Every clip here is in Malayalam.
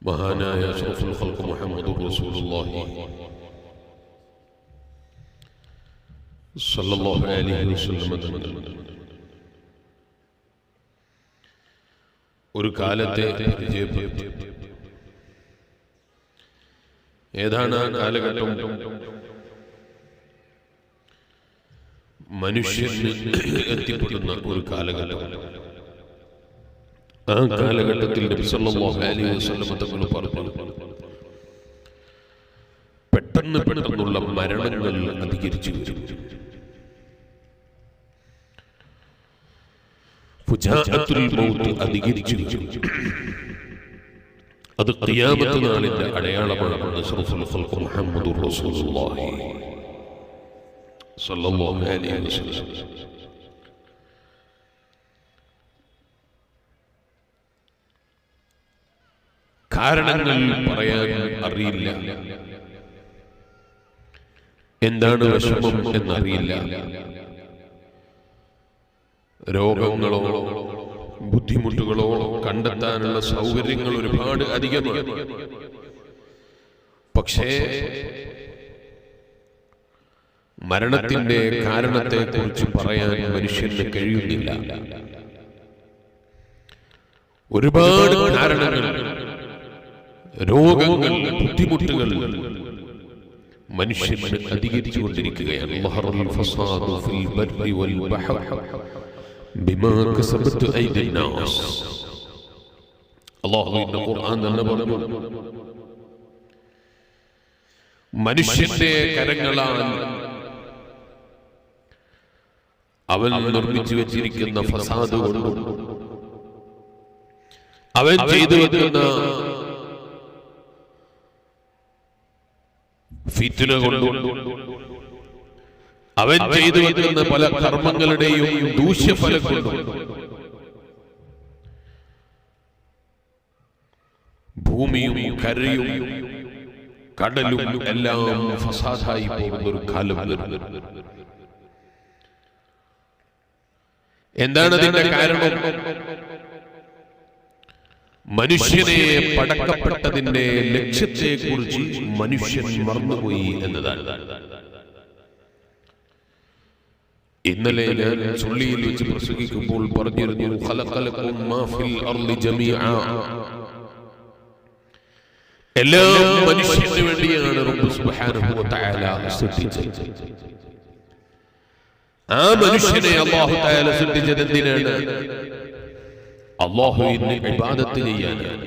മഹാനായ അഷ്റഫുൽ ഖൽഖ് മുഹമ്മദുർ റസൂലുള്ളാഹി സ്വല്ലല്ലാഹു അലൈഹി വസല്ലം തങ്ങൾ ഒരു കാലത്തെ പരിചയപ്പെട്ടു. ഏതാണ് ആ കാലഘട്ടം? മനുഷ്യന് എത്തിപ്പെടുന്ന ഒരു കാലഘട്ടം. ആ കാലഘട്ടത്തിൽ നബി സല്ലല്ലാഹു അലൈഹി വസല്ലം തങ്ങൾ പറഞ്ഞു, പെട്ടെന്നുള്ള മരണങ്ങൾ അധികരിച്ചു വരും. ഫുജാഅത്തുൽ മൗത്ത് അധികരിച്ചു വരും. അത് ഖിയാമത്ത് നാളിന്റെ അടയാളമാണ്. അഷ്റഫുൽ ഖൽഖ് മുഹമ്മദുർ റസൂലുള്ളാഹി സ്വല്ലല്ലാഹു അലൈഹി വസല്ലം കാരണങ്ങൾ പറയാൻ അറിയില്ല, എന്താണ് വിഷമം എന്നറിയില്ല. രോഗങ്ങളോ ബുദ്ധിമുട്ടുകളോ കണ്ടെത്താനുള്ള സൗകര്യങ്ങൾ ഒരുപാട് അധികമാണ്. പക്ഷേ മരണത്തിന്റെ കാരണത്തെ കുറിച്ച് പറയാൻ മനുഷ്യന് കഴിയുന്നില്ല. ഒരുപാട് കാരണങ്ങൾ, രോഗങ്ങൾ, ബുദ്ധിമുട്ടുകൾ മനുഷ്യന് അധികരിച്ചുകൊണ്ടിരിക്കുകയാണ്. ലഹറൽ ഫസാദു ഫിൽ ബർരി വൽ ബഹർ ബിമാ കസബത് ഐദിൻ നാസ്. അല്ലാഹുവിന്റെ ഖുർആൻ തന്നെ പറഞ്ഞു, മനുഷ്യന്റെ കരങ്ങളാൽ അവൻ നിർമ്മിച്ചു വെച്ചിരിക്കുന്ന ഫസാദ് കൊണ്ടും അവൻ ചെയ്തു വെക്കുന്ന ഫിത്ന കൊണ്ടും അവൻ ചെയ്തു വെക്കുന്ന പല കർമ്മങ്ങളുടെയും ദൂഷ്യഫലം കൊണ്ടും ഭൂമിയും കരയും കടലും എല്ലാം ഫസാദായി പോകുന്ന ഒരു കാലം വരുന്നു. എന്താണ് അതിന്റെ കാരണം? മനുഷ്യനെ പടക്കപ്പെട്ടതിന്റെ ലക്ഷ്യത്തെ കുറിച്ച് മനുഷ്യൻ മറന്നുപോയി എന്നതാണ്. ഇന്നലെ ഞാൻ ചുള്ളിയിൽ വെച്ച് പ്രസംഗിക്കുമ്പോൾ പറഞ്ഞിരുന്നു, ഖലഖലകും മാ ഫിൽ അർളി ജമീഅ. എല്ലാം മനുഷ്യന് വേണ്ടിയാണ് റബ്ബ് സുബ്ഹാനഹു വ തആല സൃഷ്ടിച്ചത്. ആ മനുഷ്യനെ അല്ലാഹു തആല സൃഷ്ടിച്ചത് എന്തിനാണ്? അല്ലാഹുവിനെ ഇബാദത്ത് ചെയ്യാനാണ്.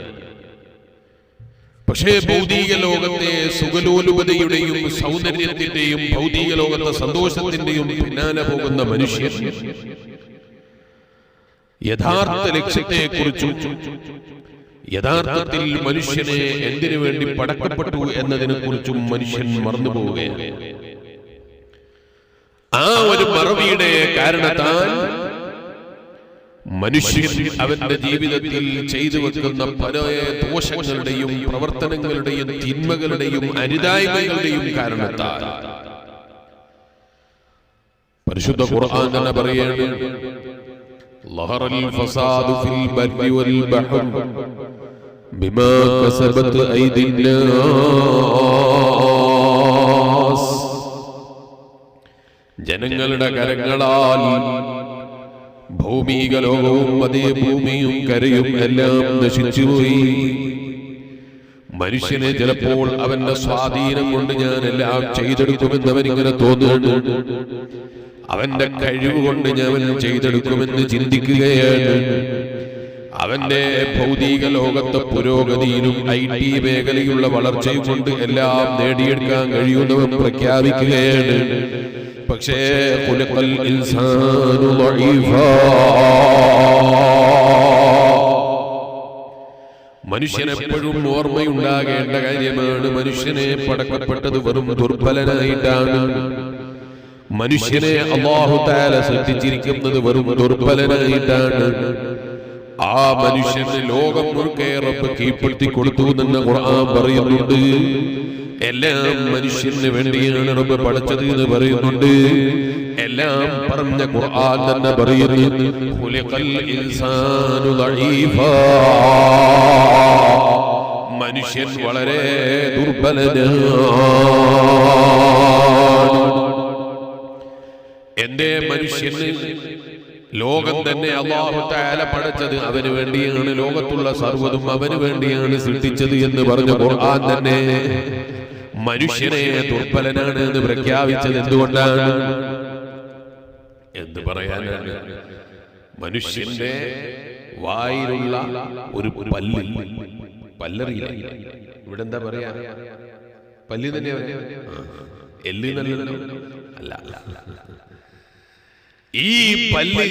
പക്ഷേ ഭൗതിക ലോകത്തെ സുഖലോലുപതയുടെയും സൗന്ദര്യത്തിന്റെയും ഭൗതിക ലോകത്തെ സന്തോഷത്തിന്റെയും പിന്നാലെ പോകുന്ന മനുഷ്യൻ യഥാർത്ഥ ലക്ഷ്യത്തെ കുറിച്ചും യഥാർത്ഥത്തിൽ മനുഷ്യനെ എന്തിനു വേണ്ടി പടക്കപ്പെട്ടു എന്നതിനെ കുറിച്ചും മനുഷ്യൻ മറന്നുപോവുകയാണ്. ആ ഒരു മറവിയുടെ കാരണത്താൽ മനുഷ്യൻ അവന്റെ ജീവിതത്തിൽ ചെയ്തു വെക്കുന്ന പല ദോഷങ്ങളുടെയും പ്രവർത്തനങ്ങളുടെയും തിന്മകളുടെയും അരുതായ്മകളുടെയും കാരണത്താൽ പരിശുദ്ധ ഖുർആൻ തന്നെ പറയാണ്, ലഹറൽ ഫസാദു ഫിൽ ബർരി വൽ ബഹർ ബിമാ കസബത് ഐദിൻ നാസ്. ജനങ്ങളുടെ കരങ്ങളാൽ ഭൗമിക ലോകവും അതേ ഭൂമിയും കരയും എല്ലാം നശിച്ചുപോയി. മനുഷ്യനെ ചിലപ്പോൾ അവന്റെ സ്വാധീനം കൊണ്ട് ഞാൻ എല്ലാം ചെയ്തെടുക്കുമെന്ന് അവനിങ്ങനെ തോന്നുന്നുണ്ട്. അവന്റെ കഴിവ് കൊണ്ട് ഞാൻ ചെയ്തെടുക്കുമെന്ന് ചിന്തിക്കുകയാണ്. അവന്റെ ഭൗതിക ലോകത്തെ പുരോഗതിയിലും IT മേഖലയുള്ള വളർച്ചയും കൊണ്ട് എല്ലാം നേടിയെടുക്കാൻ കഴിയുന്നവൻ പ്രഖ്യാപിക്കുകയാണ്. പക്ഷേ ഖുലിഖൽ ഇൻസാനു ദഈഫാ. മനുഷ്യനെപ്പോഴും ഓർമ്മയുണ്ടാകേണ്ട കാര്യമാണ്, മനുഷ്യനെ പടക്കപ്പെട്ടത് വെറും ദുർബലനായിട്ടാണ്. മനുഷ്യനെ അല്ലാഹു തആല സൃഷ്ടിച്ചിരിക്കുന്നത് വെറും ദുർബലനായിട്ടാണ്. ആ മനുഷ്യന് ലോകം മുഴുക്കെ റബ്ബ് കീഴ്പ്പെടുത്തി കൊടുത്തു എന്ന് ഖുർആൻ പറയുന്നുണ്ട്. എല്ലാം മനുഷ്യന് വേണ്ടിയാണ് റബ്ബ് പഠിച്ചത് എന്ന് പറയുന്നുണ്ട്. എല്ലാം പറഞ്ഞ ഖുർആൻ തന്നെ പറയുന്നു, ഖുലിഖൽ ഇൻസാനു ദഈഫാ. മനുഷ്യൻ വളരെ ദുർബലനാണ്. എന്റെ മനുഷ്യന് ലോകം തന്നെ അല്ലാഹു തആല പടച്ചത് അവന് വേണ്ടിയാണ്, ലോകത്തുള്ള സർവ്വതും അവന് വേണ്ടിയാണ് സൃഷ്ടിച്ചത് എന്ന് പറഞ്ഞ ഖുർആൻ തന്നെ മനുഷ്യനെ ദുർബലനാണ് എന്ന് പ്രഖ്യാപിച്ചത് എന്തുകൊണ്ടാണ്? എന്ത് പറയാനാണ്? മനുഷ്യന്റെ വായിലുള്ള ഒരു പല്ലറിയില്ല, ഇവിടെ എന്താ പറയാ, പല്ല് തന്നെ എല്ല് നല്ലല്ലോ, അല്ല അല്ല അല്ല, ഈ പല്ല്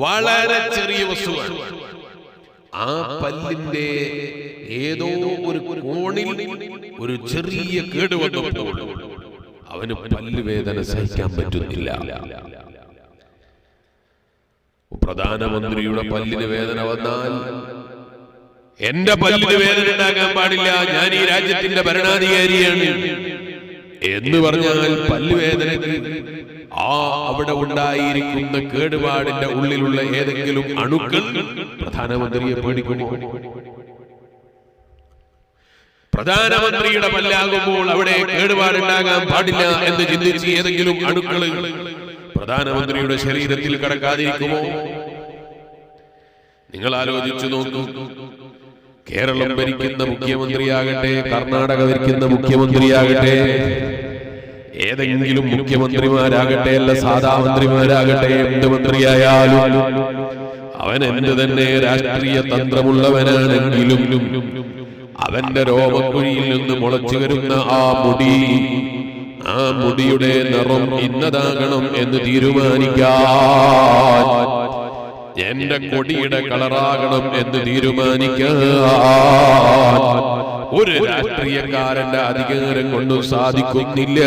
വളരെ ചെറിയ വസ്തുവാണ്. ആ പല്ലിന്റെ ഏതോ ഒരു കോണിൽ ഒരു ചെറിയ കേട് വന്നപ്പോൾ അവന് പല്ല് വേദന സഹിക്കാൻ പറ്റുന്നില്ല. പ്രധാനമന്ത്രിയുടെ പല്ലിന് വേദന വന്നാൽ എന്റെ പല്ലിന് വേദന ഉണ്ടാകാൻ പാടില്ല, ഞാൻ ഈ രാജ്യത്തിന്റെ ഭരണാധികാരിയാണ് എന്ന് പറഞ്ഞാൽ പല്ലുവേദനയ്ക്ക് അവിടെ ഉണ്ടായിരിക്കുന്ന കേടുപാടിന്റെ ഉള്ളിലുള്ള ഏതെങ്കിലും അണുക്കൾ പ്രധാനമന്ത്രിയെ പേടിക്കുമോ? പ്രധാനമന്ത്രിയുടെ പല്ലാകുമ്പോൾ അവിടെ കേടുപാടുണ്ടാകാൻ പാടില്ല എന്ന് ചിന്തിച്ച് ഏതെങ്കിലും അണുക്കൾ പ്രധാനമന്ത്രിയുടെ ശരീരത്തിൽ കടക്കാതിരിക്കുമോ? നിങ്ങൾ ആലോചിച്ചു നോക്കൂ. കേരളം ഭരിക്കുന്ന മുഖ്യമന്ത്രിയാകട്ടെ, കർണാടക ഭരിക്കുന്ന മുഖ്യമന്ത്രിയാകട്ടെ, ഏതെങ്കിലും മുഖ്യമന്ത്രിമാരാകട്ടെ, അല്ല സാധാ മന്ത്രിമാരാകട്ടെ, എന്ത് മന്ത്രിയായാലും അവൻ എന്ത് തന്നെ രാഷ്ട്രീയ തന്ത്രമുള്ളവനാണെങ്കിലും അവന്റെ രോമക്കുഴിയിൽ നിന്ന് മുളച്ചു വരുന്ന ആ മുടിയുടെ നിറം ഇന്നതാകണം എന്ന് തീരുമാനിക്കാൻ, എന്റെ കൊടിയുടെ കളറാകണം എന്ന് തീരുമാനിക്കാൻ ഒരു രാഷ്ട്രീയക്കാരന്റെ അധികാരം കൊണ്ട് സാധിക്കുന്നില്ല.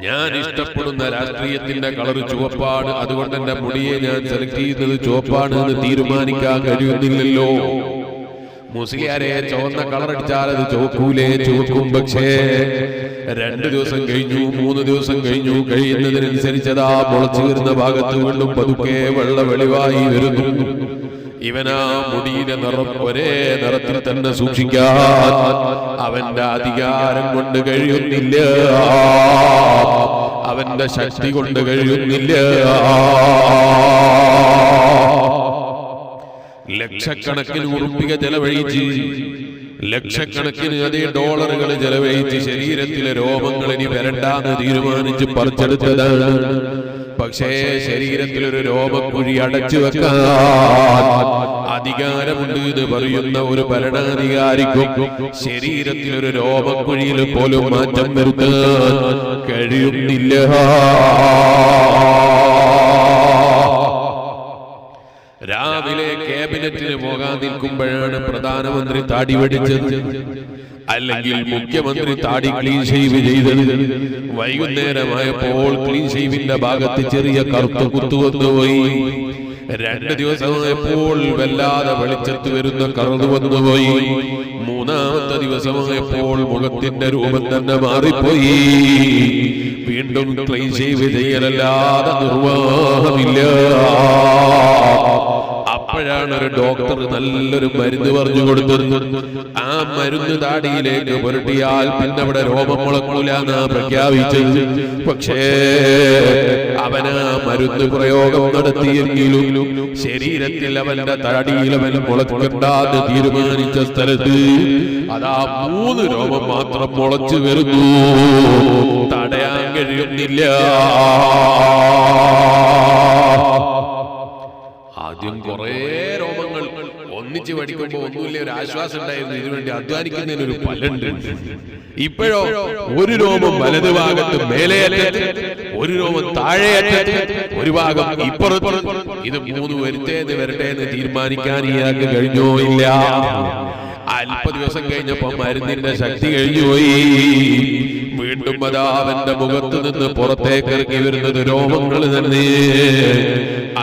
ഞാൻ ഇഷ്ടപ്പെടുന്ന രാഷ്ട്രീയത്തിന്റെ കളർ ചുവപ്പാണ്, അതുകൊണ്ട് എന്റെ മുടിയെ ഞാൻ സെലക്ട് ചെയ്യുന്നത് ചുവപ്പാണ് എന്ന് തീരുമാനിക്കാൻ കഴിയുന്നില്ലല്ലോ. മുസ്ലിയാരെ ചുവന്ന കളർ അടിച്ചാൽ അത് ചുവക്കൂലേ? ചുവക്കും. പക്ഷേ 2 ദിവസം കഴിഞ്ഞു, 3 ദിവസം കഴിഞ്ഞു, കഴിയുന്നതിനനുസരിച്ചതാ മുളച്ചു വരുന്ന ഭാഗത്ത് വീണ്ടും പതുക്കെ വെള്ള വെളിവായി വരുന്നു. ഇവനാ മുടിയുടെ നിറം ഒരേ നിറത്തിൽ തന്നെ സൂക്ഷിക്കാൻ അവന്റെ അധികാരം കൊണ്ട് കഴിയുന്നില്ല, അവന്റെ ശക്തി കൊണ്ട് കഴിയുന്നില്ല. ലക്ഷക്കണക്കിന് ഉറുപ്പിക ചെലവഴിച്ച്, ലക്ഷക്കണക്കിന് അതേ ഡോളറുകൾ ചെലവഴിച്ച് ശരീരത്തിലെ രോമങ്ങൾ ഇനി വരണ്ടാന്ന് തീരുമാനിച്ച് പറിച്ചെടുത്തതാണ്. പക്ഷേ ശരീരത്തിലൊരു രോമക്കുഴി അടച്ചു വെക്കാൻ അധികാരമുണ്ട് എന്ന് പറയുന്ന ഒരു ഭരണാധികാരിക്കും ശരീരത്തിലൊരു രോമക്കുഴിയിൽ പോലും മാറ്റം വരുത്താൻ കഴിയുന്നില്ല. രാവിലെ ക്യാബിനറ്റിന് പോകാൻ നിൽക്കുമ്പോഴാണ് പ്രധാനമന്ത്രി താടി വെടിച്ചത്, അല്ലെങ്കിൽ മുഖ്യമന്ത്രി താടി ക്ലീൻ ഷേവ് ചെയ്തത്. വൈകുന്നേരമായപ്പോൾ ക്ലീൻ ഷേവിന്റെ ഭാഗത്ത് ചെറിയ കറുത്ത കുത്തുവന്നുപോയി. 2 ദിവസമായപ്പോൾ വല്ലാതെ വെളിച്ചത്ത് വരുന്ന കറുതു വന്നുപോയി. 3-ാമത്തെ ദിവസമായപ്പോൾ മുഖത്തിന്റെ രൂപം തന്നെ മാറിപ്പോയി. വീണ്ടും ക്ലീൻ ഷേവ് ചെയ്യലല്ലാതെ നിർവാഹമില്ല. അപ്പോഴാണ് ഒരു ഡോക്ടർ നല്ലൊരു മരുന്ന് പറഞ്ഞു കൊടുത്തത്. ആ മരുന്ന് താടിയിലേക്ക് പുരട്ടിയാൽ പിന്നെ അവിടെ രോമം മുളക്കൂല എന്നാ പ്രഖ്യാപിച്ചത്. പക്ഷേ അവന് മരുന്ന് പ്രയോഗം നടത്തിയെങ്കിലും ശരീരത്തിൽ അവന്റെ താടിയിൽ അവൻ മുളക്കണ്ടാന്ന് തീരുമാനിച്ച സ്ഥലത്ത് അതാ 3 രോമം മാത്രം മുളച്ചു വരുന്നു. തടയാൻ കഴിയുന്നില്ല. ആദ്യം കുറെ രോമങ്ങൾ ഒന്നിച്ച് പഠിക്കുമ്പോ ഒന്നുമില്ല, ഒരു ആശ്വാസം ഉണ്ടായിരുന്നു. ഇതിനുവേണ്ടി അധ്വാനിക്കുന്നതിന് ഒരു ഫലമുണ്ട്. ഇപ്പോഴോ ഒരു രോമം വലതു ഭാഗത്ത് മേലെയറ്റത്ത്, ഒരു രോമം താഴെയറ്റത്ത്, ഒരു ഭാഗം ഇപ്പുറത്ത്. ഇത് 3 വരട്ടെ എന്ന് തീരുമാനിക്കാൻ ഇയാൾക്ക് കഴിഞ്ഞോ ഇല്ല. അല്പ ദിവസം കഴിഞ്ഞപ്പോ മരുന്നിന്റെ ശക്തി കഴിഞ്ഞുപോയി. വീണ്ടും അതാ അവന്റെ മുഖത്ത് നിന്ന് പുറത്തേക്ക് ഇറങ്ങി വരുന്നത് രോമങ്ങൾ തന്നെ.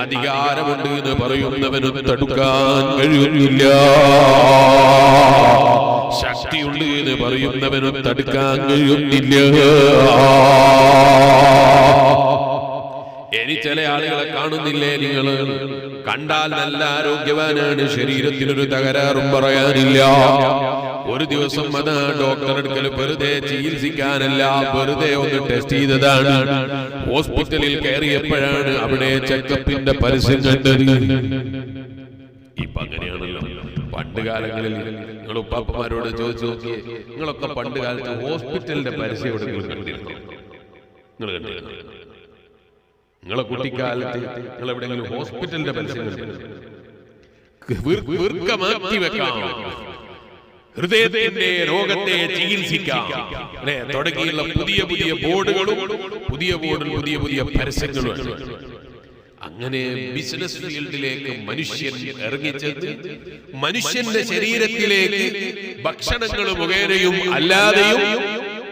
അധികാരമുണ്ട് എന്ന് പറയുന്നവനും തടുക്കാൻ കഴിയുന്നില്ല. ശക്തിയുണ്ട് എന്ന് പറയുന്നവനും തടുക്കാൻ കഴിയുന്നില്ല. ഇനി ചില ആളുകളെ കാണുന്നില്ലേ നിങ്ങൾ? കണ്ടാൽ നല്ല ആരോഗ്യവാനാണ്, ശരീരത്തിനൊരു തകരാറും പറയാനില്ല. ഒരു ദിവസം അത് ഡോക്ടർ അടുക്കൽ വെറുതെ ചികിത്സിക്കാനല്ല, വെറുതെ ഒന്ന് ടെസ്റ്റ് ചെയ്തതാണ്. ഹോസ്പിറ്റലിൽ കയറിയപ്പോഴാണ് അവിടെ ചെക്കപ്പിന്റെ പരസ്യം കണ്ടത്. ഇപ്പൊ അങ്ങനെയാണല്ലോ. പണ്ട് കാലങ്ങളിൽ നിങ്ങൾ ഉപ്പാപ്പന്മാരോട് ചോദിച്ചു നോക്കിയേ, നിങ്ങളൊക്കെ പണ്ട് കാലത്ത് ഹോസ്പിറ്റലിന്റെ പരസ്യം എവിടെയെങ്കിലും കണ്ടിരുന്നു? നിങ്ങൾ കണ്ടിരുന്നു? നിങ്ങളെ കുട്ടിക്കാലത്ത് നിങ്ങൾ എവിടെയെങ്കിലും ഹോസ്പിറ്റലിന്റെ പരസ്യം കണ്ടിരുന്നു? മാറ്റി വെക്കാം, ഹൃദയത്തിന്റെ രോഗത്തെ ചികിത്സിക്കാം തുടങ്ങിയുള്ള പുതിയ പുതിയ ബോർഡുകളും പുതിയ പരസ്യങ്ങളും. അങ്ങനെ ബിസിനസ് ഫീൽഡിലേക്ക് മനുഷ്യൻ ഇറങ്ങിച്ചെന്ന് മനുഷ്യന്റെ ശരീരത്തിലേക്ക് ഭക്ഷണങ്ങൾ മുഖേനയും അല്ലാതെയും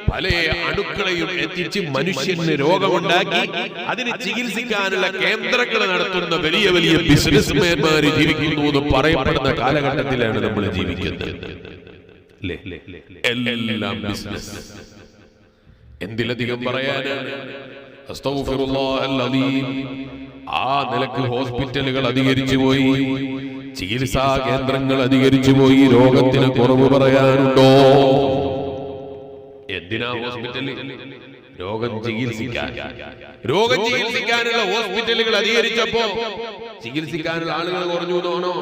പല അണുക്കളെയും എത്തിച്ച് മനുഷ്യന് രോഗമുണ്ടാക്കി അതിന് ചികിത്സിക്കാനുള്ള കേന്ദ്രങ്ങൾ നടത്തുന്ന വലിയ വലിയ ബിസിനസ്മാൻമാര് ജീവിക്കുന്നു എന്ന് പറയപ്പെടുന്ന കാലഘട്ടത്തിലാണ് നമ്മൾ ജീവിക്കുന്നത്. എല്ലാം ബിസിനസ്. എന്തിലധികം പറയാനാണ്? അസ്തഗ്ഫിറുല്ലാഹൽ അലീം. ആ നിലക്ക് ഹോസ്പിറ്റലുകൾ അധികരിച്ചു പോയി, ചികിത്സാ കേന്ദ്രങ്ങൾ അധികരിച്ചു പോയി. രോഗത്തിന് കുറവ് പറയാനുണ്ടോ? എന്തിനാ ഹോസ്പിറ്റലിൽ? രോഗം ചികിത്സിക്കാനുള്ള ഹോസ്പിറ്റലുകൾ അധികരിച്ചപ്പോ ചികിത്സിക്കാനുള്ള ആളുകൾ കുറഞ്ഞു എന്നാണോ?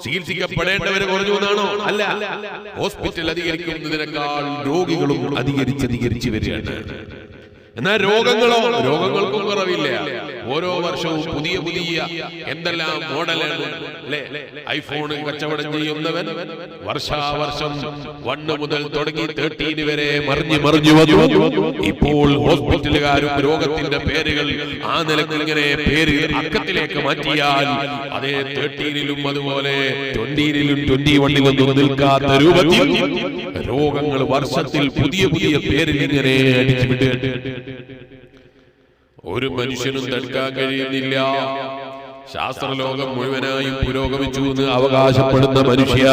ചികിത്സിക്കപ്പെടേണ്ടവർ കുറഞ്ഞു എന്നാണോ? അല്ല, ഹോസ്പിറ്റൽ അധികരിക്കുന്നതിനേക്കാൾ രോഗികളും അധികരിച്ച് വരികയാണ്. എന്നാൽ രോഗങ്ങൾക്കും കുറവില്ല. ഓരോ വർഷവും പുതിയ എന്തെല്ലാം മോഡലാണ് അല്ലേ? ഐഫോൺ കച്ചവടം ചെയ്യുന്നവൻ വർഷാവർഷം 1 മുതൽ തുടങ്ങി 13 വരെ മറിഞ്ഞു വന്നു. ഇപ്പോൾ ഹോസ്പിറ്റലുകാരും രോഗത്തിന്റെ പേരുകൾ ആ നിലക്ക് ഇങ്ങനെ പേര് അക്കത്തിലേക്ക് മാറ്റിയാൽ അതേ 13ലും അതുപോലെ 20ലും 21ലും നിൽക്കാത്ത രൂപത്തിൽ രോഗങ്ങൾ വർഷത്തിൽ പുതിയ പേരിൽ ഇങ്ങനെ അടിച്ചുവിട്ട് ഒരു മനുഷ്യനും തടുക്കാൻ കഴിയുന്നില്ല. ശാസ്ത്രലോകം മുഴുവനായും പുരോഗമിച്ചു എന്ന് അവകാശപ്പെടുന്ന മനുഷ്യ,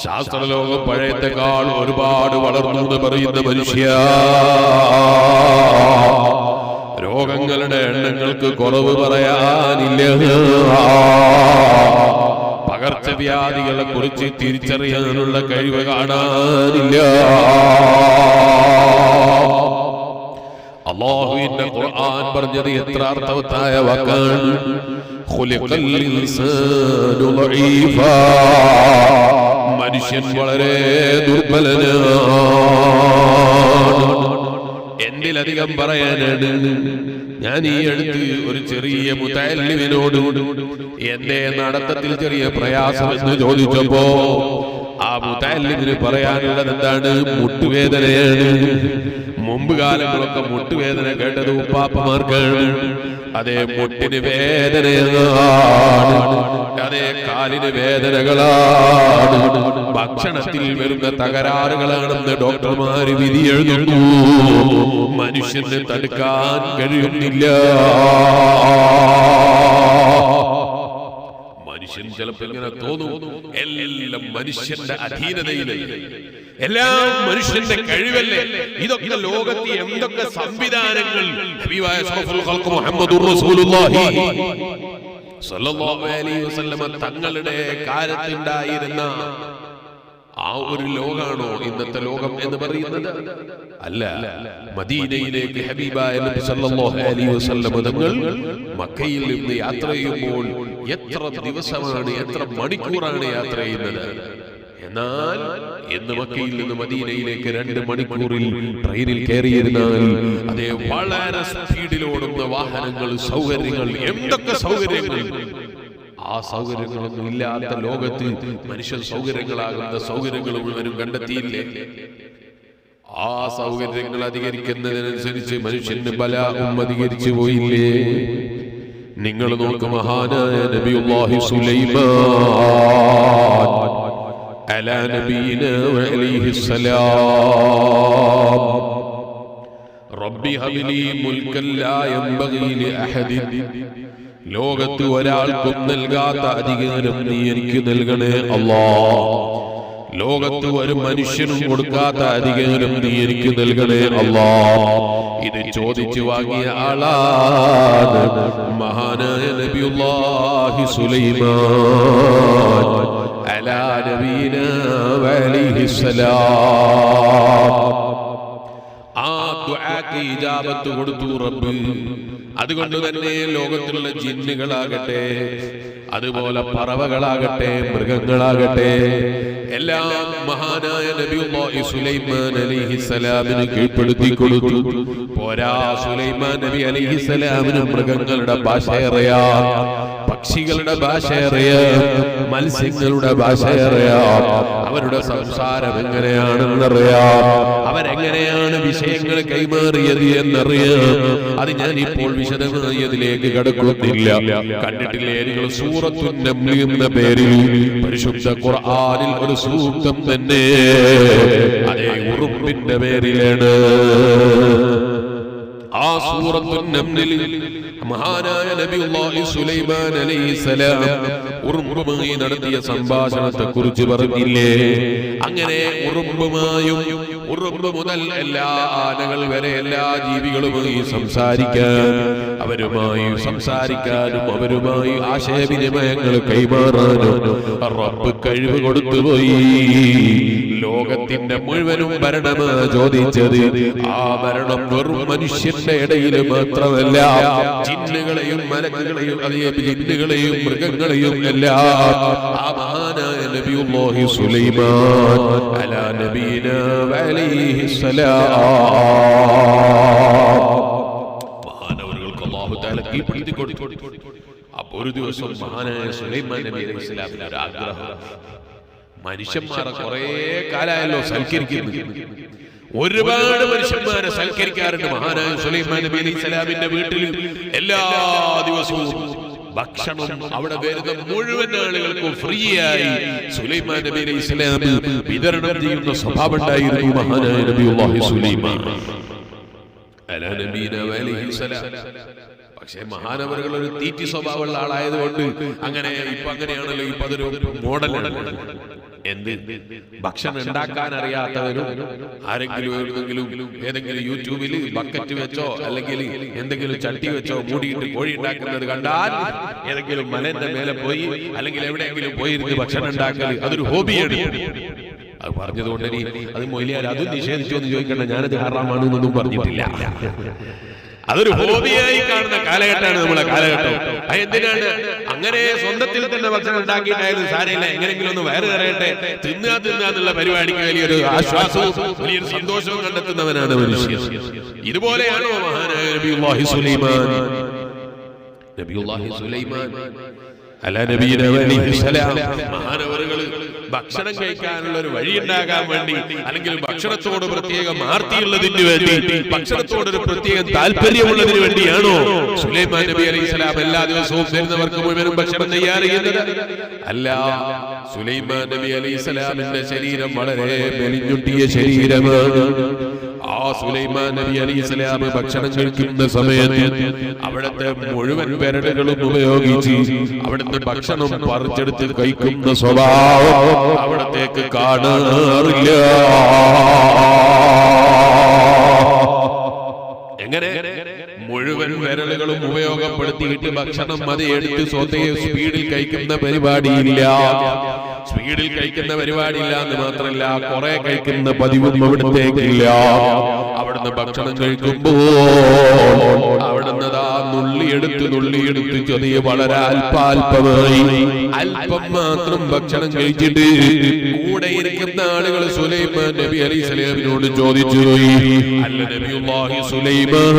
ശാസ്ത്രലോകം പഴയത്തെക്കാൾ ഒരുപാട് വളർന്നു എന്ന് പറയുന്ന മനുഷ്യ, രോഗങ്ങളുടെ എണ്ണങ്ങൾക്ക് കുറവ് പറയാനില്ല. പകർച്ചവ്യാധികളെ കുറിച്ച് തിരിച്ചറിയാനുള്ള കഴിവ് കാണാനില്ല. അല്ലാഹുവിന്റെ ഖുർആൻ പറഞ്ഞത് എത്ര അർത്ഥവത്തായ വാക്കാണ്. ഖുലിഖൽ ഇൻസാനു ദഈഫാ. മനുഷ്യൻ വളരെ ദുർബലനാണ്. എന്തിലധികം പറയാനാണ്? ഞാൻ ഈ അടുത്ത് ഒരു ചെറിയ മുതഅല്ലിമിനോട് എന്റെ നടത്തത്തിൽ ചെറിയ പ്രയാസം എന്ന് ചോദിച്ചപ്പോ ആ മുതഅല്ലിമിന് പറയാനുള്ളത് എന്താണ്? മുട്ടുവേദനയാണ്. മുമ്പ് കാലങ്ങളൊക്കെ മുട്ടുവേദന കേട്ടത് ഉപ്പാപ്പമാർക്കാണ്. അതേ മുട്ടിന് വേദനയാണ്, അതേ കാലിന് വേദനകളാണ്, ഭക്ഷണത്തിൽ വരുന്ന തകരാറുകളാണെന്ന് ഡോക്ടർമാര് വിധി എഴുതുന്നു. മനുഷ്യന് തടുക്കാൻ കഴിയുന്നില്ല. മനുഷ്യൻ ചിലപ്പോൾ ഇങ്ങനെ തോന്നും, എല്ലാം മനുഷ്യന്റെ അധീനതയിലല്ലേ, എല്ലാം മനുഷ്യന്റെ കഴിവല്ലേ. ഇതൊക്കെ ലോകത്ത് എന്തൊക്കെ സംവിധാനങ്ങൾ തങ്ങളുടെ കാലത്തുണ്ടായിരുന്ന ആ ഒരു ലോകാണോ ഇന്നത്തെ ലോകം എന്ന് പറയുന്നത്? അല്ല. മദീനയിലേക്ക് ഹബീബായ നബി സല്ലല്ലാഹു അലൈഹി വസല്ലം തങ്ങൾ മക്കയിൽ നിന്ന് യാത്ര ചെയ്യുമ്പോൾ എത്ര ദിവസമാണ്, എത്ര മണിക്കൂറാണ് യാത്ര ചെയ്യുന്നത്? എന്നാൽ ഇന്ന് മക്കയിൽ നിന്ന് മദീനയിലേക്ക് 2 മണിക്കൂറിൽ ട്രെയിനിൽ കയറിയിരുന്നാൽ അതേ വളരെ സ്പീഡിലോടുന്ന വാഹനങ്ങൾ, സൗകര്യങ്ങൾ, എന്തൊക്കെ സൗകര്യങ്ങൾ! ആ സൗകര്യങ്ങളൊന്നും ഇല്ലാത്ത ലോകത്ത് മനുഷ്യൻ സൗകര്യങ്ങളാകുന്ന സൗകര്യങ്ങൾ മുഴുവനും കണ്ടെത്തിയില്ലേ? ആ സൗകര്യങ്ങൾ അധികരിക്കുന്നതിനനുസരിച്ച് മനുഷ്യന് ബലാഉം അധികരിച്ചു പോയില്ലേ? നിങ്ങൾ നോക്ക്, മഹാനായ നബിയുല്ലാഹി സുലൈമാൻ അലാ നബിയിനാ വഅലൈഹിസ്സലാം റബ്ബി ഹബ്ലി മുൽക്കൻ ലാ യൻബഗി ലിഅഹദിൻ. ലോകത്ത് ഒരാൾക്കും നൽകാത്ത അധികാരം നീ എനിക്ക് നൽകണേ അല്ലാഹ്. ലോകത്ത് ഒരു മനുഷ്യനും കൊടുക്കാത്ത അധികാരം നീ എനിക്ക് നൽകണേ അല്ലാഹ്. ഇത് ചോദിച്ചു വാങ്ങിയ ആളാണ് മഹാനായ നബിയുല്ലാഹി സുലൈമാൻ അലാ നബീനാ വഅലൈഹിസ്സലാം. ആ ദുആക്ക് ഇജാബത്ത് കൊടുത്തു റബ്ബ്. അതുകൊണ്ട് തന്നെ ലോകത്തുള്ള ജിന്നുകളാകട്ടെ, അതുപോലെ പറവകളാകട്ടെ, മൃഗങ്ങളാകട്ടെ, എല്ലാം മഹാനായ നബിയുല്ലാഹി സുലൈമാൻ അലൈഹിസ്സലാമിന് കീഴ്പ്പെടുത്തി കൊടുത്തു. പോരാ, സുലൈമാൻ നബി അലൈഹിസ്സലാമിന് മൃഗങ്ങളുടെ ഭാഷ അറിയാം, പക്ഷികളുടെ ഭാഷ അറിയാം, മത്സ്യങ്ങളുടെ ഭാഷ അറിയാം, അവരുടെ സംസാരം എങ്ങനെയാണെന്നറിയാം, അവരെങ്ങനെയാണ് വിഷയങ്ങൾ കൈമാറിയത് എന്നറിയാം. അത് ഞാൻ ഇപ്പോൾ വിശദമായി അതിലേക്ക് കടക്കുന്നില്ല. കണ്ടിട്ടില്ലേ നിങ്ങൾ സൂറത്തുൻ നംൽ എന്ന പേരിൽ പരിശുദ്ധ ഖുർആനിൽ ഒരു സൂക്തം തന്നെ അതേ ഉറുമ്പിന്റെ പേരിലാണ്. ആ സൂറത്തുൻ നംലിൽ മഹാനായ നബിയുല്ലാഹി സുലൈമാൻ അലൈഹിസ്സലാം ഉറുമ്പുമായി നടത്തിയ സംഭാഷണത്തെ കുറിച്ച് പറഞ്ഞില്ലേ? അങ്ങനെ ഉറുമ്പുമായും ഉറുമ്പ് മുതൽ എല്ലാ ആനകൾ വരെ എല്ലാ ജീവികളുമായി സംസാരിക്കാൻ, അവരുമായി സംസാരിക്കാനും അവരുമായി ആശയവിനിമയങ്ങൾ കൈമാറാനും റബ്ബ് കഴിവ് കൊടുത്തുപോയി. ലോകത്തിന്റെ മുഴുവനും ഭരണം ചോദിച്ചത് ആ ഭരണം വെറും മനുഷ്യന്റെ ഇടയിൽ മാത്രമല്ല, ജിന്നുകളെയും മലക്കുകളെയും അതേ ജിന്നുകളെയും മൃഗങ്ങളെയും എല്ലാം ആ മഹാനായ നബിയുല്ലാഹി സുലൈമാൻ അലാ നബീനാ വഅലൈഹിസ്സലാം മഹാനവറുകൾക്ക് അല്ലാഹു തആല കീഴ്പ്പെടുത്തി കൊടുത്തു. അപ്പോൾ ഒരു ദിവസം മഹാനായ സുലൈമാൻ നബി അലൈഹിസ്സലാമിന് ഒരു ആഗ്രഹം. മനുഷ്യന്മാരെ കുറെ കാലമായല്ലോ സൽക്കരിക്കുന്നു, ഒരുപാട് മനുഷ്യന്മാരെ സൽക്കരിക്കാറുണ്ട്. മഹാനായ സുലൈമാൻ നബി അലൈഹിസ്സലാമിന്റെ വീട്ടിൽ എല്ലാ ദിവസവും ഭക്ഷണം അവിടെ വരുന്ന മുഴുവൻ ആളുകൾക്കും ഫ്രീ ആയി സുലൈമാൻ നബി അലൈഹിസ്സലാം വിതരണം ചെയ്യുന്ന സ്വഭാവം ഉണ്ടായിരുന്നു മഹാനായ നബിയുല്ലാഹി സുലൈമാൻ അലാ നബീനാ വഅലൈഹിസ്സലാം. പക്ഷേ മഹാനവറുകൾ ഒരു തീറ്റി സ്വഭാവമുള്ള ആളായതുകൊണ്ട് അങ്ങനെ ഇപ്പൊ അങ്ങനെയാണല്ലോ, ഇപ്പൊ അതൊരു മോഡലാണ്. എന്ത് ഭക്ഷണം ഉണ്ടാക്കാൻ അറിയാത്തവരും ആരെങ്കിലും ഏതെങ്കിലും യൂട്യൂബിൽ ബക്കറ്റ് വെച്ചോ അല്ലെങ്കിൽ എന്തെങ്കിലും ചട്ടി വെച്ചോ മൂടിയിട്ട് കോഴി ഉണ്ടാക്കുന്നത് കണ്ടാൽ ഏതെങ്കിലും മലന്റെ മേലെ പോയി അല്ലെങ്കിൽ എവിടെയെങ്കിലും പോയിരുന്ന് ഭക്ഷണം ഉണ്ടാക്കൽ അതൊരു ഹോബിയാണ്. അത് പറഞ്ഞതുകൊണ്ട് ഇനി അത് മൊയ്ലിയാർ അതും നിഷേധിച്ചു എന്ന് ചോദിക്കണ്ട, ഞാനത് ഹറാമാണ് എന്നൊന്നും പറഞ്ഞിട്ടില്ല. അതൊരു ഹോബിയായി കാണുന്ന കാലഘട്ടമാണ് നമ്മളെ കാലഘട്ടം. എന്തിനാണ് അങ്ങനെ സ്വന്തത്തിൽ തന്നെ ഭക്ഷണം ഉണ്ടാക്കിയിട്ടായാലും സാരമില്ല, എങ്ങനെങ്കിലും ഒന്ന് വയറ് കയറട്ടെ, തിന്നാന്നുള്ള പരിപാടിക്ക് വലിയൊരു ആശ്വാസവും വലിയൊരു സന്തോഷവും കണ്ടെത്തുന്നവനാണ് മനുഷ്യൻ. ഇതുപോലെയാണോ മഹാനായ നബിയുല്ലാഹി സുലൈമാൻ? നബിയുല്ലാഹി സുലൈമാൻ അലാ നബീനാ വഅലൈഹിസ്സലാം മഹാനവറുകൾ ഭക്ഷണം കഴിക്കാനുള്ള ഒരു വഴി ഉണ്ടാകാൻ വേണ്ടി, അല്ലെങ്കിൽ ഭക്ഷണത്തോട് പ്രത്യേകം ആർത്തിയുള്ളതിന് വേണ്ടി, ഭക്ഷണത്തോടൊരു പ്രത്യേകം താല്പര്യമുള്ളതിന് വേണ്ടിയാണോ സുലൈമാൻ നബി അലൈഹിസ്സലാം എല്ലാ ദിവസവും വരുന്നവർക്ക് മുഴുവനും ഭക്ഷണം തയ്യാർ ചെയ്യുന്നത്? അല്ല, സുലൈമാൻ നബി അലൈഹിസ്സലാമിന്റെ ശരീരം വളരെ മെലിഞ്ഞുട്ടിയ ശരീരമാണ്. ആ സുലൈമാൻ നബി അലൈഹിസ്സലാം ഭക്ഷണം കഴിക്കുന്ന സമയത്ത് അവിടുത്തെ മുഴുവൻ വിരലുകളും ഉപയോഗിച്ച് അവിടുത്തെ ഭക്ഷണം പറിച്ചെടുത്ത് കഴിക്കുന്ന സ്വഭാവം അവിടത്തേക്ക് കാണാറില്ല. എങ്ങനെ മുഴുവൻ വിരലുകളും ഉപയോഗപ്പെടുത്തിയിട്ട് ഭക്ഷണം അത് എടുത്ത് സ്വതയെ സ്പീഡിൽ കഴിക്കുന്ന പരിപാടിയില്ല. സ്പീഡിൽ കഴിക്കുന്ന പരിപാടിയില്ല എന്ന് മാത്രമല്ല, കുറെ കഴിക്കുന്ന പതിവും അവിടത്തേക്കില്ല. അവിടുന്ന് ഭക്ഷണം കഴിക്കുമ്പോൾ അവിടുന്ന് നുള്ളിയെടുത്ത് ചെറിയ വളരെ അല്പാൽപമായി അല്പം മാത്രം ഭക്ഷണം കഴിച്ചിട്ട് കൂടെ ഇരിക്കുന്ന ആളുകൾ സുലൈമാൻ നബി അലൈഹിസ്സലാമിനോട് ചോദിച്ചു, അല്ല നബിയുല്ലാഹി സുലൈമാൻ,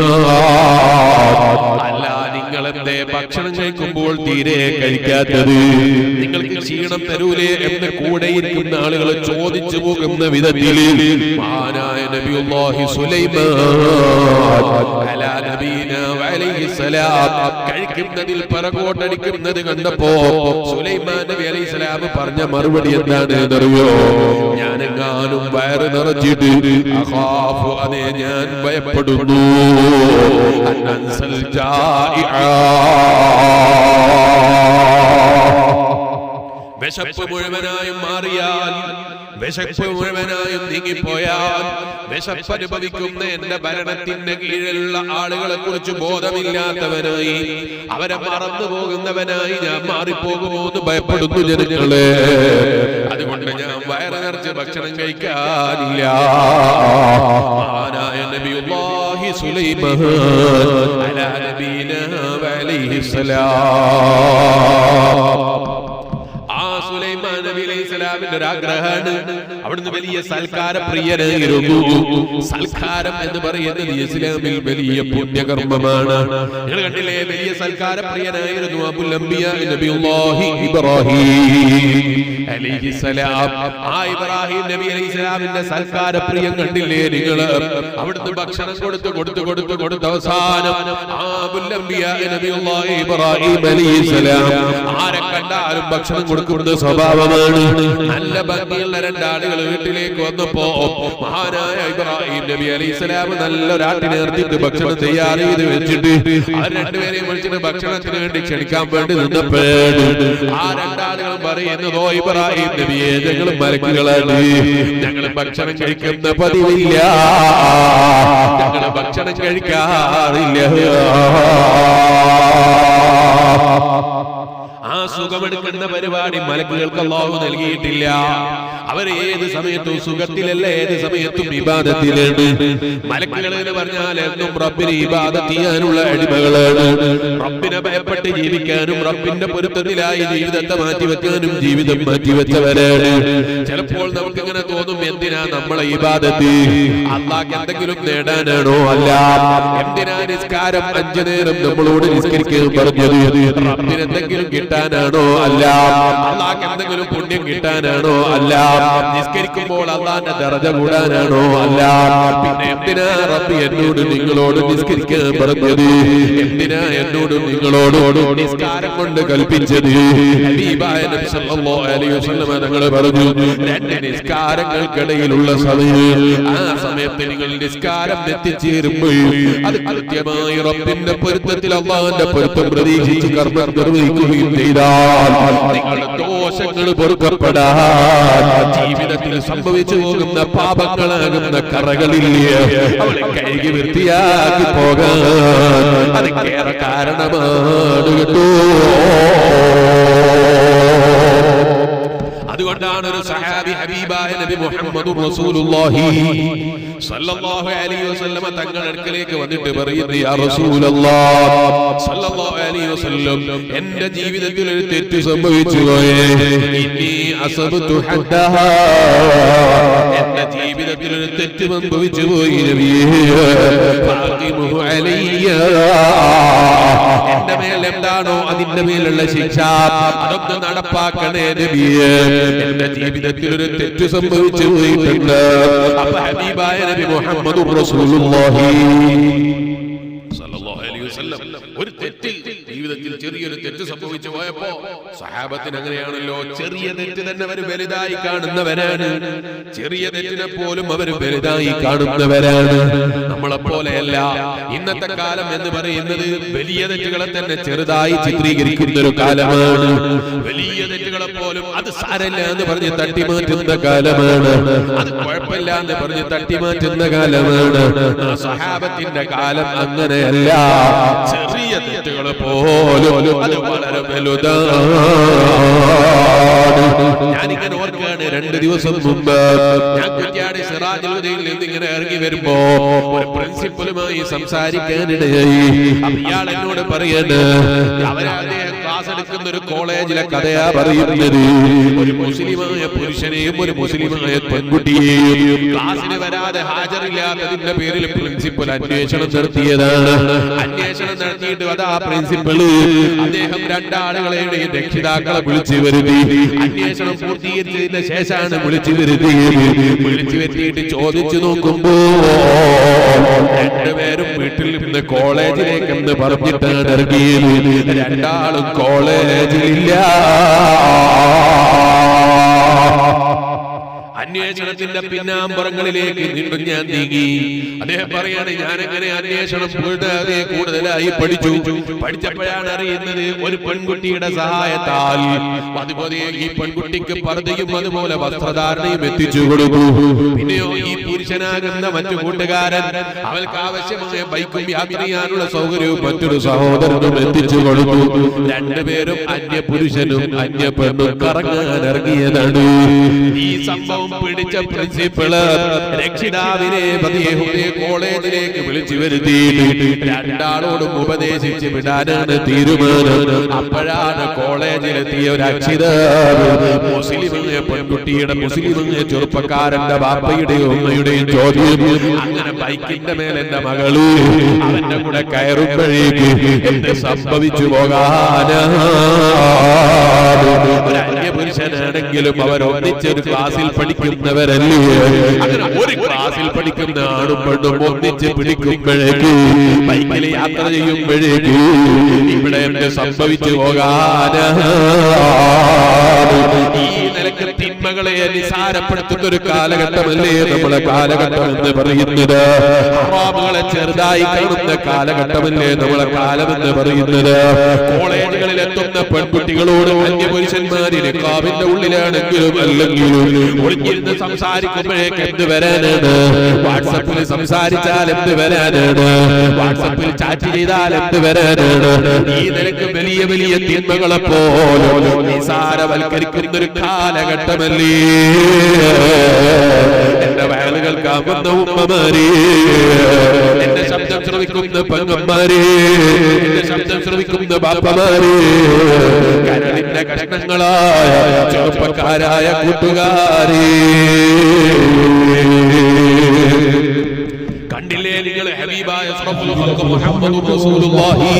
അല്ല നിങ്ങൾ എന്തേ ഭക്ഷണം കഴിക്കുമ്പോൾ തീരെ കഴിക്കാത്തത്? നിങ്ങൾക്ക് ക്ഷീണം തരൂലേ എന്ന് കൂടെ ഇരിക്കുന്ന ആളുകൾ ചോദിച്ചു പോകുന്ന വിധത്തിൽ മഹാനായ നബിയുല്ലാഹി സുലൈമാൻ അലാ നബീനാ വഅലൈഹിസ്സലാം കഴിക്കുന്നതിൽ പറകോട്ടടിക്കുന്നത് കണ്ടപ്പോ സുലൈമാൻ നബി അലൈഹിസ്സലാം പറഞ്ഞ മറുപടി എന്താണ് എന്നറിയോ? ഞാനെങ്ങാനും വയറ് നിറച്ചിട്ട് അഖാഫു, അതേ ഞാൻ ഭയപ്പെടുന്നു, അൻസൽ ജാഇഅ, വിശപ്പ് മുഴുവനായും മാറിയാൽ, വിശപ്പ് മുഴുവനായും നീങ്ങിപ്പോയാൽ, വിശപ്പ് അനുഭവിക്കുന്ന എന്റെ ഭരണത്തിന്റെ കീഴിലുള്ള ആളുകളെ കുറിച്ച് ബോധമില്ലാത്തവനായി, അവരെ മറന്നു പോകുന്നവനായി ഞാൻ മാറിപ്പോകുമോ എന്ന് ഭയപ്പെടുന്നു ജനങ്ങളെ. അതുകൊണ്ട് ഞാൻ വയറ് നിറച്ച് ഭക്ഷണം കഴിക്കാനില്ല. മഹാനായ നബിയുല്ലാഹി സുലൈമാൻ അലാ നബീനാ വഅലൈഹിസ്സലാം, സുലൈമാൻ നബി അലൈഹി സ്വലാമിന്റെ ഒരു ആഗ്രഹമാണ്. അവിടുന്ന് വലിയ സൽക്കാര പ്രിയനായിരുന്നു. സൽക്കാരം എന്ന് പറയുന്നത് ഇസ്ലാമിൽ വലിയ പുണ്യകർമ്മമാണ്. നിങ്ങൾ കണ്ടില്ലേ, വലിയ സൽക്കാര പ്രിയനായിരുന്നു അബുൽ അംബിയാ നബിയുല്ലാഹി ഇബ്രാഹിം അലൈഹിസ്സലാം. ആ ഇബ്രാഹിം നബി അലൈഹി സ്വലാമിന്റെ സൽക്കാര പ്രിയം കണ്ടില്ലേ നിങ്ങൾ? അവിടുന്ന് ഭക്ഷണം കൊടുത്ത് അവസാനം അബുൽ അംബിയാ നബിയുല്ലാഹി ഇബ്രാഹിം അലൈഹിസ്സലാം ആരെ കണ്ടാലും ഭക്ഷണം കൊടുക്കുന്നത് സ്വഭാവമാണ്. നല്ല ഭംഗിയുള്ള രണ്ടാളുകൾ വീട്ടിലേക്ക് വന്നപ്പോ മഹാനായ ഇബ്രാഹിം നബി അലൈഹിസ്സലാം നല്ലൊരാട്ടിനെ നിർത്തിയിട്ട് ഭക്ഷണം തയ്യാർ ചെയ്ത് വെച്ചിട്ട് ആ രണ്ടുപേരെയും വിളിച്ചിട്ട് ഭക്ഷണത്തിന് വേണ്ടി ക്ഷണിക്കാൻ വേണ്ടി നിന്നപ്പോഴാണ് ആ രണ്ടാളുകൾ പറയുന്നതോ, ഇബ്രാഹിം നബിയെ, ഞങ്ങൾ മലക്കുകളാണ്, ഞങ്ങൾ ഭക്ഷണം കഴിക്കുന്ന പതിവില്ല, ഞങ്ങൾ ഭക്ഷണം കഴിക്കാറില്ല. ആ സുഖമെടുക്കുന്ന പരിപാടി മലക്കുകൾക്ക് അല്ലാഹു നൽകിയിട്ടില്ല. അവർ ഏത് സമയത്തും സുഖത്തിലല്ല, ഏത് സമയത്തും ഇബാദത്തിലാണ്. മലക്കുകൾ എന്ന് പറഞ്ഞാൽ എന്നും റബ്ബിനെ ഇബാദത്ത് ചെയ്യാനുള്ള അടിമകളാണ്. റബ്ബിനെ ഭയപ്പെട്ട് ജീവിക്കാനും റബ്ബിന്റെ പൊരുത്തത്തിലായി ജീവിതത്തെ മാറ്റിവെക്കാനും ജീവിതം മാറ്റിവെച്ചവരാണ്. ചിലപ്പോൾ നമുക്ക് ഇങ്ങനെ തോന്നും, എന്തിനാ നമ്മളെ ഇബാദത്ത്? അല്ലാഹുക്ക് എന്തെങ്കിലും നേടാനാണോ? അല്ല. എന്തിനാ നിസ്കാരം 5 നേരം നമ്മളോട് നിസ്കരിക്കാൻ പറഞ്ഞത്? റബ്ബിന് എന്തെങ്കിലും കിട്ടാനാണോ? അല്ല. അല്ലാഹുക്ക് എന്തെങ്കിലും പുണ്യം കിട്ടാനാണോ? അല്ല. നിസ്കരിക്കുമ്പോൾ അല്ലാഹുവിന്റെ ദറജ കൂടാനാണോ? അല്ല. പിന്നെ എന്തിനാ റബ്ബ് എന്നോട് നിങ്ങളോട് നിസ്കരിക്കാൻ പറഞ്ഞത്? എന്തിനാ എന്നോട് നിങ്ങളോട് നിസ്കാരം കൊണ്ട് കൽപ്പിച്ചത്? ഹബീബായ നബി സല്ലല്ലാഹു അലൈഹി വസല്ലം തങ്ങൾ പറഞ്ഞു, 2 നിസ്കാരങ്ങൾക്കിടയിലുള്ള സമയം, ആ സമയത്ത് നിങ്ങൾ നിസ്കാരം എത്തിച്ചേരുമ്പോൾ അത് കൃത്യമായി റബ്ബിന്റെ പൊരുത്തത്തിൽ അല്ലാഹുവിന്റെ പൊരുത്തം പ്രതീക്ഷിച്ച് കർമ്മം നിർവഹിക്കുകയും ചെയ്താൽ നിങ്ങളുടെ ദോഷങ്ങൾ പൊറുക്കപ്പെടാൻ, ജീവിതത്തിൽ സംഭവിച്ചു പോകുന്ന പാപങ്ങളാകുന്ന കറകളില്ലേ അവളെ കഴുകി വൃത്തിയാക്കി പോകാൻ അതൊക്കേറെ കാരണമാണ് കേട്ടോ. അതുകൊണ്ടാണ് ഒരു സഹാബി ഹബീബായ നബി മുഹമ്മദുർ റസൂലുള്ളാഹി സ്വല്ലല്ലാഹു അലൈഹി വസല്ലം തങ്ങളുടെ അടുക്കലേക്ക് വന്നിട്ട് പറയുന്നു, യാ റസൂലല്ലാഹ് സ്വല്ലല്ലാഹു അലൈഹി വസല്ലം, എൻ്റെ ജീവിതത്തിൽ ഒരു തെറ്റ് സംഭവിച്ചു പോയേ, ഇന്നി അസബ്തു ഹദ്ദഹാ, എൻ്റെ ജീവിതത്തിൽ ഒരു തെറ്റ് സംഭവിച്ചു പോയി നബിയേ, ഫാഖിമുഹു അലയ്യ, എൻ്റെ മേൽ എന്താണോ അതിന്റെ മേലുള്ള ശിക്ഷ അതൊക്കെ നടപ്പാക്കണേ നബിയേ, എന്റെ ജീവിതത്തിൽ ഒരു തെറ്റ് സംഭവിച്ചു പോയിട്ടുണ്ട്. അപ്പൊ ഹബീബായ നബി മുഹമ്മദുർ റസൂലുള്ളാഹി സ്വല്ലല്ലാഹു അലൈഹി വസല്ലം ഒരു തെറ്റ്, ജീവിതത്തിൽ ചെറിയൊരു തെറ്റ് സംഭവിച്ചു പോയപ്പോ സഹാബത്തിന് അങ്ങനെയാണല്ലോ, ചെറിയ തെറ്റ് തന്നെ അവർ വലുതായി കാണുന്നവരാണ്. ചെറിയ തെറ്റിനെ പോലും അവർ വലുതായി കാണുന്നവരാണ്. നമ്മളെ പോലെയല്ല. ഇന്നത്തെ കാലം എന്ന് പറയുന്നത് വലിയ തെറ്റുകളെ തന്നെ ചെറുതായി ചിത്രീകരിക്കുന്ന ഒരു കാലമാണ്. വലിയ തെറ്റുകളെ പോലും അത് സാരമില്ല എന്ന് പറഞ്ഞ് തട്ടിമാറ്റുന്ന കാലമാണ്. അത് കുഴപ്പമില്ല എന്ന് പറഞ്ഞ് തട്ടിമാറ്റുന്ന കാലമാണ്. സഹാബത്തിന്റെ കാലം അങ്ങനെയല്ല. ചെറിയ തെറ്റുകൾ പോലും അത് വളരെ വലുതാണ്. ഞാനിങ്ങനെ ഓർക്കുകയാണ്, 2 ദിവസം മുമ്പ് ഞാൻ കുറ്റ്യാടി സിറാജുൽ ഹുദയിൽ നിന്ന് ഇങ്ങനെ ഇറങ്ങി വരുമ്പോ ഒരു പ്രിൻസിപ്പലുമായി സംസാരിക്കാനിടയായി. ഇയാൾ എന്നോട് പറയാണ്, അദ്ദേഹം ക്ലാസ് എടുക്കുന്ന ഒരു കോളേജിലെ കഥയാ പറയുന്നത്. ഒരു മുസ്ലിമായ പുരുഷനെയും ഒരു മുസ്ലിമായ പെൺകുട്ടിയെയും ക്ലാസ്സിന് വരാതെ ഹാജറില്ലാത്തതിന്റെ പേരിൽ പ്രിൻസിപ്പൽ അന്വേഷണം നടത്തിയതാണ്. അന്വേഷണം നടത്തിയിട്ട് അതാ പ്രിൻസിപ്പല് അദ്ദേഹം 2 ആളുകളെയും രക്ഷിതാക്കളെ വിളിച്ചു വരുത്തി. അന്വേഷണം പൂർത്തീകരിച്ചതിന് ശേഷമാണ് വിളിച്ചു വരുത്തിയിട്ട് ചോദിച്ചു നോക്കുമ്പോ 2 പേരും വീട്ടിൽ നിന്ന് കോളേജിലേക്ക് എന്ന് പറഞ്ഞിട്ടാണ് ഇറങ്ങിയത്. 2 ആളും കോളേജിലില്ല. അന്വേഷണത്തിന്റെ പിന്നാമ്പുറങ്ങളിലേക്ക് വീണ്ടും ഞാൻ നീങ്ങി. അദ്ദേഹം പറയാണ്, ഞാനെങ്ങനെ അന്വേഷണം കൂടുതലായി പഠിച്ചപ്പോഴാണ് അറിയുന്നത് ഒരു പെൺകുട്ടിയുടെ സഹായത്താൽ അതുപോലെ ഈ പെൺകുട്ടിക്ക് പർദ്ദയും അതുപോലെ വസ്ത്രധാരണയും എത്തിച്ചു കൊടുത്തു. പിന്നെയോ ഈ പുരുഷനാകുന്ന മറ്റു കൂട്ടുകാരൻ അവൾക്ക് ആവശ്യമായ ബൈക്കും യാത്ര ചെയ്യാനുള്ള സൗകര്യവും മറ്റൊരു സഹോദരനും എത്തിച്ചു കൊടുത്തു. രണ്ടുപേരും അന്യ പുരുഷനും അന്യ പെണ്ണും കറങ്ങാൻ ഇറങ്ങിയതാണ്. ഈ സംഭവം പിടിച്ച പ്രിൻസിപ്പള് രക്ഷിതാവിനെ കോളേജിലേക്ക് വിളിച്ചു വരുത്തി രണ്ടാളോടും ഉപദേശിച്ച് വിടാനാണ് തീരുമാനം. അപ്പോഴാണ് കോളേജിലെത്തിയ ഒരു രക്ഷിതാവ് മുസ്ലിമായ പെൺകുട്ടിയുടെ മുസ്ലിമായ ചെറുപ്പക്കാരന്റെ ബാപ്പയുടെയും ഉമ്മയുടെയും ചോദ്യം, അങ്ങനെ ബൈക്കിന്റെ മേലെ എന്റെ മകള് അവന്റെ കൂടെ കയറുമ്പോഴേക്ക് എന്ത് സംഭവിച്ചു പോകാനാ? ഒരു അന്യപുരുഷനാണെങ്കിലും അവരൊന്നിച്ചൊരു ക്ലാസ്സിൽ പഠിക്കുന്നവരല്ലേ? അങ്ങനെ ഒരു ക്ലാസ്സിൽ പഠിക്കുന്ന ആണും പെണ്ണും ഒന്നിച്ച് പിടിക്കുമ്പോഴേക്ക് ബൈക്കിൽ യാത്ര ചെയ്യുമ്പോഴേക്ക് ഇവിടെ എന്ത് സംഭവിച്ചു പോകാനാ? ഈ നിലക്ക് തിന്മകളെ നിസാരപ്പെടുത്തുന്ന ഒരു കാലഘട്ടമല്ലേ നമ്മളെ കാലഘട്ടം എന്ന് പറയുന്നത്? ഹറാമുകളെ ചെറുതായി കാണുന്ന കാലഘട്ടമല്ലേ നമ്മളെ കാലം എന്ന് പറയുന്നത്? കോളേജുകളിൽ എത്തുന്ന പെൺകുട്ടികളോട് അന്യപുരുഷന്മാരിന് കാവിന്റെ ഉള്ളിലാണെങ്കിലും അല്ലെങ്കിലും ഒളിഞ്ഞിരുന്ന് സംസാരിക്കുമ്പോഴേക്ക് എന്ത് വരാനാണ്? വാട്സപ്പിൽ സംസാരിച്ചാൽ എന്ത് വരാനാണ്? വാട്സപ്പിൽ ചാറ്റ് ചെയ്താൽ എന്ത് വരാനാണ്? ഈ നിലക്ക് വലിയ വലിയ തിന്മകളെ പോലെ നിസാരവൽക്കരിക്കുന്ന ഒരു കാലഘട്ടമല്ലേ? എന്റെ വയലുകൾ കാവുന്ന ഉമ്മമാരെ, എന്റെ ശബ്ദം ശ്രവിക്കുന്ന പെങ്ങന്മാരെ, എന്റെ ശബ്ദം ശ്രവിക്കുന്ന ബാപ്പമാരെ, കരളിന്റെ കഷ്ണങ്ങളായ ചെറുപ്പക്കാരായ കൂട്ടുകാരെ, കണ്ടില്ലേ നിങ്ങൾ ഹബീബായ മുഹമ്മദ് റസൂലുള്ളാഹി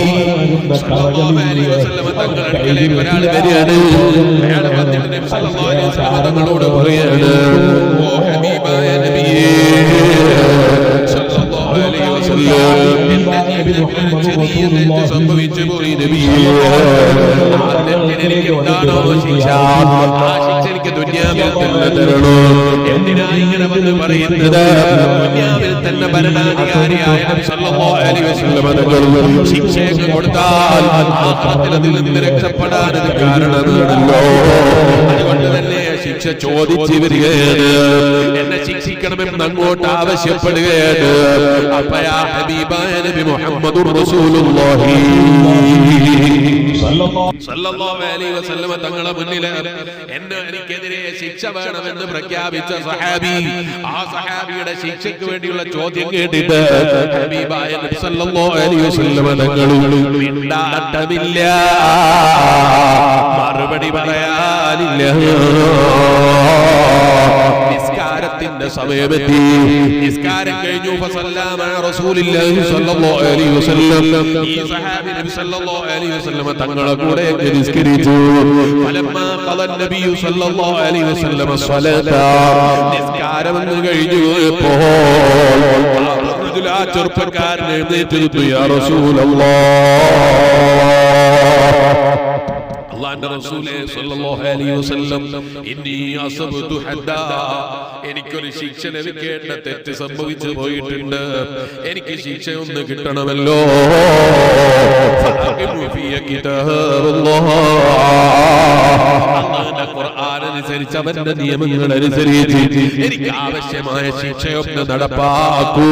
സ്വല്ലല്ലാഹു അലൈഹി വസല്ലം തങ്ങളുടെ അടുക്കലേക്ക് ഒരാൾ വരികയാണ്. അയാൾ വന്നിട്ട് നബി സല്ലല്ലാഹു അലൈഹി വസല്ലം തങ്ങളോട് പറയാണ്, ഓ ഹബീബായ നബിയേ സല്ലല്ലാഹു അലൈഹി വസല്ലം, എന്റെ ജീവിതത്തിൽ ചെറിയ തെറ്റ് സംഭവിച്ചു പോയി നബിയേ. ആ തെറ്റിന് എനിക്ക് എന്താണോ ശിക്ഷ, ആ ശിക്ഷ എനിക്ക് ദുനിയാവിൽ തന്നെ തരണോ? എന്തിനാ ഇങ്ങനെ വന്ന് പറയുന്നത്? ദുനിയാവിൽ തന്നെ ഭരണാധികാരിയായ നബി സല്ലല്ലാഹു അലൈഹി വസല്ലം തങ്ങൾ ശിക്ഷയൊക്കെ കൊടുത്താൽ ആഖിറത്തിൽ അതിൽ നിന്ന് രക്ഷപ്പെടാൻ അത് കാരണമാണല്ലോ. അതുകൊണ്ട് തന്നെ ശിക്ഷ ചോദിച്ചു വരികയാണ്, എന്നെ ശിക്ഷിക്കണമെന്ന് അങ്ങോട്ട് ആവശ്യപ്പെടുകയാണ്. അപ്പയാ ഹബീബായ നബി മുഹമ്മദുർ റസൂലുള്ളാഹി സല്ലല്ലാഹു അലൈഹി വസല്ലം തങ്ങളുടെ മുന്നിൽ എനിക്കെതിരെ ശിക്ഷ വേണമെന്ന് പ്രഖ്യാപിച്ച സഹാബി, ആ സഹാബിയുടെ ശിക്ഷയ്ക്ക് വേണ്ടിയുള്ള ചോദ്യം കേട്ടിട്ട് ഹബീബായ നബി സല്ലല്ലാഹു അലൈഹി വസല്ലം തങ്ങൾ മിണ്ടാട്ടമില്ല, മറുപടി പറയാനില്ല. നിസ്കാരത്തിന്റെ സമയമെത്തി, നിസ്കാരം കഴിഞ്ഞു. ഫസല്ലമ റസൂലുള്ളാഹി സ്വല്ലല്ലാഹു അലൈഹി വസല്ലം, ഈ സഹാബി നബി സ്വല്ലല്ലാഹു അലൈഹി വസല്ലം തങ്ങളെ കൂടെ നിസ്കരിച്ചു. ഫലമ്മാ ഖളൻ നബി സ്വല്ലല്ലാഹു അലൈഹി വസല്ലം സ്വലാത, നിസ്കാരം കഴിഞ്ഞപ്പോൾ ആ ചെറുപ്പക്കാരൻ എഴുന്നേറ്റ്, യാ റസൂലല്ലാഹ്, അല്ലാഹുവിന്റെ റസൂലേ സ്വല്ലല്ലാഹു അലൈഹി വസല്ലം, ഇന്നി അസബ്തു ഹദ്ദാ, എനിക്കൊരു ശിക്ഷ ലഭിക്കേണ്ട തെറ്റ് സംഭവിച്ചു പോയിട്ടുണ്ട്, എനിക്ക് ശിക്ഷ ഒന്ന് കിട്ടണമല്ലോ. അല്ലാഹുവിന്റെ ഖുർആൻ അനുസരിച്ച്, അവന്റെ നിയമങ്ങൾ അനുസരിച്ച് എനിക്ക് ആവശ്യമായ ശിക്ഷയൊന്ന് നടപ്പാക്കൂ.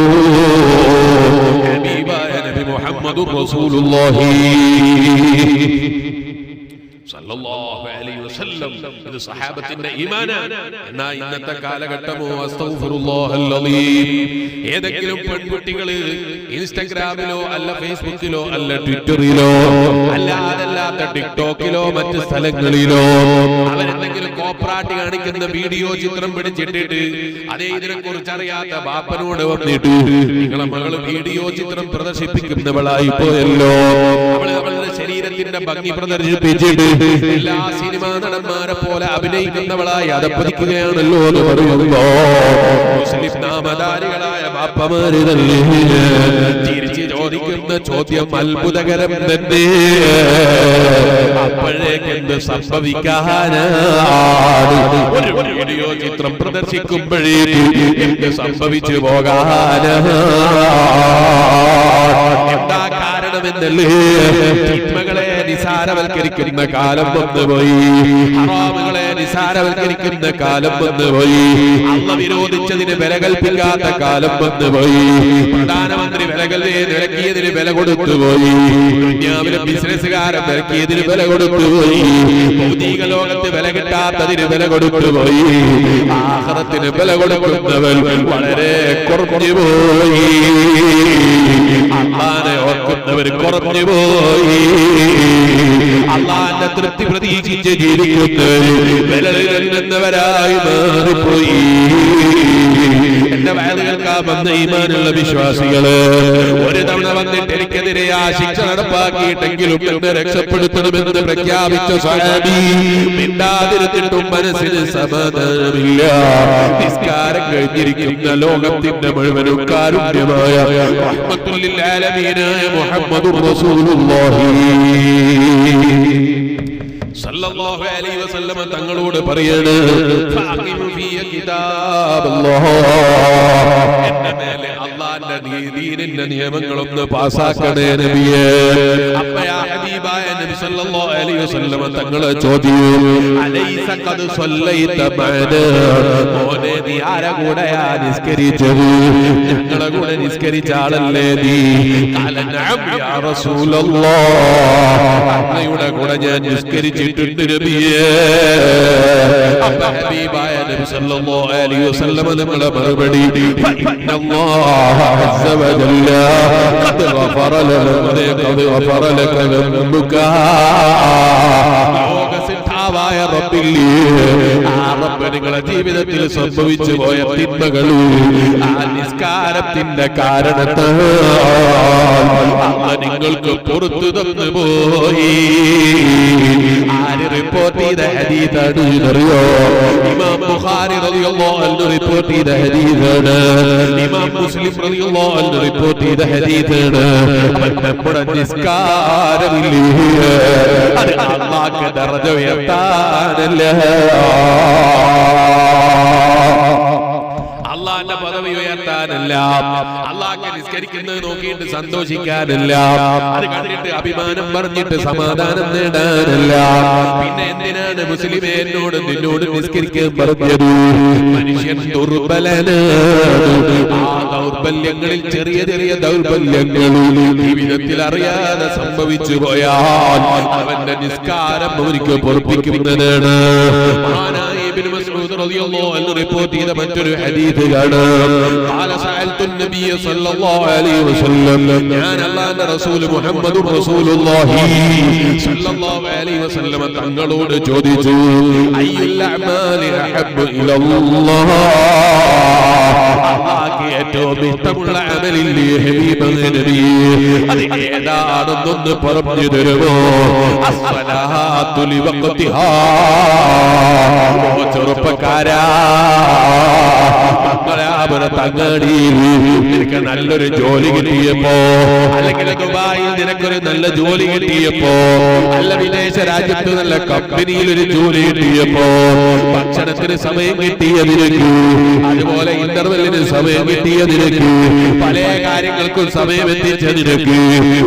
ഹബീബായ നബി മുഹമ്മദുർ റസൂലുള്ളാഹി സല്ലല്ലാഹു അലൈഹി വസല്ലം. ഇത് സഹാബത്തിന്റെ ഈമാനാണ്. എന്നാൽ ഇന്നത്തെ കാലഘട്ടമോ അസ്തഗ്ഫിറുല്ലാഹൽ അലീം, ഏതെങ്കിലും പെൺകുട്ടികൾ ഇൻസ്റ്റാഗ്രാമിലോ അല്ല ഫേസ്ബുക്കിലോ അല്ല ട്വിറ്ററിലോ അല്ലാതെ ടിക്ടോക്കിലോ മറ്റ് സ്ഥലങ്ങളിലോ അവരെന്തെങ്കിലും കോപ്രാട്ടി കാണിക്കുന്ന വീഡിയോ ചിത്രം പിടിച്ചിട്ടിട്ട് അതേ ഇതിനെ കുറിച്ച് അറിയാത്ത ബാപ്പനോട് വന്നിട്ട്, നിങ്ങളെ മകള് വീഡിയോ ചിത്രം പ്രദർശിപ്പിക്കുന്നവളായി പോയല്ലോ, അവളുടെ ശരീരത്തിന്റെ ഭംഗി പ്രദർശിപ്പിച്ചിട്ട് എല്ലാ സിനിമാ നടന്മാരെ പോലെ അഭിനയിക്കുന്നവളായി അതപ്പതിക്കുകയാണല്ലോ എന്ന് പറയുമ്പോ മുസ്ലിം നാമധാരികളായ ബാപ്പമാര് തന്നെ തിരിച്ചു ചോദിക്കുന്ന ചോദ്യം അത്ഭുതകരം തന്നെ. അപ്പോഴേക്ക് എന്ത് സംഭവിക്കാനാണ്? ഒരു വീഡിയോ ചിത്രം പ്രദർശിക്കുമ്പോഴേക്ക് എന്ത് സംഭവിച്ചു പോകാനാണ്? എന്താ കാരണമെന്നല്ലേ? തിന്മകളെ നിസാരവൽക്കരിക്കുന്ന കാലം വന്നുപോയി, ഹറാമുകളെ നിസാരവൽക്കരിക്കുന്ന കാലം വന്നുപോയി, അള്ളാഹ് വിരോധിച്ചതിന് വില കൽപ്പിക്കാത്ത കാലം വന്നുപോയി, പ്രധാനമന്ത്രി വിലക്കിയതിന് വില കൊടുത്തുപോയി, ദുനിയാവിലെ ബിസിനസ്സുകാരൻ വിലക്കിയതിന് വില കൊടുത്തുപോയി, ഭൗതിക ലോകത്ത് വില കിട്ടാത്തതിന് വില കൊടുത്തുപോയി, ആഖിറത്തിന് വില കൊടുക്കുന്നവൻ വളരെ കുറഞ്ഞു പോയി. അല്ലാഹനെ ഓർക്കുന്നവർ കുറഞ്ഞു പോയി. അല്ലാഹന്റെ തൃപ്തി പ്രതീക്ഷിച്ച് ജീവിക്കുന്നവരായി മാറിപ്പോയി. എന്റെ വയല് കേൾക്കാൻ വന്ന ഈമാനുള്ള വിശ്വാസികള് ഒരു തവണ വന്നിട്ട് എനിക്കെതിരെ ആ ശിക്ഷ നടപ്പാക്കിയിട്ടെങ്കിലും എന്നെ രക്ഷപ്പെടുത്തണമെന്ന് പ്രഖ്യാപിച്ച സ്വഹാബി മിണ്ടാതിരുത്തിട്ടും മനസ്സിന് സമാധാനമില്ല. നിസ്കാരം കഴിഞ്ഞിരിക്കുന്ന ലോകത്തിന്റെ മുഴുവനും കാരുണ്യമായ റഹ്മത്തുൽ ലിൽ ആലമീനായ മുഹമ്മദുർ റസൂലുള്ളാഹി സല്ലല്ലാഹു അലൈഹി വസല്ലം തങ്ങളോട് പറയാണ്, ഫാഖിമു ഫീ കിതാബല്ലാഹ്, എന്റെ മേലെ അല്ലാഹുവിന്റെ ദീനിന്റെ നിയമങ്ങളൊന്ന് പാസാക്കണേ നബിയേ. അപ്പയാ ഹബീബായ നബി സല്ലല്ലാഹു അലൈഹി വസല്ലം തങ്ങളെ ചോദിച്ചു, അലൈസ ഖദ് സല്ലൈത മഅനാ, മോനെ നീ ആരെ കൂടെയാ നിസ്കരിച്ചത്? ഞങ്ങളെ കൂടെ നിസ്കരിച്ച ആളല്ലേ നീ? ഖാല നഅം യാ റസൂലല്ലാഹ്, അങ്ങയുടെ കൂടെ ഞാൻ നിസ്കരിച്ചിട്ടുണ്ട് നബിയേ. അപ്പ ഹബീബായ നബി സല്ലല്ലാഹു അലൈഹി വസല്ലം തങ്ങളെ മറുപടി, ഫഇന്നല്ലാഹ അസ്സ വജല്ല ഖദ് ഗഫറ ലക ദംബുക. ലോകസിദ്ധാവായ റബ്ബില്ലേ, ആ റബ്ബ് നിങ്ങളുടെ ജീവിതത്തിൽ സംഭവിച്ചു പോയ തിന്മകൾ ആ നിസ്കാരത്തിന്റെ കാരണത്താൽ നിങ്ങൾക്ക് പുറത്തു തന്നു പോയി. ആര് റിപ്പോർട്ട് ചെയ്ത ഹദീസാണ് അറിയോ? ഇമാം ബുഖാരി റളിയല്ലാഹു അൻഹു റിപ്പോർട്ട് ചെയ്ത ഹദീസാണ്. ഇമാം മുസ്ലിം റളിയല്ലാഹു അൻഹു റിപ്പോർട്ട് ചെയ്ത ഹദീസാണ്. നമ്മുടെ നിസ്കാരമില്ലേ, അത് അല്ലാഹുവിന്റെ ദർജ ഉയർത്താനല്ല, അള്ളാന്റെ പദവി ഉയർത്താനല്ല, അള്ളാഹ്ക്ക് നിസ്കരിക്കുന്നത് നോക്കിയിട്ട് സന്തോഷിക്കാനല്ല, അത് കണ്ടിട്ട് അഭിമാനം പറഞ്ഞിട്ട് സമാധാനം നേടാനല്ല. പിന്നെ എന്തിനാണ് മുസ്ലിമേ എന്നോട് നിന്നോട് നിസ്കരിക്കാൻ പറഞ്ഞത്? മനുഷ്യൻ ദുർബലനാണ്. ആ ദൗർബല്യങ്ങളിൽ ചെറിയ ചെറിയ ദൗർബല്യങ്ങൾ ജീവിതത്തിൽ അറിയാതെ സംഭവിച്ചു പോയാൽ അവന്റെ നിസ്കാരം അവർക്ക് പൊറുപ്പിക്കുന്നതാണ്. ഇബ്നു മസ്ഊദ് റളിയല്ലാഹു അൻഹു റിപ്പോർട്ട് ചെയ്ത മറ്റൊരു ഹദീസാണ്, ഖാല സഅൽതു നബിയ സല്ലല്ലാഹു അലൈഹി വസല്ലം, ഞാൻ അല്ലാഹുവിന്റെ റസൂൽ മുഹമ്മദുർ റസൂലുള്ളാഹി സല്ലല്ലാഹു അലൈഹി വസല്ലം തങ്ങളോട് ചോദിച്ചു, അയ്യുൽ അഅമാലി അഹബ്ബു ഇലല്ലാഹ്, അല്ലാഹുവിന് ഏറ്റവും ഇഷ്ടമുള്ള അമലില്ലേ ഹബീബേ നബിയേ, അത് ഏതാണെന്നൊന്ന് പറഞ്ഞു തരുമോ? അസ്സലാത്തു ലിവഖ്തിഹാ. ചെറുപ്പക്കാരാ, തങ്ങടിയിൽ നിനക്ക് നല്ലൊരു ജോലി കിട്ടിയപ്പോ, അല്ലെങ്കിൽ ദുബായിൽ നിനക്കൊരു നല്ല ജോലി കിട്ടിയപ്പോ, നല്ല വിദേശ രാജ്യത്ത് നല്ല കമ്പനിയിൽ ഒരു ജോലി കിട്ടിയപ്പോ, ഭക്ഷണത്തിന് സമയം കിട്ടിയ നിനക്ക്, അതുപോലെ ഇന്റർവെല്ലിന് സമയം കിട്ടിയ നിനക്ക്, പല കാര്യങ്ങൾക്കും സമയം എത്തിച്ച നിനക്ക്,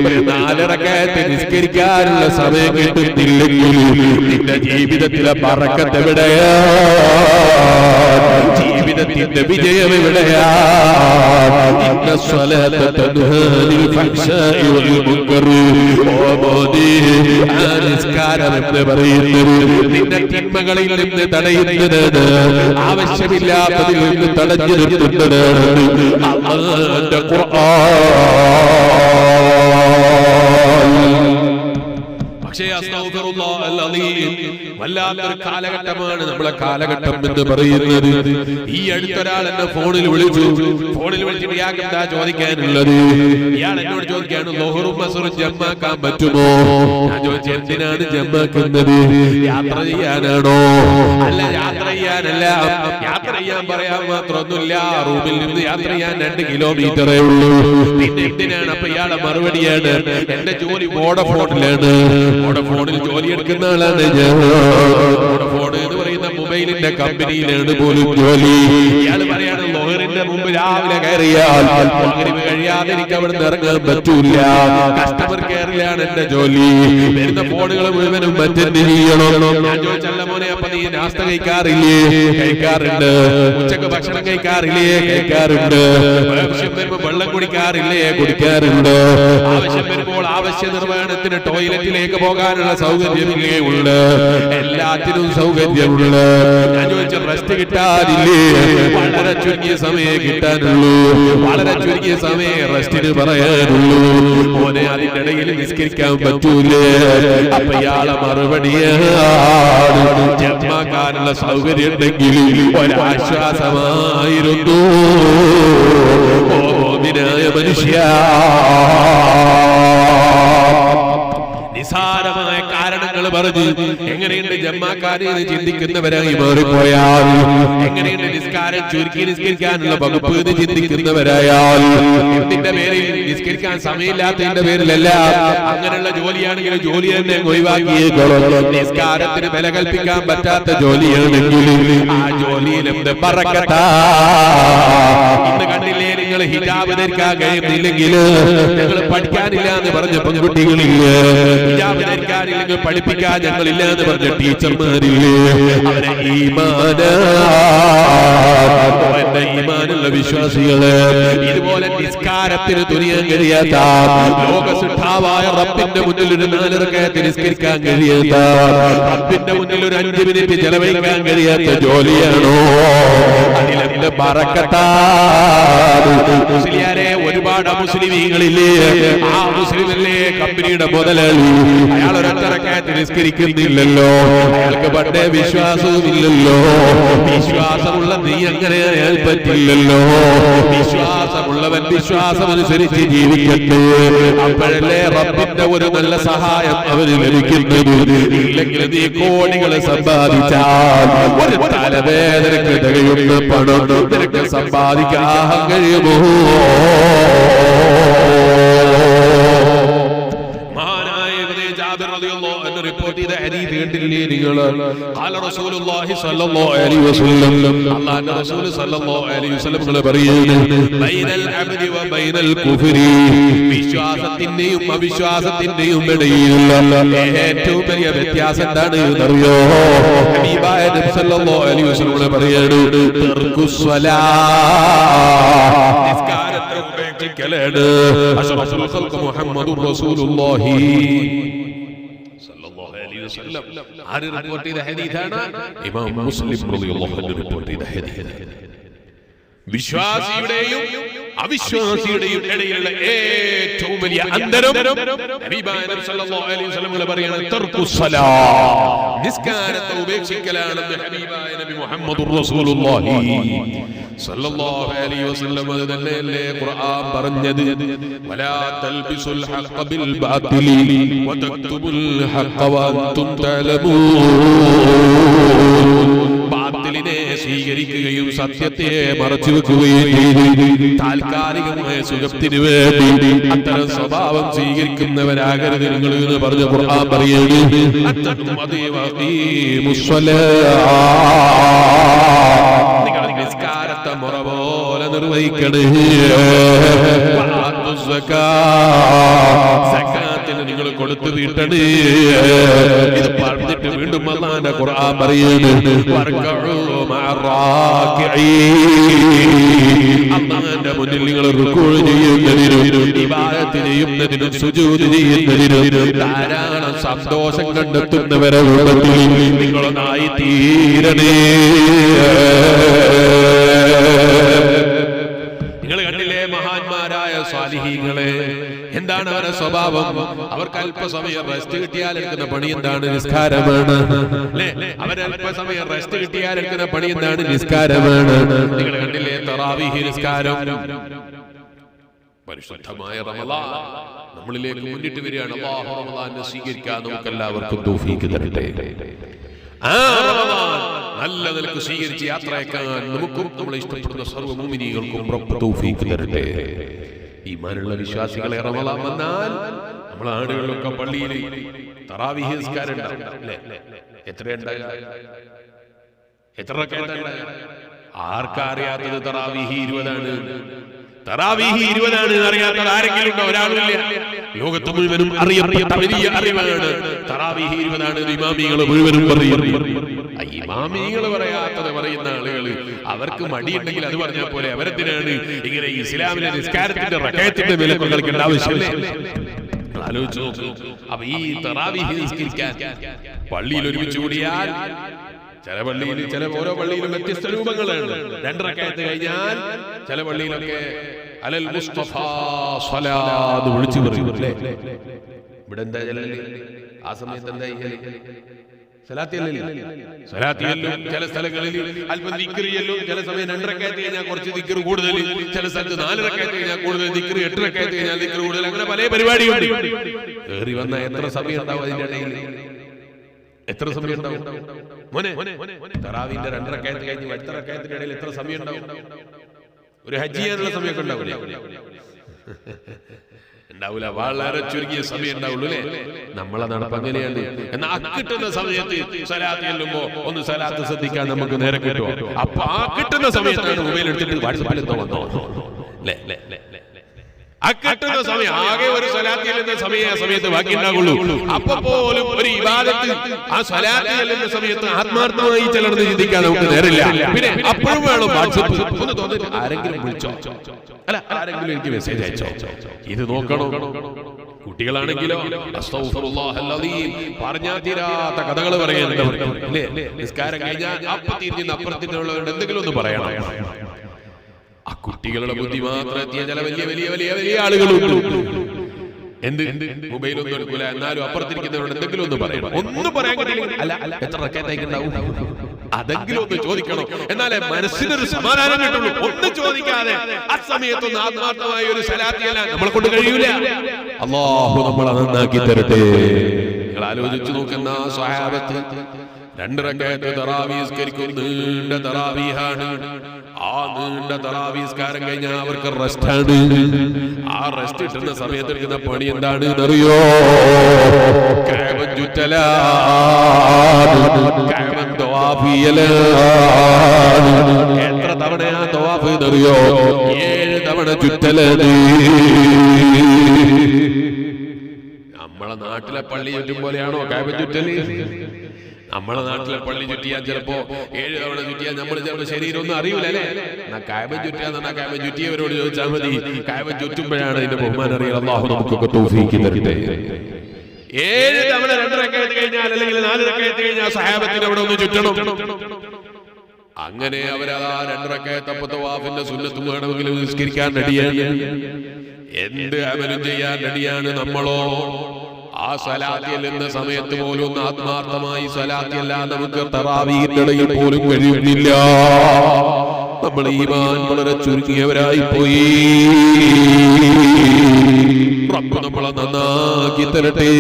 ഒരു 4 റക്അത്ത് നിസ്കരിക്കാനുള്ള സമയം കിട്ടുന്നില്ലെങ്കിൽ നിന്റെ ജീവിതത്തിലെ ബറക്കത്ത് എവിടെയാ? ജീവിതത്തിന്റെ വിജയം എവിടെയാ? ഇന്ന സ്വലാത്ത തൻഹാ അനിൽ ഫഹ്ശാഇ വൽ മുൻകർ. ഓ മോദി, ആ നിസ്കാരം എന്ന് പറയുന്നത് നിന്റെ തിന്മകളിൽ നിന്ന് തടയുന്നതാണ്, ആവശ്യമില്ലാത്തതിൽ നിന്ന് തടഞ്ഞു നിർത്തുന്നതാണ് അല്ലാഹുവിന്റെ ഖുർആൻ. പക്ഷേ അസ്തഗ്ഫിറുല്ലാഹ് അൽ-അദീം, വല്ലാത്തൊരു കാലഘട്ടമാണ് നമ്മളെ കാലഘട്ടം എന്ന് പറയുന്നത്. ഈ അടുത്തൊരാൾ എന്നെ ഫോണിൽ വിളിച്ചിട്ട് ഇയാൾക്ക് എന്താ ചോദിക്കാനുള്ളത്? ഇയാൾ എന്നോട് ചോദിക്കാണ്, ളുഹറും അസ്റും ജമ്മാക്കാൻ പറ്റുമോ? ഞാൻ ചോദിച്ചു, എന്തിനാണ് ജമ്മാക്കുന്നത്? യാത്ര ചെയ്യാനാണോ? അല്ല, യാത്ര ചെയ്യാനല്ല, യാത്ര ചെയ്യാൻ പറയാൻ മാത്രമൊന്നുമില്ല. റൂമിൽ നിന്ന് യാത്ര ചെയ്യാൻ 2 കിലോമീറ്ററേ ഉള്ളൂ. പിന്നെ എന്തിനാണ്? അപ്പൊ ഇയാളെ മറുപടിയാണ്, എന്റെ ജോലി വോഡഫോണിലാണ്. വോഡഫോണിൽ ജോലി എടുക്കുന്ന ആളാണ് ഞാൻ. വോഡഫോൺ എന്ന് പറയുന്ന മൊബൈലിന്റെ കമ്പനിയിലാണ് പോലും ജോലി. ഇയാൾ പറയാണ് ലോഹറിന്റെ മുമ്പ് രാവിലെ കയറിയാൽ മഗ്‌രിബ് കഴിയാതെ എനിക്ക് അവിടെ നിന്ന് ഇറങ്ങാൻ പറ്റൂല. കസ്റ്റമർ കെയറിലാണ് എന്റെ ജോലി. വരുന്ന ഫോണുകൾ മുഴുവനും അറ്റൻഡ് ചെയ്യണം. ഞാൻ ചോദിച്ചല്ല മോനെ, അപ്പൊ നീ നാസ്ത കഴിക്കാറില്ലേ? കഴിക്കാറുണ്ട്. ഉച്ചക്ക് ഭക്ഷണം കഴിക്കാറില്ലേ? കഴിക്കാറുണ്ട്. ആവശ്യം വരുമ്പോൾ വെള്ളം കുടിക്കാറില്ലേ? കുടിക്കാറുണ്ട്. ആവശ്യം വരുമ്പോൾ ആവശ്യ നിർവഹണത്തിന് ടോയ്ലറ്റിലേക്ക് പോകാനുള്ള സൗകര്യമില്ലേ? ഉണ്ട്. എല്ലാത്തിനും സൗകര്യമുള്ള. ഞാൻ ചോദിച്ച റെസ്റ്റ് കിട്ടാറില്ലേ? വളരെ ചുരുങ്ങിയ സമയം കിട്ടാനുള്ളൂ. വളരെ ചുരുങ്ങിയ സമയം റെസ്റ്റിന് പറയാനുള്ളൂ. മോനെ, അതിന്റെ ഇടയിൽ നിസ്കരിക്കാൻ പറ്റൂലേ? അപ്പൊ ഇയാളെ മറുപടിയാണ്, ജന്മാക്കാനുള്ള സൗകര്യം ഉണ്ടെങ്കിൽ ഒരാശ്വാസമായിരുന്നു ഓ മോദിനായ മനുഷ്യ. നിസാരമായ കാരണങ്ങൾ പറഞ്ഞ് എങ്ങനെയുണ്ട് ജന്മാക്കാരെന്ന് ചിന്തിക്കുന്നവരായി മാറിപ്പോയാൽ, എങ്ങനെയുണ്ട് നിസ്കാരം ചുരുക്കി നിസ്കരിക്കാനുള്ള വകുപ്പ് എന്ന് ചിന്തിക്കുന്നവരായാൽ, എന്തിന്റെ പേരിൽ നിസ്കരിക്കാൻ സമയമില്ലാത്തതിന്റെ പേരിലല്ല, അങ്ങനെയുള്ള ജോലിയാണെങ്കിൽ ജോലി തന്നെ ഒഴിവാക്കിയേക്കോളും. നിസ്കാരത്തിന് വില കൽപ്പിക്കാൻ പറ്റാത്ത ജോലിയാണെങ്കിൽ ആ ജോലിയിൽ എന്ത് ബറക്കത്താ. ഇന്ന് കണ്ടില്ലേ നിങ്ങൾ ഹിജാബ് ധരിക്കാൻ കഴിയുന്നില്ലെങ്കിൽ, ഞങ്ങൾ പഠിക്കാനില്ല എന്ന് പറഞ്ഞ പെൺകുട്ടികളില്ല, ഹിജാബ് ധരിക്കാനില്ലെങ്കിൽ പഠിപ്പിക്കാൻ ഞങ്ങളില്ല എന്ന് പറഞ്ഞ ടീച്ചർമാരില്ലേ, അവരെ ഈമാനുള്ള വിശ്വാസികള്. ഇതുപോലെ നിസ്കാരത്തിന് തുനിയാൻ കഴിയാത്ത, ലോകസിദ്ധാവായ റബ്ബിന്റെ മുന്നിൽ ഒരു 4 റക്അത്ത് നിസ്കരിക്കാൻ കഴിയാത്ത, റബ്ബിന്റെ മുന്നിൽ ഒരു 5 മിനിറ്റ് ചെലവഴിക്കാൻ കഴിയാത്ത ജോലിയാണോ? അതിലെന്ത് ബറക്കത്താ. മുസ്ലിയാരെ, ഒരുപാട് മുസ്ലിമീങ്ങളില്ലേ? ആ മുസ്ലിമല്ലേ കമ്പനിയുടെ മുതലാളി. അയാൾ ഒരൊറ്റ റക്അത്ത് നിസ്കരിക്കുന്നില്ലല്ലോ. അയാൾക്ക് പണ്ടേ വിശ്വാസവുമില്ലല്ലോ. വിശ്വാസമുള്ള നീ അങ്ങനെ അയാൾ പറ്റില്ലല്ലോ. വിശ്വാസമുള്ളവൻ വിശ്വാസമനുസരിച്ച് ജീവിക്കട്ടെ. അപ്പോഴല്ലേ റബ്ബിന്റെ ഒരു നല്ല സഹായം അവന് ലഭിക്കുന്നത്. ഇല്ലെങ്കിൽ നീ കോടികൾ സമ്പാദിച്ചാൽ ഒരു തലവേദനക്ക് തികയുന്ന പണം നിനക്ക് സമ്പാദിക്കാൻ കഴിയുമോ? റിപ്പോർട്ട് ചെയ്ത ഹദീസ് കണ്ടില്ലേ നിങ്ങൾ? ഖാല റസൂലുള്ളാഹി സ്വല്ലല്ലാഹു അലൈഹി വസല്ലം, അല്ലാഹുവിന്റെ റസൂൽ സ്വല്ലല്ലാഹു അലൈഹി വസല്ലം പറയുന്നു, ബൈനൽ അബ്ദി വ ബൈനൽ കുഫ്രി, വിശ്വാസത്തിന്റെയും അവിശ്വാസത്തിന്റെയും ഇടയിലുള്ള ഏറ്റവും വലിയ വ്യത്യാസം എന്താണെന്ന് അറിയോ? ഹബീബായ നബി സ്വല്ലല്ലാഹു അലൈഹി വസല്ലം പറയുന്നു, തർക്കുസ് സ്വലാത്ത്, നിസ്കാരത്തെ ഉപേക്ഷിക്കലാണ്. അഷ്റഫുൽ ഖൽഖ് മുഹമ്മദുർ റസൂലുള്ളാഹി ആര് റിപ്പോർട്ട് ചെയ്ത ഹദീസാണ്? ഇമാം മുസ്ലിം റളിയല്ലാഹു അൻഹു റിപ്പോർട്ട് ചെയ്ത ഹദീസ്. വിശ്വാസിയുടെയും അവിശ്വാസിയുടെയും ഇടയിലുള്ള ഏറ്റവും വലിയ അന്തരം ഹബീബായ നബി സല്ലല്ലാഹു അലൈഹി വസല്ലം പറയുന്നത് തർക്കുസ് സ്വലാത്ത്, നിസ്കാരത്തെ ഉപേക്ഷിക്കലാണെന്ന് ഹബീബായ നബി മുഹമ്മദുർ റസൂലുള്ളാഹി സല്ലല്ലാഹു അലൈഹി വസല്ലം അത് തന്നെയല്ലേ ഖുർആൻ പറഞ്ഞത്? വലാ തൽബിസുൽ ഹഖ ബിൽ ബാതിലി വതക്തുബുൽ ഹഖ വഅൻതും തഅലമൂൻ. ബാതിലിനെ സ്വീകരിക്കുകയും സത്യത്തെ മറച്ചു വെക്കുകയും ചെയ്തു താൽക്കാലികമായ സുഖത്തിന് വേണ്ടി അത്തരം സ്വഭാവം സ്വീകരിക്കുന്നവരാകരുത് നിങ്ങൾ എന്ന് പറഞ്ഞ ഖുർആൻ പറയുന്നു. നിങ്ങൾ നിസ്കാരത്തെ മുറ പോലെ നിർവഹിക്കണേ. സക്കാത്തിന് നിങ്ങൾ കൊടുത്തു വീട്ടണേ. ഇത് പറഞ്ഞിട്ട് വീണ്ടും അല്ലാഹുവിന്റെ ഖുർആൻ പറയുന്നു, അല്ലാഹുവിന്റെ മുന്നിൽ നിങ്ങൾ റുക്കൂ ചെയ്യുന്നതിനും ഇബാദത്ത് ചെയ്യുന്നതിനും സുജൂദ് ചെയ്യുന്നതിനും ധാരാളം സന്തോഷം കണ്ടെത്തുന്നവരെ നിങ്ങളൊന്നായി തീരണേ. നിങ്ങൾ കണ്ടില്ലേ മഹാന്മാരായ സ്വാലിഹീങ്ങളെ? എന്താണ് അവരുടെ സ്വഭാവം? അവർക്ക് അല്പസമയം റെസ്റ്റ് കിട്ടിയാൽ എടുക്കുന്ന പണി എന്താണ്? നിസ്കാരമാണ്. അവരല്പസമയം റെസ്റ്റ് കിട്ടിയാൽ എടുക്കുന്ന പണി എന്താണ്? നിസ്കാരമാണ്. നിങ്ങൾ കണ്ടില്ലേ തറാവീഹ് നിസ്കാരം? പരിശുദ്ധമായ റമളാൻ നമ്മളിലേക്ക് മുന്നിട്ട് വരികയാണ്. അല്ലാഹു റമളാനെ സ്വീകരിക്കാൻ നമുക്ക് എല്ലാവർക്കും തൗഫീഖ് തരട്ടെ. ആ റമളാൻ നല്ല നിലക്ക് സ്വീകരിച്ച് യാത്രയാക്കാൻ നമുക്കും നമ്മളെ ഇഷ്ടപ്പെടുന്ന സർവ്വ മുഅ്മിനീങ്ങൾക്കും റബ്ബ് തൗഫീഖ് തരട്ടെ. ഈമാനുള്ള വിശ്വാസികളെ റമളാൻ വന്നാൽ നമ്മളെ ആടുകളിലൊക്കെ പള്ളിയിൽ തറാവീഹ് നിസ്കാരം ഉണ്ടാവും അല്ലേ? എത്രയുണ്ടാകുക? എത്ര റക്അത്താണ്? ആർക്കാ അറിയാത്തത് തറാവീഹ് 20 ആണ്? തറാവീഹ് 20 ആണ് അറിയാത്തത് ആരെങ്കിലും ഉണ്ടോ? ഒരാളുമില്ല. ലോകത്ത് മുഴുവനും അറിയപ്പെട്ട വലിയ അറിവാണ് തറാവീഹ് 20 ആണ്. ഇമാമികൾ മുഴുവനും പറയുന്നു. ഇമാമികൾ പറയാത്തത് പറയുന്ന ആളുകൾ അവർക്ക് മടിയുണ്ടെങ്കിൽ അത് പറഞ്ഞാൽ പോലെ അവരെന്തിനാണ് ഇങ്ങനെ ഇസ്ലാമിലെ നിസ്കാരത്തിന്റെ റകഅത്തിന്റെ വിലക്ക് കളിക്കേണ്ട ആവശ്യമില്ല. ആലോചിച്ച് നോക്കൂ. അപ്പൊ ഈ തറാവീഹ് നിസ്കരിക്കാൻ പള്ളിയിൽ ഒരുമിച്ച് കൂടിയാൽ ചില പള്ളിയിൽ ഓരോ പള്ളിയിലും വ്യത്യസ്ത രൂപങ്ങളാണ്. 2 റക്അത്ത് കഴിഞ്ഞാൽ ചില പള്ളിയിലൊക്കെ അലൽ മുസ്തഫ സ്വലാത്ത് വിളിച്ചു പറയും. ഇവിടെ എന്താ ആ സമയത്ത് എന്താ സലാത്തിയല്ലും ചില സ്ഥലങ്ങളിൽ അല്പം ദിക്റിയല്ലും, ചില സമയം 2 റക്അത്ത് കഴിഞ്ഞാൽ കുറച്ച് ദിക്ർ കൂടുതൽ, ചില സ്ഥലത്ത് 4 റക്അത്ത് കഴിഞ്ഞാൽ കൂടുതൽ ദിക്ർ, 8 റക്അത്ത് കഴിഞ്ഞാൽ ദിക്ർ കൂടുതൽ, അങ്ങനെ പല പരിപാടിയുണ്ട്. കയറി വന്ന എത്ര സമയം ഉണ്ടാവും അതിന്റെ ഇടയിൽ? എത്ര സമയം ഉണ്ടാവും മോനെ? തറാവീന്റെ 2 റക്അത്ത് കഴിഞ്ഞ് 8 റക്അത്തിന്റെ ഇടയിൽ എത്ര സമയം ഉണ്ടാവും? ഒരു ഹജ്ജ് ചെയ്യാനുള്ള സമയമൊക്കെ ഉണ്ടാവില്ല? ഉണ്ടാവില്ല. വളരെ ചുരുങ്ങിയ സമയം ഉണ്ടാവുള്ളൂ അല്ലേ? നമ്മളെ നടപ്പ് അങ്ങനെയാണ്. എന്നാൽ കിട്ടുന്ന സമയത്ത് സലാത്ത് ചെല്ലുമ്പോ ഒന്ന് സലാത്ത് ശ്രദ്ധിക്കാൻ നമുക്ക് നേരെ കിട്ടുമോ? അപ്പൊ ആ കിട്ടുന്ന സമയത്താണ് മൊബൈൽ എടുത്തിട്ട് വാട്സപ്പിൽ എന്തോ വന്നോ അല്ലേ? ആ കിട്ടുന്ന സമയം ആകെ ഒരു സലാത്ത് ചെല്ലുന്ന സമയത്ത് ബാക്കി ഉണ്ടാകുള്ളൂ. അപ്പൊ പോലും ഒരു ഇബാദത്ത് ആ സലാത്ത് ചെല്ലുന്ന സമയത്ത് ആത്മാർത്ഥമായി ചെല്ലണമെന്ന് ചിന്തിക്കാൻ നമുക്ക് നേരില്ല. പിന്നെ അപ്പോഴും വേണം വാട്സപ്പ് ഒന്ന് തോന്നിട്ട് ആരെങ്കിലും വിളിച്ചോ, അല്ല ആരെങ്കിലും എനിക്ക് മെസ്സേജ് അയച്ചോ. ഇത് നോക്കണം. കുട്ടികളാണെങ്കിലോ പറഞ്ഞാൽ തീരാത്ത കഥകൾ പറയാനുണ്ട്. നിസ്കാരം കഴിഞ്ഞാൽ അപ്പത്തിരിഞ്ഞ് അപ്പുറത്തിനുള്ളവരുടെ എന്തെങ്കിലും ഒന്ന് പറയണം. ആ കുട്ടികളുടെ ബുദ്ധി മാത്രം എത്തിയ ചില വലിയ വലിയ വലിയ വലിയ ആളുകളുണ്ട്. എന്ത് മൊബൈലൊന്നും എടുക്കൂല, എന്നാലും അപ്പുറത്തിരിക്കുന്നവരോട് എന്തെങ്കിലും ഒന്ന് പറയണം. ഒന്നും പറയാൻ കഴിയില്ല. അല്ല എത്ര റക്അത്തേക്ക് ഉണ്ടാവും അതെങ്കിലും ഒന്ന് ചോദിക്കണം. എന്നാലേ മനസ്സിനൊരു സമാധാനം കിട്ടുള്ളൂ. ഒന്നും ചോദിക്കാതെ ആ സമയത്തൊന്ന് ആത്മാർത്ഥമായ ഒരു സലാത്ത് ചെല്ലാൻ നമ്മളെ കൊണ്ട് കഴിയൂല. അല്ലാഹു നമ്മളെ നന്നാക്കി തരട്ടെ. നിങ്ങൾ ആലോചിച്ചു നോക്കുന്ന സ്വഹാബത്ത് 2 റക്അത്ത് തറാവീഹ് നിസ്കരിക്കും. നീണ്ട തറാവീഹാണ്. ആ നീണ്ട തറാവീഹ് നിസ്കാരം കഴിഞ്ഞാൽ അവർക്ക് റെസ്റ്റാണ്. ആ റെസ്റ്റ് കിട്ടുന്ന സമയത്ത് എടുക്കുന്ന പണി എന്താണ് എന്നറിയോ? കഅബ ചുറ്റലാണ്, കഅബ തവാഫ് ചെയ്യലാണ്. എത്ര തവണയാ തവാഫ് എന്നറിയോ? 7 തവണ ചുറ്റലാണ്. നമ്മളെ നാട്ടിലെ പള്ളി ചുറ്റും പോലെയാണോ കഅബ ചുറ്റല്? നമ്മളെ നാട്ടിലെ പള്ളി ചുറ്റിയാൽ ചിലപ്പോ 7 തവണ ചുറ്റിയാൽ നമ്മൾ ചിലപ്പോൾ ശരീരം ഒന്നും അറിയൂല അല്ലേ? എന്നാ കഅബ ചുറ്റിയാന്ന് പറഞ്ഞാൽ കഅബ ചുറ്റിയവരോട് ചോദിച്ചാൽ മതി. കഅബ ചുറ്റുമ്പോഴാണ് ഇതിന്റെ ബഹുമാനം അറിയാം. അല്ലാഹു നമുക്കൊക്കെ തൗഫീഖ് തരട്ടെ. 7 തവണ 2 റക്അത്ത് കഴിഞ്ഞാൽ അല്ലെങ്കിൽ 4 റക്അത്ത് കഴിഞ്ഞാൽ സഹാബത്തിന് അവിടെ ഒന്ന് ചുറ്റണം. അങ്ങനെ അവരതാ 2 റക്അത്ത് അപ്പത്തെ തവാഫിന്റെ സുന്നത്തും വേണമെങ്കിലും നിസ്കരിക്കാൻ റെഡിയാണ്. എന്ത് അമലും ചെയ്യാൻ റെഡിയാണ്. നമ്മളോ ആ സലാത്തിൽ എന്ന സമയത്ത് പോലും ഒന്ന് ആത്മാർത്ഥമായി സലാത്തിയല്ല നമുക്ക് തറാവീഹിന്റെ ഇടയിൽ പോലും കഴിയുന്നില്ല. നമ്മൾ ഈമാൻ വളരെ ചുരുങ്ങിയവരായി പോയി. റബ്ബ് നമ്മളെ നന്നാക്കി തരട്ടെ.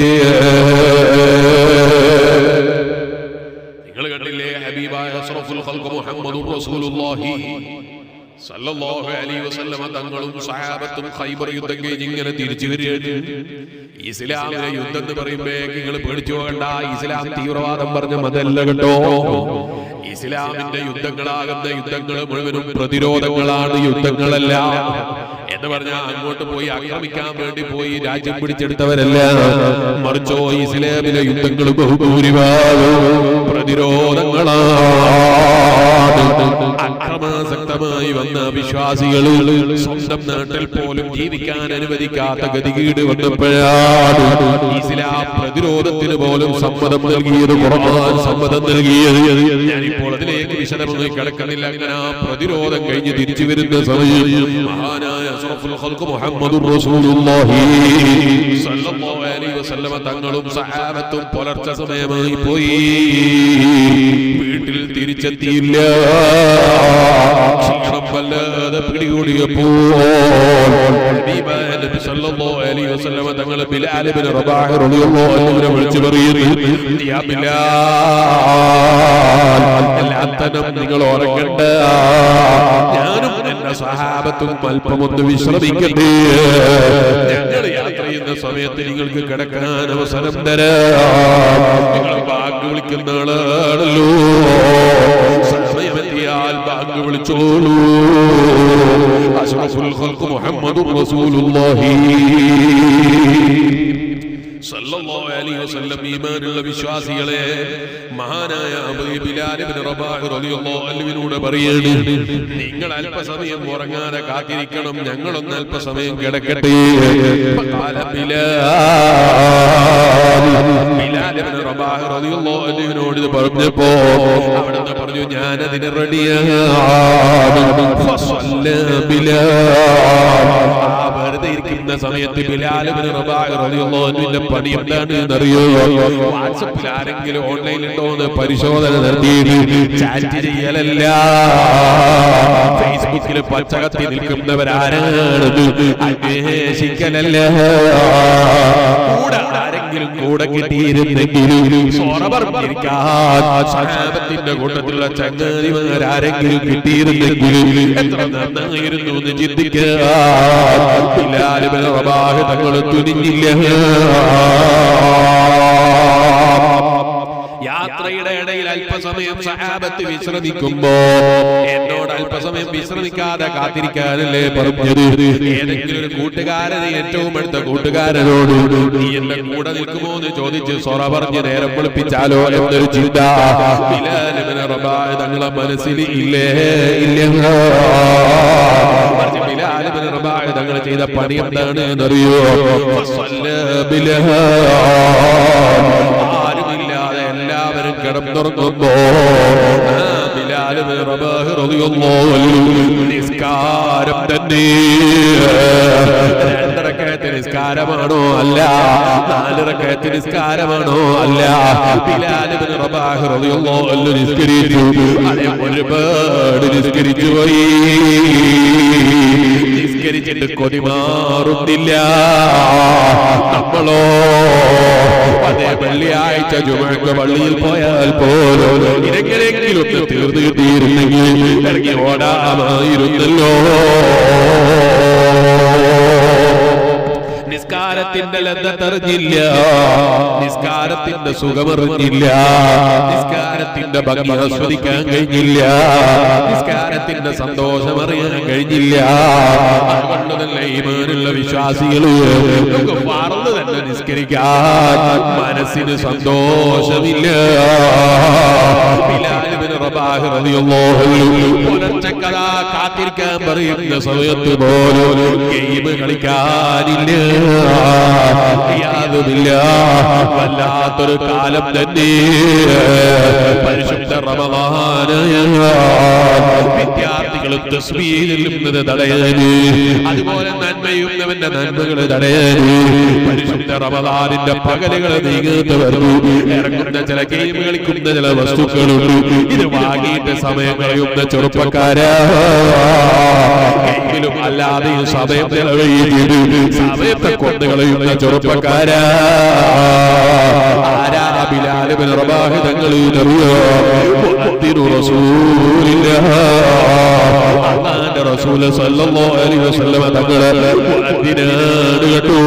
നിങ്ങൾ കണ്ടില്ലേ ഹബീബായ അഷ്റഫുൽ ഖൽഖ് മുഹമ്മദുർ റസൂലുള്ളാഹി സല്ലല്ലാഹു അലൈഹി വസല്ലം തങ്ങളും സഹാബത്തും ഖൈബർ യുദ്ധം കഴിഞ്ഞ് ഇങ്ങനെ തിരിച്ചു വരികയാണ്. ഇസ്ലാമിലെ യുദ്ധം എന്ന് പറയുമ്പോഴേക്ക് നിങ്ങൾ പേടിച്ചു പോകണ്ട. ഇസ്ലാം തീവ്രവാദം പറഞ്ഞ മതമല്ല കേട്ടോ. ഇസ്ലാമിന്റെ യുദ്ധങ്ങളാകുന്ന യുദ്ധങ്ങൾ മുഴുവനും പ്രതിരോധങ്ങളാണ്, യുദ്ധങ്ങളല്ല. എന്ന് പറഞ്ഞാൽ അങ്ങോട്ട് പോയി ആക്രമിക്കാൻ വേണ്ടി പോയി രാജ്യം പിടിച്ചെടുത്തവരല്ല. മറിച്ചോ ഇസ്ലാമിലെ യുദ്ധങ്ങൾ ബഹുഭൂരിഭാഗവും പ്രതിരോധങ്ങളാണ്. അക്രമാസക്തമായി വന്ന വിശ്വാസികൾ സ്വന്തം നാട്ടിൽ പോലും ജീവിക്കാൻ അനുവദിക്കാത്ത ഗതികേട് വന്നപ്പോഴാണ് ഇസ്ലാം പ്രതിരോധത്തിന് പോലും സമ്മതം നൽകിയത്, ഖുർആൻ സമ്മതം നൽകിയത്. ഞാനിപ്പോൾ അതിലേക്ക് വിശദമായി കിടക്കുന്നില്ല. അങ്ങനെ ആ പ്രതിരോധം കഴിഞ്ഞ് തിരിച്ചു വരുന്ന സമയം മഹാനായ അഷ്റഫുൽ ഖൽഖ് മുഹമ്മദുർ റസൂലുള്ളാഹി സ്വല്ലല്ലാഹു അലൈഹി വസല്ലം തങ്ങളും സഹാബത്തും പുലർച്ചെ സമയമായി പോയി. വീട്ടിൽ തിരിച്ചെത്തിയില്ല. ക്ഷീണം വല്ലാതെ അത് പിടികൂടിയപ്പോൾ നബി സല്ലല്ലാഹു അലൈഹി വസല്ലം തങ്ങൾ ബിലാൽ ഇബ്നു റബാഹ് റളിയല്ലാഹു അൻഹുവിനെ വിളിച്ചു പറയുന്നു, യാ ബിലാൽ, അത്തരം നിങ്ങൾ ഉറങ്ങണ്ട, ഞാനും എന്റെ സഹാബത്തും അല്പമൊന്ന് വിശ്രമിക്കട്ടെ, ഞങ്ങൾ യാത്ര ചെയ്യുന്ന സമയത്ത് നിങ്ങൾക്ക് കിടക്കാൻ അവസരം തരാം. നിങ്ങൾ ബാങ്ക് വിളിക്കുന്ന ആളാണല്ലോ, സമയമെത്തിയാൽ ബാങ്ക് വിളിച്ചോളൂ. അഷ്റഫുൽ ഖൽഖ് മുഹമ്മദുർ റസൂലുള്ളാഹി സല്ലല്ലാഹു അലൈഹി വസല്ലം ഈമാനുള്ള വിശ്വാസികളെ മഹാനായ ബിലാൽ ഇബ്നു റബാഹ് റളിയല്ലാഹു അൻഹുവിനോട് പറയാണ്, നിങ്ങൾ അല്പസമയം ഉറങ്ങാതെ കാത്തിരിക്കണം, ഞങ്ങളൊന്ന് അല്പസമയം കിടക്കട്ടെ. ബിലാൽ ഇബ്നു റബാഹ് റളിയല്ലാഹു അൻഹുവിനോട് ഇത് പറഞ്ഞപ്പോ അവിടുന്ന് പറഞ്ഞു, ഞാനതിന് റെഡിയാണ്. വെറുതെ ഇരിക്കുന്ന സമയത്ത് ബിലാൽ ഇബ്നു റബാഹ് റളിയല്ലാഹു അൻഹുവിന്റെ പണി എന്താണ് എന്നറിയോ? വാട്സാപ്പിൽ ആരെങ്കിലും ഓൺലൈനിൽ ഉണ്ടോ എന്ന് പരിശോധന നടത്തിയിട്ട് ചാറ്റ് ചെയ്യലല്ല, ഫേസ്ബുക്കിൽ പച്ചകത്തി നിൽക്കുന്നവരാരാണെന്ന് അന്വേഷിക്കലല്ല. ആരെങ്കിലും കൂടെ കിട്ടിയിരുന്നെങ്കിലും സഹാബത്തിന്റെ കൂട്ടത്തിലുള്ള ചങ്ങാതിമാരാരെങ്കിലും കിട്ടിയിരുന്നെങ്കിലും എത്ര നന്നായിരുന്നു എന്ന് ചിന്തിക്കുക. ബിലാൽ ഇബ്നു റബാഹ് തങ്ങൾ തുനിഞ്ഞില്ല. യാത്രയുടെ ഇടയിൽ അല്പസമയം സഹാബത്ത് വിശ്രമിക്കുമ്പോ എന്നോട് അല്പസമയം വിശ്രമിക്കാതെ കാത്തിരിക്കാനല്ലേ പറഞ്ഞത്? ഏതെങ്കിലും ഒരു കൂട്ടുകാരനെ, ഏറ്റവും അടുത്ത കൂട്ടുകാരനോട് നീ എന്റെ കൂടെ നിൽക്കുമോ എന്ന് ചോദിച്ച് സൊറ പറഞ്ഞ് നേരം പൊളിപ്പിച്ചാലോ എന്നൊരു ചിന്ത ബിലാൽ ഇബ്നു റബാഹ് തങ്ങളെ മനസ്സിൽ ഇല്ലേ? ഇല്ല. ബിലാൽ ഇബ്നു റബാഹ് തങ്ങൾ ചെയ്ത പണി എന്താണ് എന്നറിയോ? ആരുമില്ലാതെ എല്ലാവരും കിടന്നുറങ്ങുമ്പോ ബിലാൽ ഇബ്നു റബാഹ് റളിയല്ലാഹു അൻഹു നിസ്കാരം തന്നെ. 2 റക്അത്ത് നിസ്കാരമാണോ? അല്ല. 4 റക്അത്ത് നിസ്കാരമാണോ? അല്ല. ബിലാൽ ഇബ്നു റബാഹ് റളിയല്ലാഹു അൻഹു നിസ്കരിച്ചു. അതേ ഒരുപാട് നിസ്കരിച്ചു പോയി. നിസ്കരിച്ചിട്ട് കൊതി മാറുന്നില്ല. നമ്മളോ അതേ വെള്ളിയാഴ്ച ജുമുഅക്ക് പള്ളിയിൽ പോയാൽ പോലും ഇതെങ്ങനെയെങ്കിലും ഒന്ന് തീർന്നു കിട്ടിയിരുന്നെങ്കിൽ ഇറങ്ങി ഓടാമായിരുന്നല്ലോ. നിസ്കാരത്തിന്റെ ലദ്ദത്തറിഞ്ഞില്ല, നിസ്കാരത്തിന്റെ സുഖമറിഞ്ഞില്ല, നിസ്കാരത്തിന്റെ ഭംഗി ആസ്വദിക്കാൻ കഴിഞ്ഞില്ല, നിസ്കാരത്തിന്റെ സന്തോഷം അറിയാൻ കഴിഞ്ഞില്ല. അതുകൊണ്ട് തന്നെ ഈമാനുള്ള വിശ്വാസികള് നമുക്ക് മറന്നു തന്നെ നിസ്കരിക്കാൻ മനസ്സിന് സന്തോഷമില്ല. ബിലാൽ ഇബ്നു റബാഹ് റളിയല്ലാഹു അൻഹു പുലർച്ചക്കതാ കാത്തിരിക്കാൻ പറയുന്ന സമയത്ത് പോലും ഗെയിം കളിക്കാനില്ല. വല്ലാത്തൊരു കാലം തന്നെ. പരിശുദ്ധ റമളാനായ വിദ്യാർത്ഥികൾ തസ്ബീഹ് ചൊല്ലുന്നത് തടയാന്, അതുപോലെ നന്മയുന്നവന്റെ നന്മകൾ തടയാന് പരിശുദ്ധ റമളാനിന്റെ പകലുകൾ നീങ്ങുന്നു വരുന്നു. ഇറങ്ങുന്ന ചില ഗെയിം കളിക്കുന്ന ചില വസ്തുക്കളുണ്ട്. ഇത് വാങ്ങിയിട്ട് സമയം കളയുന്ന ചെറുപ്പക്കാരാ, എങ്കിലും അല്ലാതെയും സമയം ചെലവഴിച്ചിട്ട് സമയത്തെ കൊന്നു കളയുന്ന ചെറുപ്പക്കാരാ. ആരാ? ബിലാൽ ഇബ്നു റബാഹ് തങ്ങൾ. അല്ലാഹുവിന്റെ റസൂൽ സല്ലല്ലാഹു അലൈഹി വസല്ലം തങ്ങൾ മുഅദ്ദിനാണ് കേട്ടോ.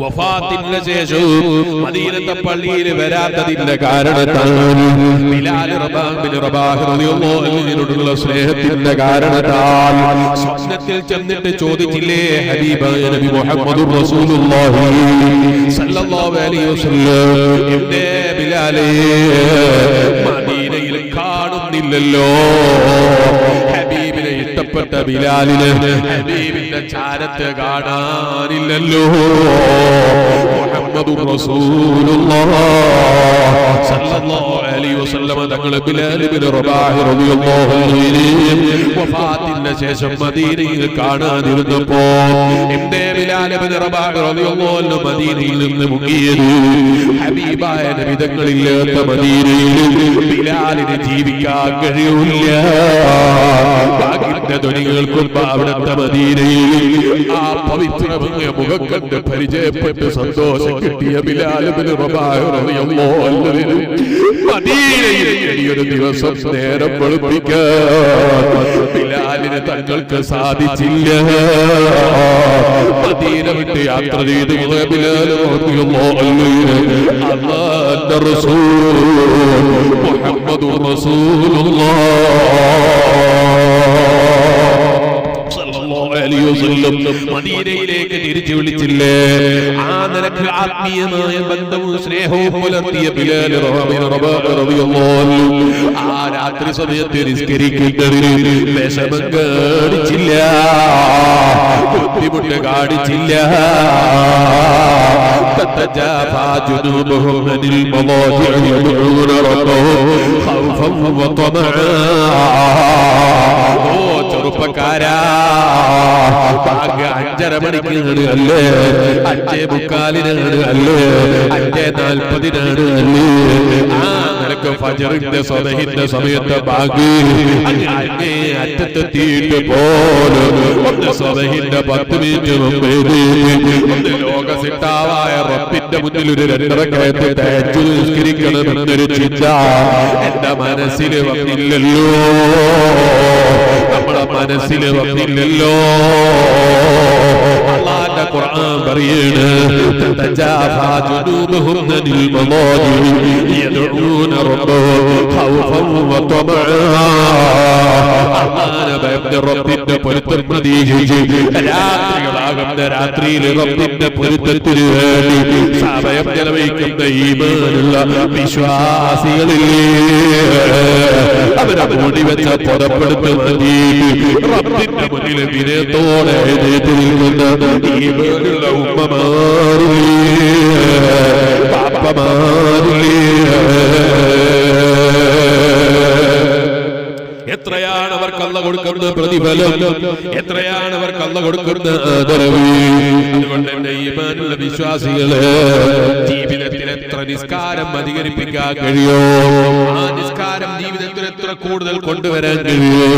വഫാത്തിന്റെ ശേഷം മദീനത്തെ പള്ളിയിൽ വരാത്തതിന്റെ കാരണത്താൽ ബിലാൽ ഇബ്നു റബാഹ് റളിയല്ലാഹു അൻഹുവിനോടുള്ള സ്നേഹത്തിന്റെ കാരണത്താൽ സ്വപ്നത്തിൽ ചെന്നിട്ട് ചോദിച്ചില്ലേ, ഹബീബായ നബി മുഹമ്മദുർ റസൂലുള്ളാഹി സല്ലല്ലാഹു അലൈഹി വസല്ലം, എന്റെ ബിലാലേ മദീനയിൽ കാണുന്നില്ലല്ലോ. ഹബീബിനെ ഇഷ്ടപ്പെട്ട ബിലാലിനെ ഹബീബിന്റെ ചാരത്ത് കാണാനില്ലല്ലോ. മുഹമ്മദുർ റസൂലുള്ളാഹി സല്ലല്ലാഹു അലൈഹി വസല്ലം തങ്ങൾ ബിലാൽ ഇബ്നു റബാഹ് റളിയല്ലാഹു അൻഹു വഫാത്തിന് വഫാത്തിന് ശേഷം മദീനയിൽ കാണാതിരുന്നപ്പോ എന്തേ ബിലാൽ ഇബ്നു റബാഹ് റളിയല്ലാഹു അൻഹു മദീനയിൽ നിന്ന് മുങ്ങിയത്? ഹബീബായ നബി തങ്ങളില്ലാത്ത മദീനയിൽ ബിലാലിന് ജീവിക്കാൻ കഴിയില്ല. ബാക്കിന്റെ ധ്വനികൾക്കും അവിടുത്തെ മദീനയിൽ ആ പവിത്രമായ മുഖം കണ്ട് പരിചയപ്പെട്ട് സന്തോഷം കിട്ടിയ ബിലാൽ ഇബ്നു റബാഹ് റളിയല്ലാഹു അൻഹു മദീനയിൽ ഒരു ദിവസം നേരം വെളുപ്പിക്കാൻ ബിലാലിന് തങ്ങൾക്ക് സാധിച്ചില്ല. മദീന വിട്ട് യാത്ര ചെയ്ത് ബിലാൽ റളിയല്ലാഹു അൻഹു അല്ലാഹുവിന്റെ റസൂൽ മുഹമ്മദുർ റസൂലുള്ളാഹ് മദീനയിലേക്ക് തിരിച്ചു വിളിച്ചില്ലേ? ആ നിലക്ക് ആത്മീയമായ ബന്ധവും സ്നേഹവും പുലർത്തിയ ബിലാൽ റളിയല്ലാഹു അൻഹു ആ രാത്രി സമയത്ത് നിസ്കരിക്കുന്നതിന് വിഷമം കാണിച്ചില്ല, ബുദ്ധിമുട്ട് കാണിച്ചില്ല. تتجافى جنوبهم عن المضاجع يدعون ربهم خوفا وطمعا. ചെറുപ്പക്കാരാ, 5:30 മണിക്കാണ് അല്ലേ, 5:45 അല്ലേ, 5:40 അല്ലേ? ആ നിനക്ക് ഫജ്റിന്റെ സ്വബഹിന്റെ സമയത്ത് ബാങ്ക് അങ്ങേ അറ്റത്തെത്തിയിട്ട് പോലും ഒന്ന് സ്വബഹിന്റെ 10 മിനിറ്റ് മുമ്പേ ഒന്ന് ലോകസിട്ടാവായ റബ്ബിന്റെ മുന്നിൽ ഒരു 2 റക്അത്ത് തഹജ്ജുദ് നിസ്കരിക്കണമെന്നൊരു ചിന്ത എന്റെ മനസ്സിൽ വന്നില്ലല്ലോ, നമ്മുടെ മനസ്സിൽ വന്നില്ലല്ലോ. അല്ലാഹുവിന്റെ ഖുർആൻ പറയാണ് തതജാഫാ ജുനൂബുഹും അനിൽ മളാജി യദഊന റബ്ബഹും ഖൗഫൻ വതമഅ. റബ്ബിന്റെ പൊരുത്തം പ്രതീക്ഷിച്ച് രാത്രികളാകുന്ന രാത്രിയിൽ റബ്ബിന്റെ പൊരുത്തത്തിന് വേണ്ടി സമയം ചെലവഴിക്കുന്ന ഈമാനുള്ള വിശ്വാസികളില്ലേ, അവരെ മൂടി വെച്ച പുറപ്പെടുത്ത് മതി റബ്ബിന്റെ മുന്നിൽ വിനയത്തോടെ എഴുന്നേറ്റ് നിൽക്കുന്ന ഈമാനുള്ള ഉമ്മമാരില്ലേ, പാപ്പമാരില്ലേ. എത്രയാണ് അവർക്ക് അല്ലാഹു കൊടുക്കുന്ന പ്രതിഫലം, എത്രയാണ് അവർക്ക് അല്ലാഹു കൊടുക്കുന്ന ആദരവ്. അതുകൊണ്ട് എന്റെ ഈമാനുള്ള വിശ്വാസികളെ, ജീവിതത്തിൽ എത്ര നിസ്കാരം അധികരിപ്പിക്കാൻ കഴിയോ, ആ നിസ്കാരം ജീവിതത്തിൽ എത്ര കൂടുതൽ കൊണ്ടുവരാൻ കഴിയോ,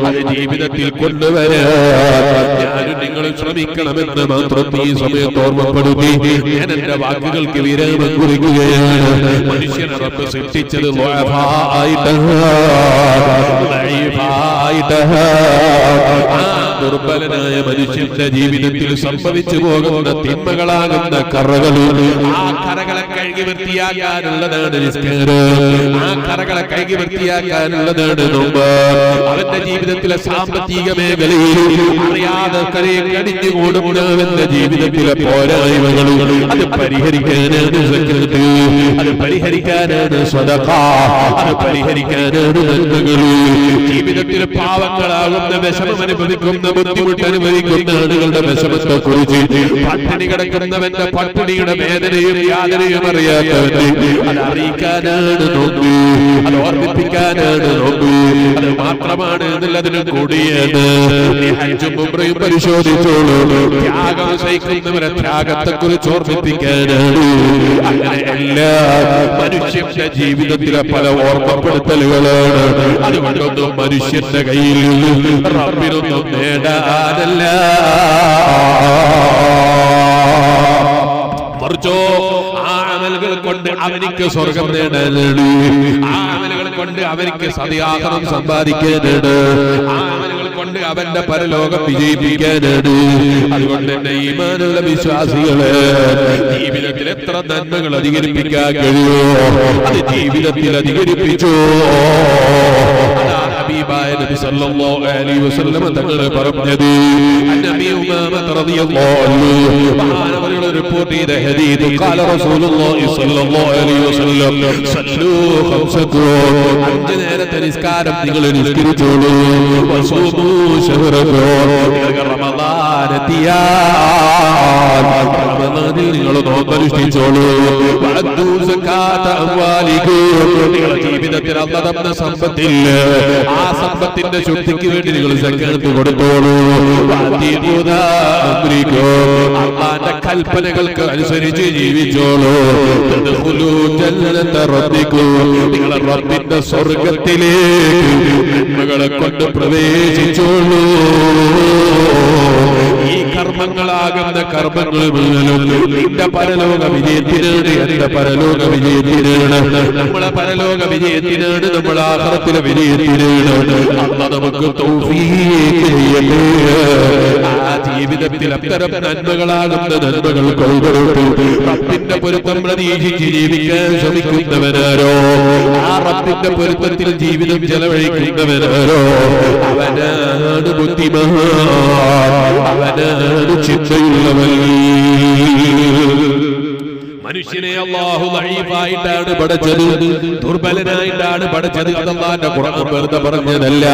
അത് ജീവിതത്തിൽ കൊണ്ടുവരാൻ ഞാനും നിങ്ങളും ശ്രമിക്കണമെന്ന് മാത്രം ഈ സമയത്ത് ഓർമ്മപ്പെടുത്തി ഞാൻ എന്റെ വാക്കുകൾക്ക് വിരാമം കുറിക്കുകയാണ്. മനുഷ്യനെ റബ്ബ് സൃഷ്ടിച്ചത് ദുർബലനായ മനുഷ്യന്റെ ജീവിതത്തിൽ സംഭവിച്ചു പോകുന്ന തിന്മകളാകുന്ന കറകളും ആ കറകളെ കഴുകി വൃത്തിയാക്കാനുള്ളതാണ് നിസ്കാരം, ആ കറകളെ കഴുകി വൃത്തിയാക്കാനുള്ളതാണ് നോമ്പ്. അവന്റെ ജീവിതത്തിലെ സാമ്പത്തിക മേഖലയിൽ അറിയാതെ കടിഞ്ഞു കൂടുന്നവന്റെ ജീവിതത്തിലെ പോരായ്മകളും അത് പരിഹരിക്കാനാണ് സക്കാത്ത്, അത് പരിഹരിക്കാനാണ് സദഖ, അത് പരിഹരിക്കാനാണ് നന്മകൾ. ജീവിതത്തിൽ പാവങ്ങളാകുന്ന വിഷമം അനുഭവിക്കുന്ന ബുദ്ധിമുട്ട് അനുഭവിക്കുന്ന ആളുകളുടെ വിഷമത്തെ കുറിച്ച് പട്ടിണി കിടക്കുന്നവന്റെ പട്ടിണിയുടെ വേദനയും യാതനയും അറിയാത്തവന് അത് അറിയിക്കാനാണ് നോമ്പ്, അത് ഓർമ്മിപ്പിക്കാനാണ് നോമ്പ്. അത് മാത്രമാണ് എന്നുള്ളതിന് കൂടിയാണ് ഹജ്ജും ഉംറയും പരിശോധിച്ചോളൂ. ത്യാഗം സഹിക്കുന്നവരെ ത്യാഗത്തെ കുറിച്ച് ഓർമ്മിപ്പിക്കാനാണ്. അങ്ങനെ എല്ലാ മനുഷ്യന്റെ ജീവിതത്തിലെ പല ഓർമ്മപ്പെടുത്തലുകളാണ്. അതുകൊണ്ടൊന്നും മനുഷ്യന്റെ കയ്യിൽ റബ്ബിനൊന്നും നേടാനല്ല, മറിച്ചോ ആ അമലുകൾ കൊണ്ട് അവനിക്ക് സ്വർഗം നേടാനാണ്, ആ അമലുകൾ കൊണ്ട് അവനിക്ക് സദയാഹനം സമ്പാദിക്കാനാണ്, ആ അമലുകൾ കൊണ്ട് അവന്റെ പരലോകം വിജയിപ്പിക്കാനാണ്. അതുകൊണ്ട് എന്റെ ഈമാനുള്ള വിശ്വാസികളെ, ജീവിതത്തിൽ എത്ര നന്മകൾ അധികരിപ്പിക്കാൻ കഴിയോ അത് ജീവിതത്തിൽ അധികരിപ്പിച്ചോ. ഹബീബായ നബി സല്ലല്ലാഹു അലൈഹി വസല്ലം തങ്ങൾ പറഞ്ഞത് നബി ഉമാമ റളിയല്ലാഹു അൻഹു മഹാനവരുടെ റിപ്പോർട്ട് ചെയ്ത ഹദീസ് ഖാല റസൂലുള്ളാഹി സല്ലല്ലാഹു അലൈഹി വസല്ലം സല്ലൂ ഖംസകു 5 നേരത്തെ നിസ്കാരം നിങ്ങൾ നിസ്കരിച്ചോളൂ, വസൂമു ശഹറകു റമളാനെത്തിയാൽ റമളാനിൽ നിങ്ങൾ നോമ്പ് അനുഷ്ഠിച്ചോളൂ, വഅദ്ദു സകാത അംവാലികു നിങ്ങളുടെ ജീവിതത്തിൽ അല്ലാഹു തന്ന സമ്പത്തില്ല, ആ സമ്പത്തിന്റെ ശുദ്ധിക്ക് വേണ്ടി നിങ്ങൾ സക്കാത്ത് കൊടുത്തോളൂ. അല്ലാഹുവിന്റെ കൽപ്പനകൾക്ക് അനുസരിച്ച് ജീവിച്ചോളൂ. നിങ്ങളെ റബ്ബിന്റെ സ്വർഗത്തിലേക്ക് നന്മകളെ കൊണ്ട് പ്രവേശിച്ചോളൂ. ഈ കർമ്മങ്ങളാകുന്ന കർമ്മങ്ങൾ മുഴുവനും നിന്റെ പരലോക വിജയത്തിനാണ്, എന്റെ പരലോക വിജയത്തിനാണ്, നമ്മളെ പരലോക വിജയത്തിനാണ്, നമ്മളെ ആഖിറത്തിലെ വിജയത്തിനാണ്. അല്ലാഹു നമുക്ക് തൗഫീഖ് ചെയ്യട്ടെ. ആ ജീവിതത്തിൽ അത്തരം നന്മകളാകുന്ന നന്മകൾ കൊണ്ടുവരട്ടെ. റബ്ബിന്റെ പൊരുത്തം പ്രതീക്ഷിച്ച് ജീവിക്കാൻ ശ്രമിക്കുന്നവനാരോ, ആ റബ്ബിന്റെ പൊരുത്തത്തിൽ ജീവിതം ചെലവഴിക്കുന്നവനാരോ, അവനാണ് ബുദ്ധിമാൻ, അവനാണ് ചിന്തയുള്ളവൻ. മനുഷ്യനെ അല്ലാഹു ദഈഫായിട്ടാണ് പഠിച്ചത്, ദുർബലനായിട്ടാണ് പഠിച്ചത്. അല്ലാഹുവിന്റെ ഖുർആൻ വെറുതെ പറഞ്ഞതല്ല,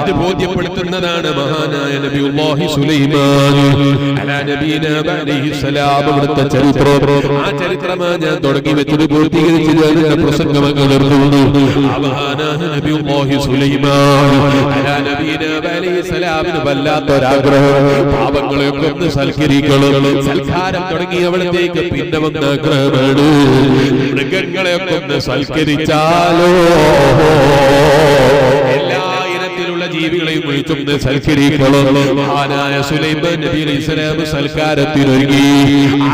ഇത് ബോധ്യപ്പെടുത്തുന്നതാണ്. മഹാനായ നബിയുല്ലാഹി സുലൈമാൻ അലാ നബീനാ അലൈഹിസ്സലാം അവിടുത്തെ ചരിത്രം. ആ ചരിത്രമാണ് ഞാൻ തുടങ്ങി വെച്ചത്, പൂർത്തീകരിച്ച് ഞാൻ പ്രസംഗം നിർത്തുന്നു. മഹാനായ നബിയുല്ലാഹി സുലൈമാൻ അലാ നബീനാ അലൈഹിസ്സലാമിന് വല്ലാത്തൊരാഗ്രഹം, പാപങ്ങളെയൊക്കെ ഒന്ന് സൽക്കരിക്കണം. സൽക്കാരം തുടങ്ങി അവിടത്തേക്ക് പിന്നെ വന്ന മൃഗങ്ങളെയൊക്കെ ഒന്ന് സൽക്കരിച്ചാലോ, എല്ലാ ഇനത്തിലുള്ള ജീവികളെയും വിളിച്ചൊന്ന് സൽക്കരിക്കണം. മഹാനായ സുലൈമാൻ നബി അലൈഹിസ്സലാം സൽക്കാരത്തിനൊരുങ്ങി.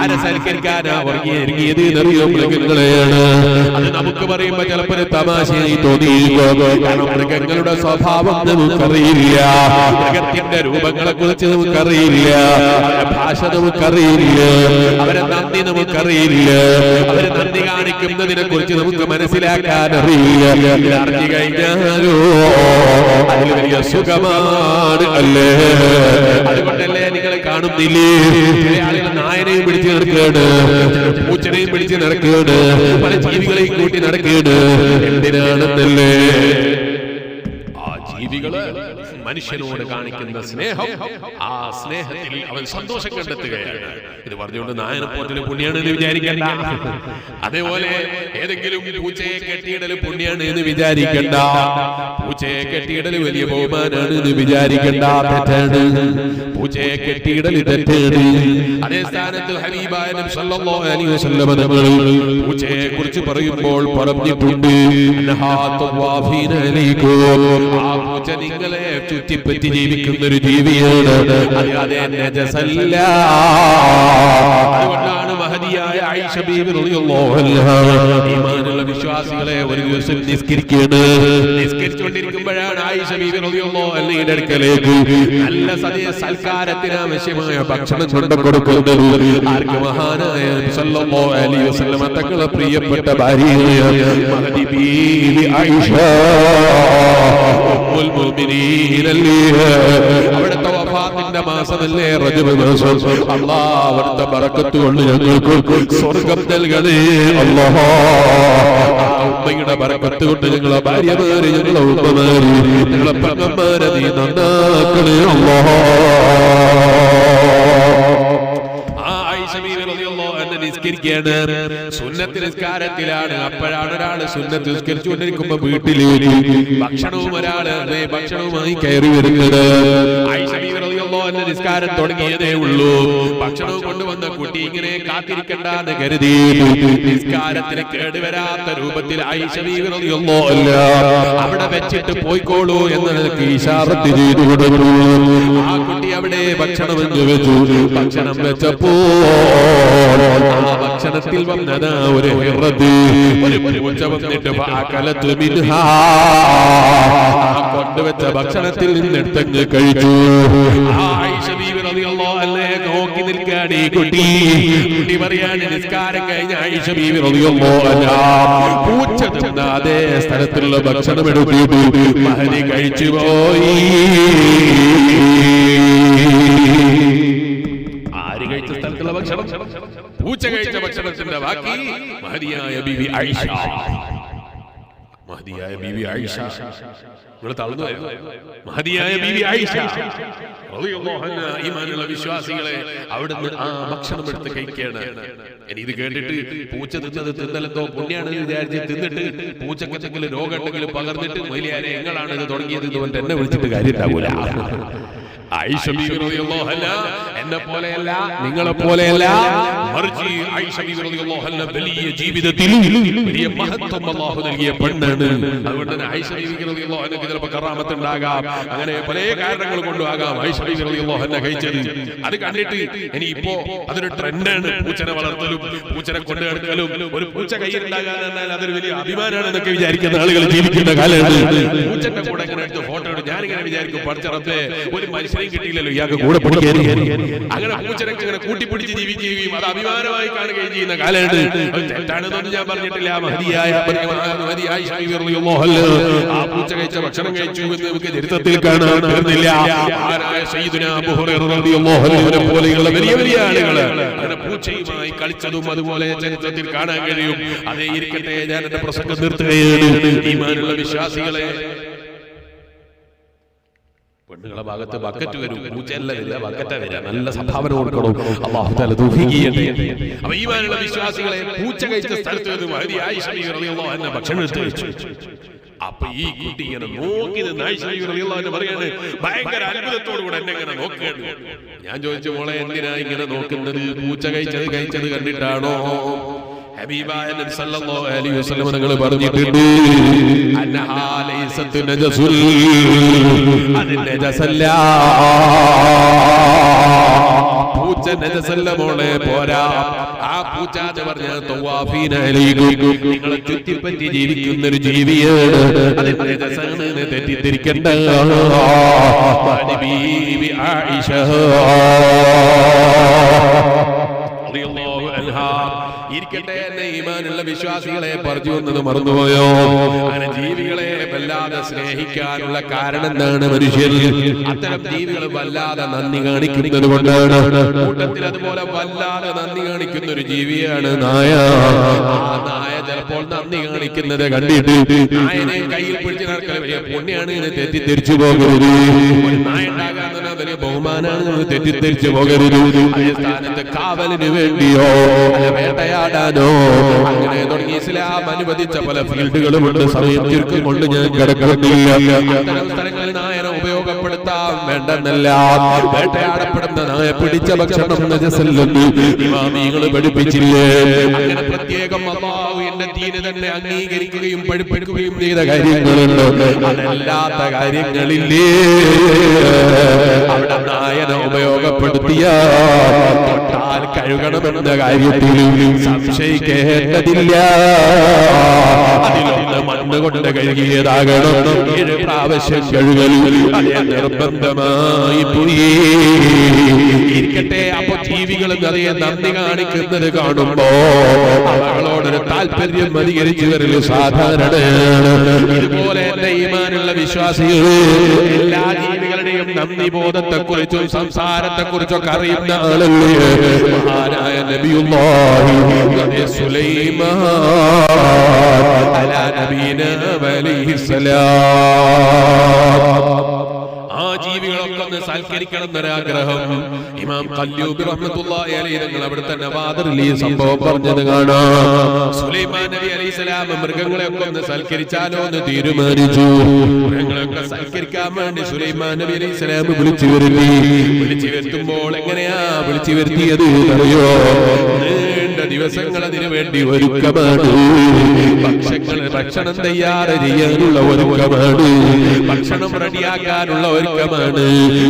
ആരെ സൽക്കരിക്കാനാ ഒരുങ്ങിയത് എന്നറിയോ? മൃഗങ്ങളെയാണ്. അത് നമുക്ക് പറയുമ്പോ ചിലപ്പോൾ തമാശയായി തോന്നിയിരിക്കും. കാരണം മൃഗങ്ങളുടെ സ്വഭാവം നമുക്കറിയില്ല, മൃഗത്തിന്റെ രൂപങ്ങളെ കുറിച്ച് നമുക്കറിയില്ല, അവരുടെ ഭാഷ നമുക്കറിയില്ല, അവരെ നന്ദി നമുക്കറിയില്ല, അവര് നന്ദി കാണിക്കുന്നതിനെ കുറിച്ച് നമുക്ക് മനസ്സിലാക്കാൻ അറിയില്ല. അറിഞ്ഞു കഴിഞ്ഞാലോ അതിൽ വലിയ സുഖമാണ് അല്ലേ? അതുകൊണ്ടല്ലേ നിങ്ങൾ കാണുന്നില്ലേ, ചില ആളുകൾ നായനെയും പിടിച്ച് നടക്കുകയാണ്, പൂച്ചനെയും പിടിച്ച് നടക്കുകയാണ്, പല ജീവികളെയും കൂട്ടി നടക്കുകയാണ്. എന്തിനാണെന്നല്ലേ? ആ ജീവികള് മനുഷ്യനോട് കാണിക്കുന്ന സ്നേഹം, ആ സ്നേഹത്തിൽ അവൻ സന്തോഷം കണ്ടെത്തുകയാണ്. ഇത് പറഞ്ഞുകൊണ്ട് നായനെപ്പോറ്റിന് പുണ്യാണ് എന്ന് വിചാരിക്കണ്ട. അതേപോലെ ഏതെങ്കിലും പൂച്ചയെ കെട്ടിയിടൽ പുണ്യാണ് എന്ന് വിചാരിക്കണ്ട. പൂച്ചയെ കെട്ടിയിടൽ വലിയ ബഹുമാനാണ് എന്ന് വിചാരിക്കണ്ട, തെറ്റാണ്. പൂച്ചയെ കെട്ടിയിടൽ തെറ്റാണ്. അതേ സ്ഥാനത്ത് ഹബീബായ നബി സല്ലല്ലാഹു അലൈഹി വസല്ലം തങ്ങൾ പൂച്ചയെ കുറിച്ച് പറയുമ്പോൾ പറഞ്ഞിട്ടുണ്ട്, അന്നഹാ തവാഫീന അലൈക്കും, ആ പൂച്ച നിങ്ങളെ ചുറ്റിപ്പറ്റി ജീവിക്കുന്ന ഒരു ജീവിയാണ്, അല്ലാതെ നജസല്ല. അതുകൊണ്ടാണ് മഹദിയായ ആയിഷ ബീവി റളിയല്ലാഹു അൻഹാ ഈമാനുള്ള വിശ്വാസികളെ ഒരു ദിവസം നിസ്കരിച്ചുകൊണ്ടിരിക്കുമ്പോഴാണ് ആയിഷ ബീവി റളിയല്ലാഹു അൻഹയുടെ അടുക്കലേക്ക് നല്ല സൽക്കാരത്തിന് ആവശ്യമായ ഭക്ഷണം കൊണ്ടുകൊടുക്കുന്നത് ആർക്ക്? മഹാനായ സല്ലല്ലാഹു അലൈഹി വസല്ലം തങ്ങളുടെ പ്രിയപ്പെട്ട ഭാര്യയായ മഹദി ബീവി ആയിഷ ഉമ്മുൽ മുഅ്മിനീൻ. അവിടുത്തെ വഫാത്തിന്റെ മാസമല്ലേ റജബ് മാസം. അല്ലാഹ് അവിടുത്തെ ബറക്കത്ത് കൊണ്ട് ഞങ്ങൾക്ക് സ്വർഗ്ഗം നൽകണേ അല്ലാഹ്. ആ ഉമ്മയുടെ ബറക്കത്ത് കൊണ്ട് ഞങ്ങളെ ഭാര്യമാരെ, ഞങ്ങളെ ഉമ്മമാരെ, ഞങ്ങളെ പെങ്ങന്മാരെ നീ നന്നാക്കണേ അല്ലാഹ്. നിസ്കരിക്കുകയാണ്, സുന്നത്ത് നിസ്കാരത്തിലാണ്. അപ്പോഴാണ് ഒരാള് സുന്നത്ത് നിസ്കരിച്ചുകൊണ്ടിരിക്കുമ്പോ വീട്ടിലേക്ക് ഭക്ഷണവും ഭക്ഷണവുമായി കയറി വരുന്നത്. നിസ്കാരം തുടങ്ങിയതേ ഉള്ളൂ. ഭക്ഷണവും കൊണ്ടുവന്ന കുട്ടി ഇങ്ങനെ കാത്തിരിക്കണ്ടെന്ന് കരുതി നിസ്കാരത്തിന് കേടുവരാത്ത രൂപത്തിൽ ആയിഷ ബീവി റളിയല്ലാഹു അൻഹാ അവിടെ വെച്ചിട്ട് പോയിക്കോളൂ എന്ന് ഇശാറത്ത് ചെയ്തു കൊടുത്തു. ആ കുട്ടി അവിടെ ഭക്ഷണം വെച്ചു. ഭക്ഷണം വെച്ചപ്പോ ആ ഭക്ഷണത്തിൽ വന്നതാ ഒരു പൂച്ച വന്നിട്ട് കൊണ്ടുവച്ച ഭക്ഷണത്തിൽ നിന്നെടുത്തങ്ങ് കഴിച്ചു. ആയിഷ ബീവി റളിയല്ലാഹു അൻഹയെ നോക്കി നിൽക്കുകയാണ് ഈ കുട്ടി. കുട്ടി പറയാണ്, നിസ്കാരം കഴിഞ്ഞ ആയിഷ ബീവി റളിയല്ലാഹു അൻഹാ പൂച്ച തിന്ന അതേ സ്ഥലത്തുള്ള ഭക്ഷണം എടുത്തിട്ട് മഹദി കഴിച്ചു പോയി. ആര് കഴിച്ച സ്ഥലത്തുള്ള ഭക്ഷണം? പൂച്ച കഴിച്ച ഭക്ഷണത്തിന്റെ ബാക്കി മഹദിയായ ബീവി ആയിഷ. മഹദിയായ ബീവി ആയിഷ, നിങ്ങൾ തളർന്നു പോയോ? മഹദിയായ ബീവി ആയിഷ റളിയല്ലാഹു അൻഹാ ഈമാനുള്ള വിശ്വാസികളെ അവിടുന്ന് ആ ഭക്ഷണം എടുത്ത് കഴിക്കുകയാണ്. ഇനി ഇത് കേട്ടിട്ട് പൂച്ച തിന്നലെന്തോ പുണ്യാണെന്ന് വിചാരിച്ച് തിന്നിട്ട് പൂച്ചക്ക് എന്തെങ്കിലും രോഗം ഉണ്ടെങ്കിലും പകർന്നിട്ട് മൊയ്ലിയാരെ എങ്ങളാണ് ഇത് തുടങ്ങിയത് ഇതുകൊണ്ട് എന്നെ വിളിച്ചിട്ട് കാര്യം ഉണ്ടാവൂല. ആയിഷ ബീവി റളിയല്ലാഹു അൻഹാ എന്നെ പോലെയല്ല, നിങ്ങളെ പോലെയല്ല, മറിച്ച് ആയിഷ ബീവി റളിയല്ലാഹു അൻഹാ വലിയ ജീവിതത്തിൽ വലിയ മഹത്വം അല്ലാഹു നൽകിയ പെണ്ണാണ്. അതുകൊണ്ട് തന്നെ ആയിഷ ബീവി റളിയല്ലാഹു അൻഹയ്ക്ക് ചിലപ്പോൾ കറാമത്ത് ഉണ്ടാകാം, അങ്ങനെ പല കാരണങ്ങൾ കൊണ്ടും ആകാം ആയിഷ ബീവി റളിയല്ലാഹു അൻഹ കഴിച്ചത്. അത് കണ്ടിട്ട് ഇനി ഇപ്പോ അതൊരു ട്രെൻഡാണ്, പൂച്ചനെ വളർത്തലും പൂച്ചനെ കൊണ്ടു നടക്കലും. ഒരു പൂച്ച കയ്യിലുണ്ടാകാൻ എന്നാൽ അതൊരു വലിയ അഭിമാനമാണ് എന്നൊക്കെ വിചാരിക്കുന്ന ആളുകൾ ജീവിക്കുന്ന കാലമാണ്. പൂച്ചന്റെ കൂടെ ഇങ്ങനെ എടുത്ത് ഫോട്ടോ എടുത്ത് ഞാനിങ്ങനെ വിചാരിക്കും, പഠിച്ചറപ്പേ ഒരു മനുഷ്യനെയും കിട്ടിയില്ലല്ലോ ഇയാൾക്ക് കൂടെ പഠിക്കാൻ. അങ്ങനെ പൂച്ചനൊക്കെ ഇങ്ങനെ കൂട്ടിപ്പിടിച്ച് ജീവിക്കുകയും അത് അഭിമാനമായി കാണുകയും ചെയ്യുന്ന കാലമാണ്. തെറ്റാണെന്നൊന്നും ഞാൻ പറഞ്ഞിട്ടില്ല. ആ പൂച്ച കഴിച്ച ഭക്ഷണം കഴിച്ചു എന്ന് നമുക്ക് ചരിത്രത്തിൽ കാണാൻ തീർന്നില്ല. പോലെയുള്ള വലിയ വലിയ ആളുകൾ അങ്ങനെ പൂച്ചയുമായി കളിച്ചതും അതുപോലെ ചരിത്രത്തിൽ കാണാൻ കഴിയും. അതേ ഇരിക്കട്ടെ, ഞാൻ എന്റെ പ്രസംഗം നിർത്തുകയാണ്. ഈമാനുള്ള വിശ്വാസികളെ, പെണ്ണുങ്ങളെ ഭാഗത്ത് ബക്കറ്റ് വരും, പൂച്ചയല്ല വരിക, ബക്കറ്റ വരിക. നല്ല സംഭാവന കൊടുക്കണം, അല്ലാഹു തആല തൗഫീഖ് ചെയ്യട്ടെ. അപ്പോൾ ഈമാനുള്ള വിശ്വാസികളെ, പൂച്ച കഴിച്ച സ്ഥലത്ത് ആയിഷ റളിയല്ലാഹു അൻഹ ഭക്ഷണം എടുത്ത് കഴിച്ചു. അപ്പൊ ഈ കുട്ടി ഇങ്ങനെ നോക്കി നിന്ന് ആയിഷ റളിയല്ലാഹു അൻഹ പറയാണ്, ഭയങ്കര അത്ഭുതത്തോടു കൂടെ എന്നെ ഇങ്ങനെ നോക്കുകയാണ്. ഞാൻ ചോദിച്ചു, മോളെ എന്തിനാ ഇങ്ങനെ നോക്കുന്നത്? പൂച്ച കഴിച്ചത് കണ്ടിട്ടാണോ? ഹബീബായ നബി സല്ലല്ലാഹു അലൈഹി വസല്ലം തങ്ങൾ പറഞ്ഞിട്ടുണ്ട്, അന്നഹാ ലൈസത്തു നജസുൽ, അത് നജസല്ല. പൂച്ച നജസല്ല മോളെ, പോരാ. ആ പൂച്ച എന്ന് പറഞ്ഞാൽ തവാഫീന അലൈക്കും, നിങ്ങളെ ചുറ്റിപ്പറ്റി ജീവിക്കുന്ന ഒരു ജീവിയാണ്. അത് നജസാണ് എന്ന് തെറ്റിദ്ധരിക്കണ്ട. ബീബി ആയിഷ റളിയല്ലാഹു അൻഹാ ഇരിക്കട്ടെ, എന്നെ ഈമാനുള്ള വിശ്വാസികളെ പറഞ്ഞു എന്നത് മറന്നുപോയോ? അങ്ങനെ ജീവികളെ വല്ലാതെ സ്നേഹിക്കാനുള്ള കാരണം എന്താണ്? മനുഷ്യർ അത്തരം ജീവികൾ വല്ലാതെ നന്ദി കാണിക്കുന്നത് കൊണ്ടാണ്. കൂട്ടത്തിൽ അതുപോലെ വല്ലാതെ നന്ദി കാണിക്കുന്ന ഒരു ജീവിയാണ് നായ. ആ നായ ചിലപ്പോൾ നന്ദി കാണിക്കുന്നത് കണ്ടിട്ട് നായനെ കയ്യിൽ പിടിച്ച് നടക്കൽ വലിയ പുണ്യാണ് എന്ന് തെറ്റിദ്ധരിച്ചു പോകരുത്. ഒരു നായ ഉണ്ടാകാൻ തന്നെ വലിയ ബഹുമാനാണ് എന്ന് തെറ്റിദ്ധരിച്ചു പോകരുത്. അതേ സ്ഥാനത്ത് കാവലിന് വേണ്ടിയോ വേട്ടയാടാനോ അങ്ങനെ തുടങ്ങി ഇസ്ലാം അനുവദിച്ച പല ഫീൽഡുകളുമുണ്ട്. സമയം ചുരുക്കം കൊണ്ട് ഞാൻ കിടക്കുന്നില്ല. അത്തരം സ്ഥലങ്ങളിൽ നായനെ ഉപയോഗപ്പെടുത്താൻ വേണ്ടെന്നല്ല. വേട്ടയാടപ്പെടുന്ന നായ പിടിച്ച ഭക്ഷണം നജസല്ലെന്ന് ഇമാമികൾ പഠിപ്പിച്ചില്ലേ? അങ്ങനെ പ്രത്യേകം അല്ലാഹുവിന്റെ ദീന് തന്നെ അംഗീകരിക്കുകയും പഠിപ്പിക്കുകയും ചെയ്ത കാര്യങ്ങളുണ്ട്. അതല്ലാത്ത കാര്യങ്ങളില്ലേ അവിടെ നായനെ ഉപയോഗപ്പെടുത്തിയാൽ തൊട്ടാൽ കഴുകണമെന്ന കാര്യത്തിൽ സംശയിക്കേണ്ടതില്ല. അതിലൊന്ന് മണ്ണ് കൊണ്ട് കഴുകിയതാകണം. 7 പ്രാവശ്യം കഴുകലും അതേ നിർബന്ധമായി പോയി. ഇരിക്കട്ടെ, അപ്പൊ ജീവികൾ അതേ നന്ദി കാണിക്കുന്നത് കാണുമ്പോ അവളോടൊരു താല്പര്യം അധികരിച്ചു വരല് സാധാരണയാണ്. ഇതുപോലെ എന്റെ ഈമാനുള്ള വിശ്വാസികൾ എല്ലാ ജീവികളുടെയും നന്ദി ബോധത്തെക്കുറിച്ചും സംസാരത്തെക്കുറിച്ചൊക്കെ അറിയുന്ന ആളല്ലേ മഹാനായ നബിയുല്ലാഹി സുലൈമാൻ അലാ നബീനാ അലൈഹിസ്സലാം. ആ ജീവികളൊക്കെ ഒന്ന് സൽക്കരിക്കണം എന്നൊരാഗ്രഹം ഇമാം ഖല്ലൂബി റഹ്മത്തുള്ളാഹി അലൈഹി തങ്ങൾ അവിടെ തന്നെ വാദറിൽ ഈ സംഭവം പറഞ്ഞത് കാണാം. സുലൈമാൻ നബി അലൈഹിസ്സലാം മൃഗങ്ങളെയൊക്കെ ഒന്ന് സൽക്കരിച്ചാലോ എന്ന് തീരുമാനിച്ചു. മൃഗങ്ങളെയൊക്കെ സൽക്കരിക്കാൻ വേണ്ടി സുലൈമാൻ നബി അലൈഹിസ്സലാം വിളിച്ചു വരുത്തുമ്പോൾ എങ്ങനെയാ വിളിച്ചു വരുത്തിയത് അറിയോ? ദിവസങ്ങൾ അതിനു വേണ്ടി ഒരുക്കമാണ്. ഭക്ഷണം തയ്യാറ് ചെയ്യാനുള്ള ഒരുക്കമാണ്. ഭക്ഷണം റെഡിയാക്കാനുള്ള ഒരുക്കമാണ്.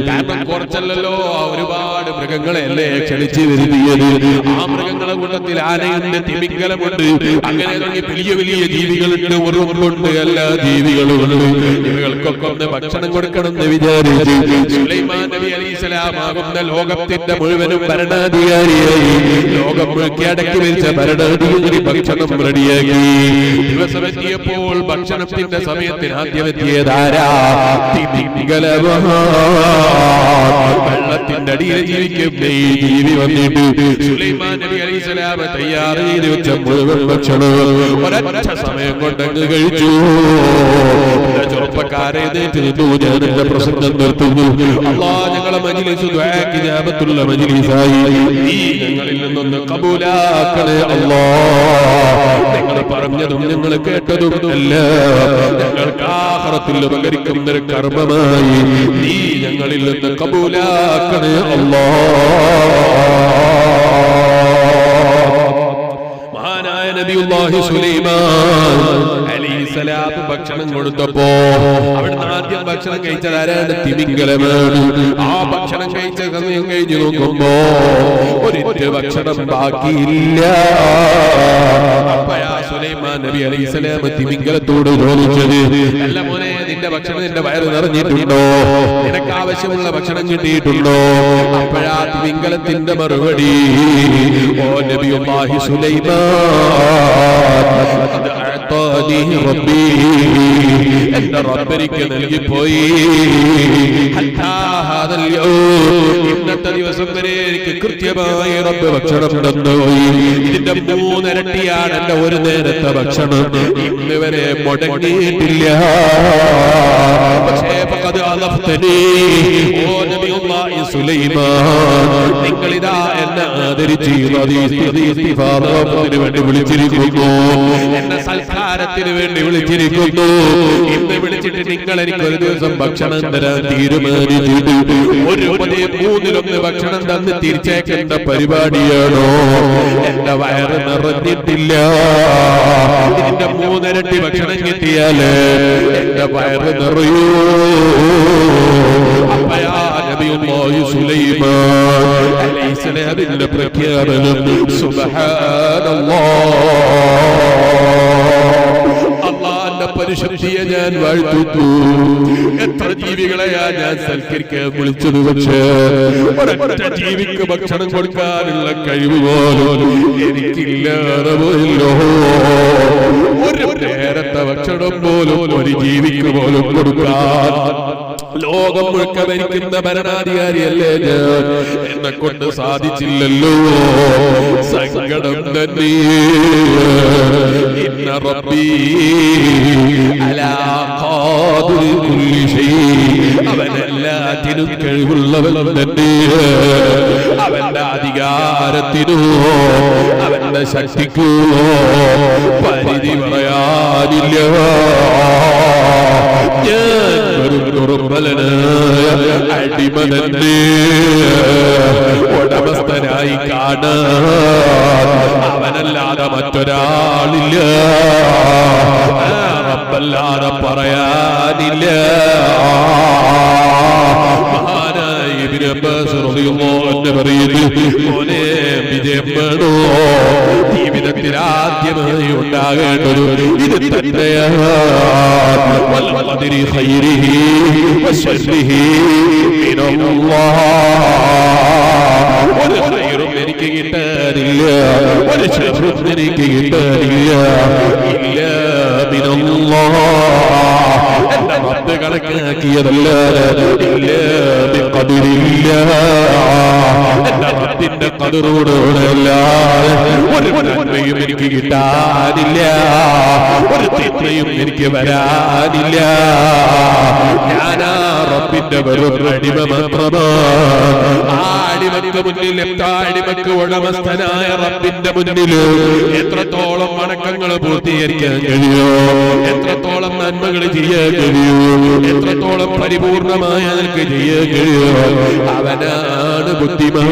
കാരണം കുറച്ചല്ലോ, ഒരുപാട് മൃഗങ്ങളെയല്ലേ ക്ഷണിച്ചു വരുത്തിയത്. ആ മൃഗങ്ങളെ കൂട്ടത്തിൽ ആനയുണ്ട്, തിമിംഗലമുണ്ട്, അങ്ങനെ തുടങ്ങി വലിയ വലിയ ജീവികളുണ്ട്. ഉറുമ്പുണ്ട്, എല്ലാ ജീവികളുമുണ്ട്. ഇവകൾക്കൊക്കെ ഒന്ന് ഭക്ഷണം കൊടുക്കണം എന്ന് വിചാരിച്ച് സുലൈമാൻ നബി അലൈഹിസ്സലാം ആകുന്ന ലോകത്തിന്റെ മുഴുവനും ഭരണാധികാരിയായി ലോകം മുഴുക്കി അടക്കി വെച്ച ഭരണാധികാരി ഭക്ഷണം റെഡിയാക്കി. ദിവസം സമയത്തെത്തിയപ്പോൾ ഭക്ഷണത്തിന്റെ സമയത്തിന് ആദ്യം എത്തിയതാരാ? വെള്ളത്തിന്റെ അടിയിൽ ജീവിക്കുന്ന ഈ ജീവി വന്നിട്ട് സുലൈമാൻ നബി അലൈഹിസ്സലാം തയ്യാർ ചെയ്ത് വെച്ച മുഴുവൻ ഭക്ഷണം ഒരൊറ്റ സമയം കൊണ്ടങ്ങ് കഴിച്ചു. ചെറുപ്പക്കാരെ നിന്നു, ഞാൻ എന്റെ പ്രസംഗം നിർത്തുന്നു. അല്ലാഹ് ഞങ്ങളെ മജ്‌ലിസ് ദുആക്ക് ഇജാബത്തുള്ള മജ്‌ലിസായി നീ ഞങ്ങളിൽ നിന്നൊന്ന് ഖബൂലാക്കണേ അല്ലാഹ്. നിങ്ങൾ പറഞ്ഞതും നിങ്ങൾ കേട്ടതും എല്ലാം ഞങ്ങൾക്ക് ആഖിറത്തിൽ ഉപകരിക്കുന്ന ഒരു കർമ്മമായി നീ ഞങ്ങളിൽ നിന്ന് ഖബൂലാക്കണേ അല്ലാഹ്. മഹാനായ നബിയുല്ലാഹി സുലൈമാൻ അലൈഹിസ്സലാം ഭക്ഷണം കൊടുത്തപ്പോ അവിടുന്ന് ആദ്യം ഭക്ഷണം കഴിച്ചത് ആരാണ്? തിമിംഗലമാണ്. ആ ഭക്ഷണം കഴിച്ച സമയം കഴിഞ്ഞു നോക്കുമ്പോ ഒരിറ്റ് ഭക്ഷണം ബാക്കിയില്ല. അപ്പഴാ സുലൈമാൻ നബി അലൈഹിസ്സലാം തിമിംഗലത്തോട് ചോദിച്ചത്, അല്ല മോനെ, നിന്റെ ഭക്ഷണം നിന്റെ വയറ് നിറഞ്ഞിട്ടുണ്ടോ? നിനക്ക് ആവശ്യമുള്ള ഭക്ഷണം കിട്ടിയിട്ടുണ്ടോ? അപ്പഴാ തിമിംഗലത്തിന്റെ മറുപടി, ഓ നബിയുല്ലാഹി സുലൈമാൻ, എന്റെ റബ്ബെനിക്ക് നൽകിപ്പോയി. ഇന്നത്തെ ദിവസം വരെ എനിക്ക് കൃത്യമായി റബ്ബ് ഭക്ഷണം തന്നുപോയി. ഇതിന്റെ 3 ഇരട്ടിയാണ് എന്റെ ഒരു നേരത്തെ ഭക്ഷണം. ഇന്ന് വരെ മുടങ്ങിയിട്ടില്ല. പക്ഷേ നിങ്ങളിതാ എന്നെ ആദരിച്ച് വേണ്ടി വിളിച്ചിരിക്കുന്നു, എന്നെ സൽക്കാരത്തിന് വേണ്ടി വിളിച്ചിരിക്കുന്നു. ഇന്ന് വിളിച്ചിട്ട് നിങ്ങൾ എനിക്ക് ഒരു ദിവസം ഭക്ഷണം തരാൻ തീരുമാനിച്ചിട്ട് 1/3 ഭക്ഷണം തന്ന് തിരിച്ചേക്കേണ്ട പരിപാടിയാണോ? എന്റെ വയറ് നിറഞ്ഞിട്ടില്ല. ഇതിന്റെ 3 ഇരട്ടി ഭക്ഷണം കിട്ടിയാല് എന്റെ വയറ് നിറയൂ. അപ്പയാ നബിയുല്ലാഹി സുലൈമാൻ അലൈഹിസ്സലാമിന്റെ പ്രഖ്യാപനം, സുബ്ഹാനല്ലാഹ്, അല്ലാഹുവിന്റെ പരിശുദ്ധിയെ ഞാൻ വാഴ്ത്തുന്നു. എത്ര ജീവികളെയാ ഞാൻ സൽക്കരിക്കാൻ വിളിച്ചത്, പക്ഷേ ഒരൊറ്റ ജീവിക്ക് ഭക്ഷണം കൊടുക്കാനുള്ള കഴിവ് പോലും എനിക്കില്ലാതെ പോയല്ലോ. ഒരു നേരത്തെ ഭക്ഷണം പോലും ഒരു ജീവിക്ക് പോലും കൊടുക്കാൻ ലോകം മുഴുക്ക ഭരിക്കുന്ന ഭരണാധികാരിയല്ലേ ഞാൻ, എന്നെ കൊണ്ട് സാധിച്ചില്ലല്ലോ. സങ്കടം തന്നെ. ഇന്ന റബ്ബി അലാ ഖാദിരി കുല്ലി ശൈഇ, അവൻ എല്ലാത്തിനും കഴിവുള്ളവൻ തന്നെ. അവന്റെ അധികാരത്തിനോ അവന്റെ ശക്തിക്കോ പരിധി പറയാനില്ല. അടിമ തന്നെ ഉടമസ്ഥനായി കാണാൻ അവനല്ലാതെ മറ്റൊരാളില്ല, റബ്ബല്ലാതെ പറയാനില്ല. മഹാനായ ഇബ്നു അബ്ബാസ് റളിയല്ലാഹു അൻഹു പറയുന്നു, മോനെ, വിജയം വേണോ? ജീവിതത്തിൽ ആദ്യമായി ഉണ്ടാകേണ്ടത് ഇത് തന്നെയാണ്. ഖൈരിഹി വശർരിഹി മിനല്ലാഹ്. ഒരു ഖൈറും എനിക്ക് കിട്ടാനില്ല, ഒരു ശർറും എനിക്ക് കിട്ടാനില്ല, ഇല്ല മിനല്ലാഹ്. എന്റെ റബ്ബ് കണക്കാക്കിയതല്ല, ഇല്ല ബിഖദരില്ല. എന്റെ റബ്ബിന്റെ ഖദറോടുകൂടെയല്ലാതെ ഒരു നന്മയും എനിക്ക് കിട്ടാനില്ല, ഒരു തിന്മയും എനിക്ക് വരാനില്ല. ഞാനാ റബ്ബിന്റെ വെറും അടിമ മാത്രമാണ്. ആ അടിമക്ക് മുന്നിൽ, അടിമക്ക് ഉടമസ്ഥനായ റബ്ബിന്റെ മുന്നിൽ എത്രത്തോളം വണക്കങ്ങൾ പൂർത്തീകരിക്കാൻ കഴിയോ, എത്രത്തോളം നന്മകൾ ചെയ്യാൻ കഴിയോ, എത്രത്തോളം പരിപൂർണമായ നിനക്ക് ചെയ്യാൻ കഴിയോ, അവനാണ് ബുദ്ധിമാൻ.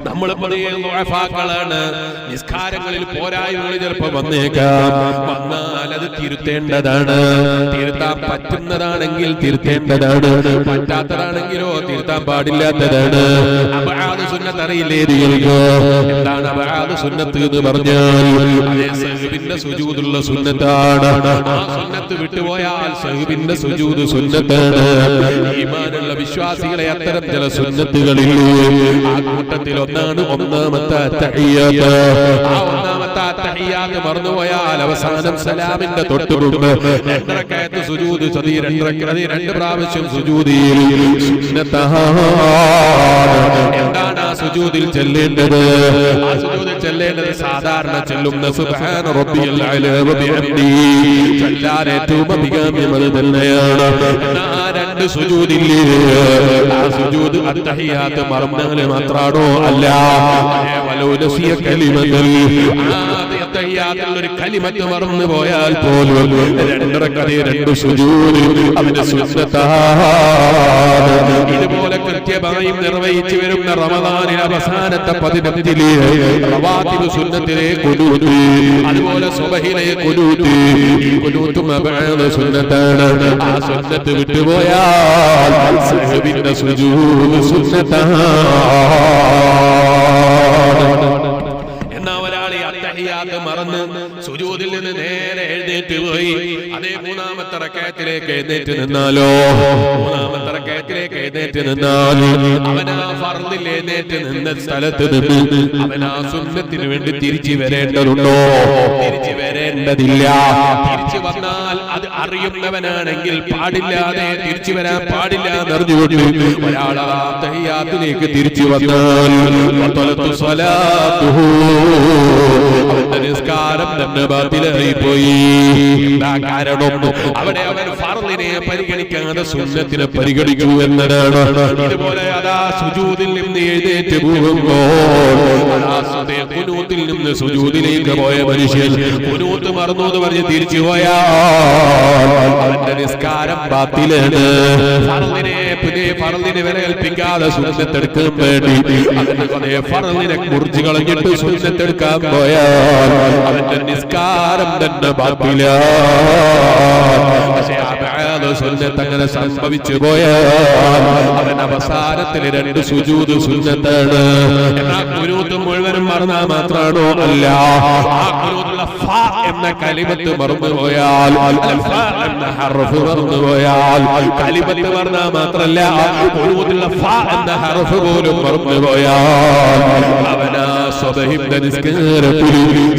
നമ്മൾ ാണ് നിസ്കാരങ്ങളിൽ പോരായ്മകൾ ചിലപ്പോൾ വന്നേക്കാം. വന്നാൽ അത് തിരുത്തേണ്ടതാണ്. തിരുത്താൻ പറ്റുന്നതാണെങ്കിൽ തിരുത്തേണ്ടതാണ്, പറ്റാത്തതാണെങ്കിലോ തിരുത്താൻ പാടില്ലാത്തതാണ്. അബആദ് സുന്നത്ത് അറിയില്ലേ നിങ്ങൾക്ക്? എന്താണ് അബആദ് സുന്നത്ത് എന്ന് പറഞ്ഞാൽ? സഹ്ബിന്റെ സുജൂദുള്ള സുന്നത്താണ്. ആ സുന്നത്ത് വിട്ടുപോയാൽ സഹ്ബിന്റെ സുജൂദ് സുന്നത്താണ്. ഈമാനുള്ള വിശ്വാസികളെ അത്തരം ചില സുന്നത്തുകളില്ലേ, ആ കൂട്ടത്തിൽ ഒന്നാണ് ഒന്നാമത്തെ തഹിയ്യാത്ത്. ആ ഒന്നാമത്തെ അത്തഹിയ്യാത്ത് മറന്നുപോയാൽ അവസാനം സലാമിന്റെ തൊട്ടുമുമ്പ് 2 റക്അത്ത് സുജൂദ് ചൊല്ലി 2 പ്രാവശ്യം സുജൂദ് സുന്നത്താണ്. എന്താണ് ആ സുജൂദിൽ ചെല്ലേണ്ടത്? ആ സുജൂദിൽ ചെല്ലേണ്ടത് സാധാരണ ചെല്ലുന്ന സുബ്ഹാന റബ്ബിയൽ അലാ വ ബിഹംദിഹി ചൊല്ലാൻ ഏറ്റവും അഭികാമ്യം അത് തന്നെയാണ്. ആ 2 സുജൂദില്ലേ, ആ സുജൂദ് അത്തഹിയ്യാത്ത് മറന്നാൽ മാത്രാണോ? അല്ല. വലൗ നസിയ കലിമത്തൻ, അത്തഹിയ്യാത്തിൽ ഒരു കലിമത്ത് മറന്നു പോയാൽ പോലും 2 റക്അത്ത് 2 സുജൂദ് അതിന്റെ സുന്നത്താണ്. ഇതുപോലെ കൃത്യമായി നിർവഹിച്ചു വരുന്ന റമദാനിലെ അവസാനത്തെ 15-ലെ റവാത്തിബ് സുന്നത്തിലെ ഖുനൂത്ത്, അതുപോലെ സുബഹിലെ ഖുനൂത്ത്, ഈ ഖുനൂത്തും അബഅദ സുന്നത്താണ്. ആ സുന്നത്ത് വിട്ടുപോയാൽ സഹബിന്റെ സുജൂദ് സുന്നത്താണ്. എന്നാ ഒരാൾ ഈ അത്തഹിയ്യാത്ത് മറന്ന് സുജൂദിൽ നിന്ന് നേരെ എഴുന്നേറ്റ് പോയി അതേ 3-ാമത്തെ റക്അത്തിലേക്ക് എഴുന്നേറ്റ് നിന്നാലോ, 3-ാമത്തെ റക്അത്തിലേക്ക് എഴുന്നേറ്റ് നിന്നാൽ അവൻ ആ ഫർദിൽ എഴുന്നേറ്റ് നിന്ന സ്ഥലത്ത് നിന്ന് അവൻ ആ സുന്നത്തിന് വേണ്ടി തിരിച്ചു വരേണ്ടതുണ്ടോ? തിരിച്ചു വരേണ്ടതില്ല. തിരിച്ചു വന്നാൽ അത് അറിയുന്നവനാണെങ്കിൽ പാടില്ലാതെ തിരിച്ചു വരാൻ പാടില്ല എന്നറിഞ്ഞുകൊണ്ട് ഒരാൾ ആ തഹിയ്യാത്തിലേക്ക് തിരിച്ചു വന്നാൽ അവന്റെ നിസ്കാരം തന്നെ ബാത്തിലായി പോയി. കാരണം അവിടെ അവൻ ഫർദിനെ പരിഗണിക്കാതെ സുന്നത്തിനെ പരിഗണിക്കൂ എന്നതാണ്. ഇതുപോലെ അതാ സുജൂദിൽ നിന്ന് എഴുന്നേറ്റ് പോകുമ്പോൾ ഖുനൂത്തിൽ നിന്ന് സുജൂദിലേക്ക് പോയ മനുഷ്യൻ ഖുനൂത്ത് മറന്നു എന്ന് പറഞ്ഞ് തിരിച്ചു പോയാൽ അവന്റെ നിസ്കാരം ബാത്തിലാണ്. ഫർദിനെ വില കൽപ്പിക്കാതെ സുന്നത്തെടുക്കാൻ വേണ്ടി അതേ ഫർദിനെ കുറിച്ച് കളഞ്ഞിട്ട് സുന്നത്തെടുക്കാൻ പോയാൽ അവന്റെ നിസ്കാരം തന്നെ ബാത്തിലാണ്. പക്ഷേ സുന്നത്ത് അങ്ങനെ സംഭവിച്ചു പോയാൽ അവൻ അവസാനത്തിൽ 2 സുജൂദ് സുന്നത്താണ്. എന്നാൽ ഖുനൂത്ത് മുഴുവനും മറന്നാൽ മാത്രമാണോ? അല്ല. ആ ഖുനൂത്തിലുള്ള ഫ എന്ന കലിമത്ത് മറന്നുപോയാൽ, ഫ എന്ന ഹർഫ് മറന്നുപോയാൽ, കലിമത്ത് മറന്നാൽ മാത്രമല്ല ഖുനൂത്തിലുള്ള ഫ എന്ന ഹർഫ് പോലും മറന്നുപോയാൽ അവനാ സ്വബഹിന്റെ നിസ്കാരത്തിൽ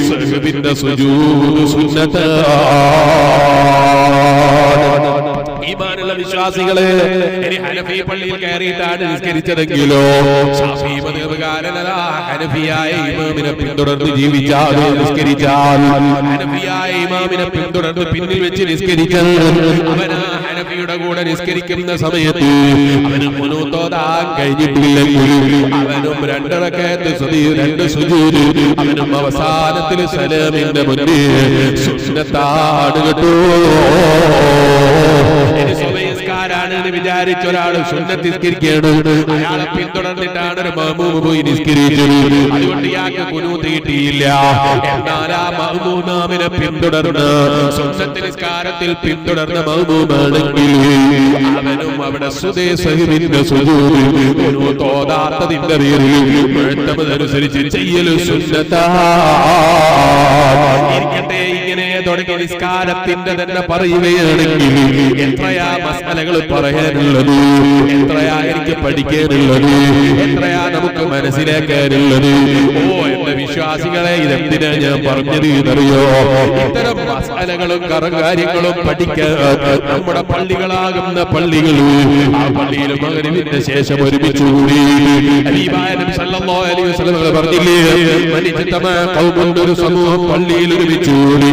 സഹബിന്റെ സുജൂദ് സുന്നത്താണ്. ഈമാനുള്ള വിശ്വാസികളെ, ഇനി ഹനഫി പള്ളിയിൽ കയറിയിട്ടാണ് നിസ്കരിച്ചതെങ്കിലോ ശാഫി മദ്ഹബുകാരനല്ല, ഹനഫിയായ ഇമാമിനെ പിന്തുടർന്ന് ജീവിച്ചാൽ നിസ്കരിച്ചാൽ, ഹനഫിയായ ഇമാമിനെ പിന്തുടർന്ന് പിന്നിൽ വെച്ച് നിസ്കരിച്ചാൽ അവൻ ഹനഫിയുടെ കൂടെ നിസ്കരിക്കുന്ന സമയത്ത് അവന് ഖുനൂത്തോതാൻ കഴിഞ്ഞിട്ടില്ലെങ്കിൽ അവനും 2 റക്അത്ത് 2 സുജൂദ് അവനും അവസാനത്തിൽ സലാമിന്റെ മുന്നേ സുന്നത്താണ് കേട്ടോ. സുബഹിസ്കാരാണെന്ന് വിചാരിച്ച ഒരാൾ സുന്നത്ത് നിസ്കരിക്കുകയാണ്, അയാളെ പിന്തുടർന്നിട്ടാണ് ഒരു മഅ്മൂം പോയി നിസ്കരിച്ചത്. അതുകൊണ്ട് ഇയാൾക്ക് ഖുനൂത്ത് കിട്ടിയില്ല. എന്നാൽ ആ മഅ്മൂമിനെ പിന്തുടർന്ന് സുന്നത്ത് നിസ്കാരത്തിൽ പിന്തുടർന്ന മഅ്മൂമാണെങ്കിൽ അവനും അവിടെ സഹബിന്റെ സുജൂദ് ഖുനൂത്ത് ഓതാത്തതിന്റെ പേരിൽ മുഅ്തമദനുസരിച്ച് ചെയ്യൽ സുന്നത്താണ്. ഇരിക്കട്ടെ, ഇങ്ങനെ തുടങ്ങി നിസ്കാരത്തിന്റെ തന്നെ പറയുകയാണെങ്കിൽ എത്രയാ മസ്അലകൾ പറയാനുള്ളത്, എത്രയാ എനിക്ക് പഠിക്കാനുള്ളത്, എത്രയാ നമുക്ക് മനസ്സിലാക്കാനുള്ളത്. ഓ എന്റെ വിശ്വാസികളെ, ഇതെന്തിനാ ഞാൻ പറഞ്ഞത് എന്നറിയോ? ഇത്തരം മസ്അലകളും കാര്യങ്ങളും പഠിക്കാൻ നമ്മുടെ പള്ളികളാകുന്ന പള്ളികൾ, ആ പള്ളിയിൽ മഗ്‌രിബിന്റെ ശേഷം ഒരുമിച്ച് കൂടി ഹബീബായ നബി സല്ലല്ലാഹു അലൈഹി വസല്ലം പറഞ്ഞില്ലേ, മനിജ്തമാ ഖൗമുൻ, ഒരു സമൂഹം പള്ളിയിൽ ഒരുമിച്ച് കൂടി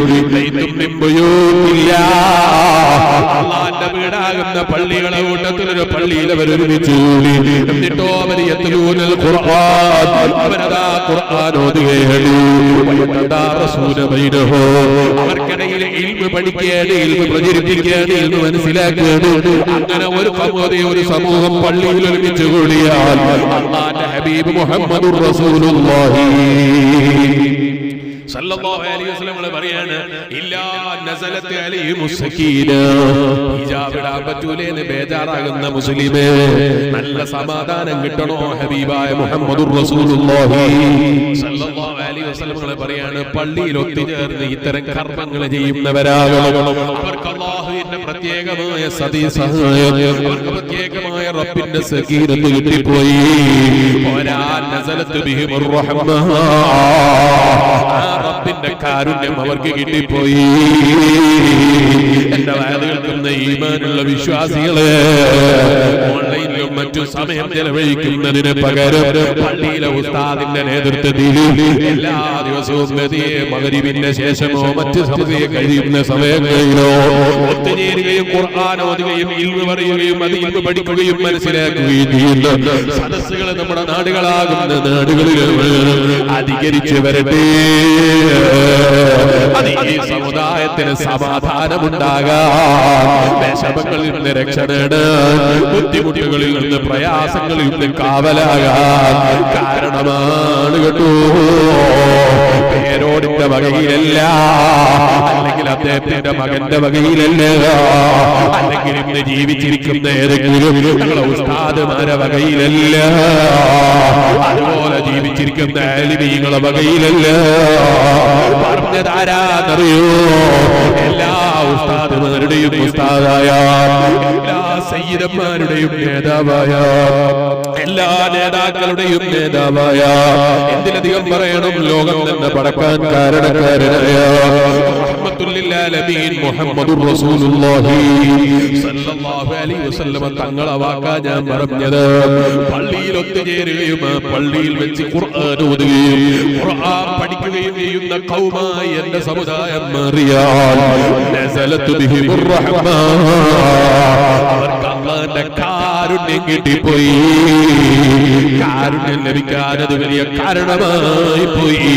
അള്ളാന്റെ വീടാകുന്ന പള്ളികളെ കൂട്ടത്തിലൊരു പള്ളിയിൽ അവർ ഒരുമിച്ച് കൂടി. എന്നിട്ടോ അവർ യത്ലൂനൽ ഖുർആൻ, അവരതാ ഖുർആൻ ഓതുകയാണ്. വയതദാറസൂന ബൈനഹും, അവർക്കിടയിൽ ഇൽമു പഠിക്കുകയാണ്, ഇൽമു പ്രചരിപ്പിക്കുകയാണ്, ഇൽമു മനസ്സിലാക്കുകയാണ്. അങ്ങനെ ഒരു സമൂഹം പള്ളിയിൽ ഒരുമിച്ച് കൂടിയാൽ അള്ളാന്റെ ഹബീബ് മുഹമ്മദുർ റസൂലുള്ളാഹി സല്ലല്ലാഹു അലൈഹി വസല്ലം പറയാണ്, ഇല്ലാ നസലത്ത് അലൈഹിമുസ് സകീന, ഹിജാബ് ഇടാൻ പറ്റൂലേന്ന് ബേജാറാകുന്ന മുസ്ലിമേ, നല്ല സമാധാനം കിട്ടണോ ഹബീബായ മുഹമ്മദുർ റസൂലുള്ളാഹി സല്ലല്ലാഹു അലൈഹി വസല്ലം പറയാണ്, പള്ളിയിൽ ഒത്തുചേർന്ന് ഇത്തരം കർമ്മങ്ങൾ ചെയ്യുന്നവരാകണം. അവർക്ക് അല്ലാഹുവിന്റെ പ്രത്യേകമായ സഹായം, അവർക്ക് പ്രത്യേകമായ റബ്ബിന്റെ സകീനത്ത് കിട്ടിപ്പോയി. നസലത്ത് ബിഹിമുർ റഹ്മ, റബ്ബിന്റെ അള്ളാഹുവിന്റെ കാരുണ്യം അവർക്ക് കിട്ടിപ്പോയി. എന്റെ വയലുകൾക്കുന്ന ഈമാനുള്ള വിശ്വാസികളെ ഓൺലൈനിലും മറ്റു സമയം ചെലവഴിക്കുന്നതിന് പകരം പള്ളിയിലെ ഉസ്താദിന്റെ നേതൃത്വത്തിൽ എല്ലാ ദിവസവും മഗ്‌രിബിന്റെ ശേഷമോ മറ്റു സമയം കഴിയുന്ന സമയങ്ങളിലോ ഒത്തുചേരുകയും ഖുർആൻ ഓതുകയും ഇൽമു പറയുകയും അത് ഇൽമു പഠിക്കുകയും മനസ്സിലാക്കുകയും ചെയ്യുന്ന സദസ്സുകൾ നമ്മുടെ നാടുകളാകുന്ന നാടുകളിൽ അധികരിച്ചു വരട്ടെ. അത് ഈ സമുദായത്തിന് സമാധാനമുണ്ടാകാൻ, വിഷമങ്ങളിൽ നിന്ന് രക്ഷ നേടാൻ, ബുദ്ധിമുട്ടുകളിൽ നിന്ന് പ്രയാസങ്ങളിൽ നിന്ന് കാവലാകാൻ കാരണമാണ് കേട്ടോ. പേരോടിന്റെ വകയിലല്ല, അല്ലെങ്കിൽ അദ്ദേഹത്തിന്റെ മകന്റെ വകയിലല്ല, അല്ലെങ്കിൽ ഇന്ന് ജീവിച്ചിരിക്കുന്ന ഏതെങ്കിലും ഞങ്ങളെ ഉസ്താദുമാരെ വകയിലല്ല, അതുപോലെ ജീവിച്ചിരിക്കുന്ന ആലിമീങ്ങളെ വകയിലല്ല. പറഞ്ഞതാരാന്നറിയോ? എല്ലാ ഉസ്താദുമാരുടെയും ഉസ്താദായ, എല്ലാ സയ്യിദന്മാരുടെയും നേതാവായ, എല്ലാ നേതാക്കളുടെയും നേതാവായ, എന്തിലധികം പറയണം, ലോകം തന്നെ പടക്കാൻ കാരണക്കാരനായ റഹ്മത്തുൽ ലിൽ ആലമീൻ മുഹമ്മദുർ റസൂലുള്ളാഹി സ്വല്ലല്ലാഹു അലൈഹി വസല്ലം തങ്ങളെ വാക്കാ ഞാൻ പറഞ്ഞത്. പള്ളിയിൽ ഒത്തുചേരുകയും പള്ളിയിൽ വെച്ച് ഖുർആൻ ഓതുകയും ഖുർആൻ പഠിക്കുകയും ചെയ്യുന്ന ഖൗമായി എന്റെ സമുദായം മാറിയാൽ നസലത്തു ബിഹിർ റഹ്മാൻ, അവർക്ക് അല്ലാഹുവിന്റെ കാരുണ്യം കിട്ടിപ്പോയി. കാരുണ്യം ലഭിക്കാൻ അത് വലിയ കാരണമായി പോയി.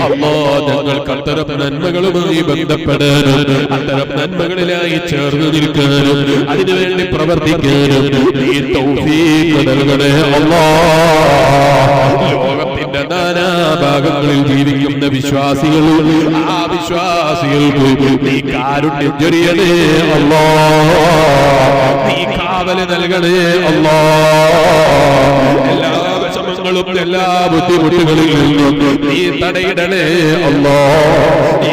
അല്ലാഹ് ഞങ്ങൾക്ക് അത്തരം നന്മകളുമായി ബന്ധപ്പെടാനും അത്തരം നന്മകളിലായി ചേർന്ന് നിൽക്കാനും അതിനുവേണ്ടി പ്രവർത്തിക്കാനും നീ തൗഫീഖ് നൽകണേ അല്ലാഹ്. ലോകത്തിന്റെ നാനാഭാഗങ്ങളിൽ ജീവിക്കുന്ന വിശ്വാസികൾ, ആ വിശ്വാസികൾക്ക് നീ കാരുണ്യം ചൊരിയണേ അല്ലാഹ്. നീ കാവല് നൽകണേ അല്ലാഹ്. എല്ലാ വിഷമങ്ങളും എല്ലാ ബുദ്ധിമുട്ടുകളിൽ നിന്നും നീ തടയിടണേ അല്ലാഹ്.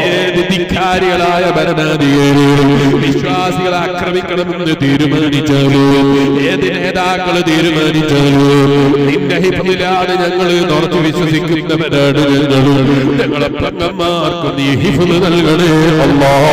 ഏത് ധിക്കാരികളായ ഭരണാധികാരികളും വിശ്വാസികളെ ആക്രമിക്കണമെന്ന് തീരുമാനിച്ചാലും, ഏത് നേതാക്കൾ തീരുമാനിച്ചാലും, നിന്റെ ഹിഫ്ളിലാണ് ഞങ്ങൾ തുറച്ചു വിശ്വസിക്കുന്നവരാണ് ഞങ്ങളും. ഞങ്ങളെ പെങ്ങന്മാർക്ക് നീ ഹിഫ്ള് നൽകണേ അല്ലാഹ്.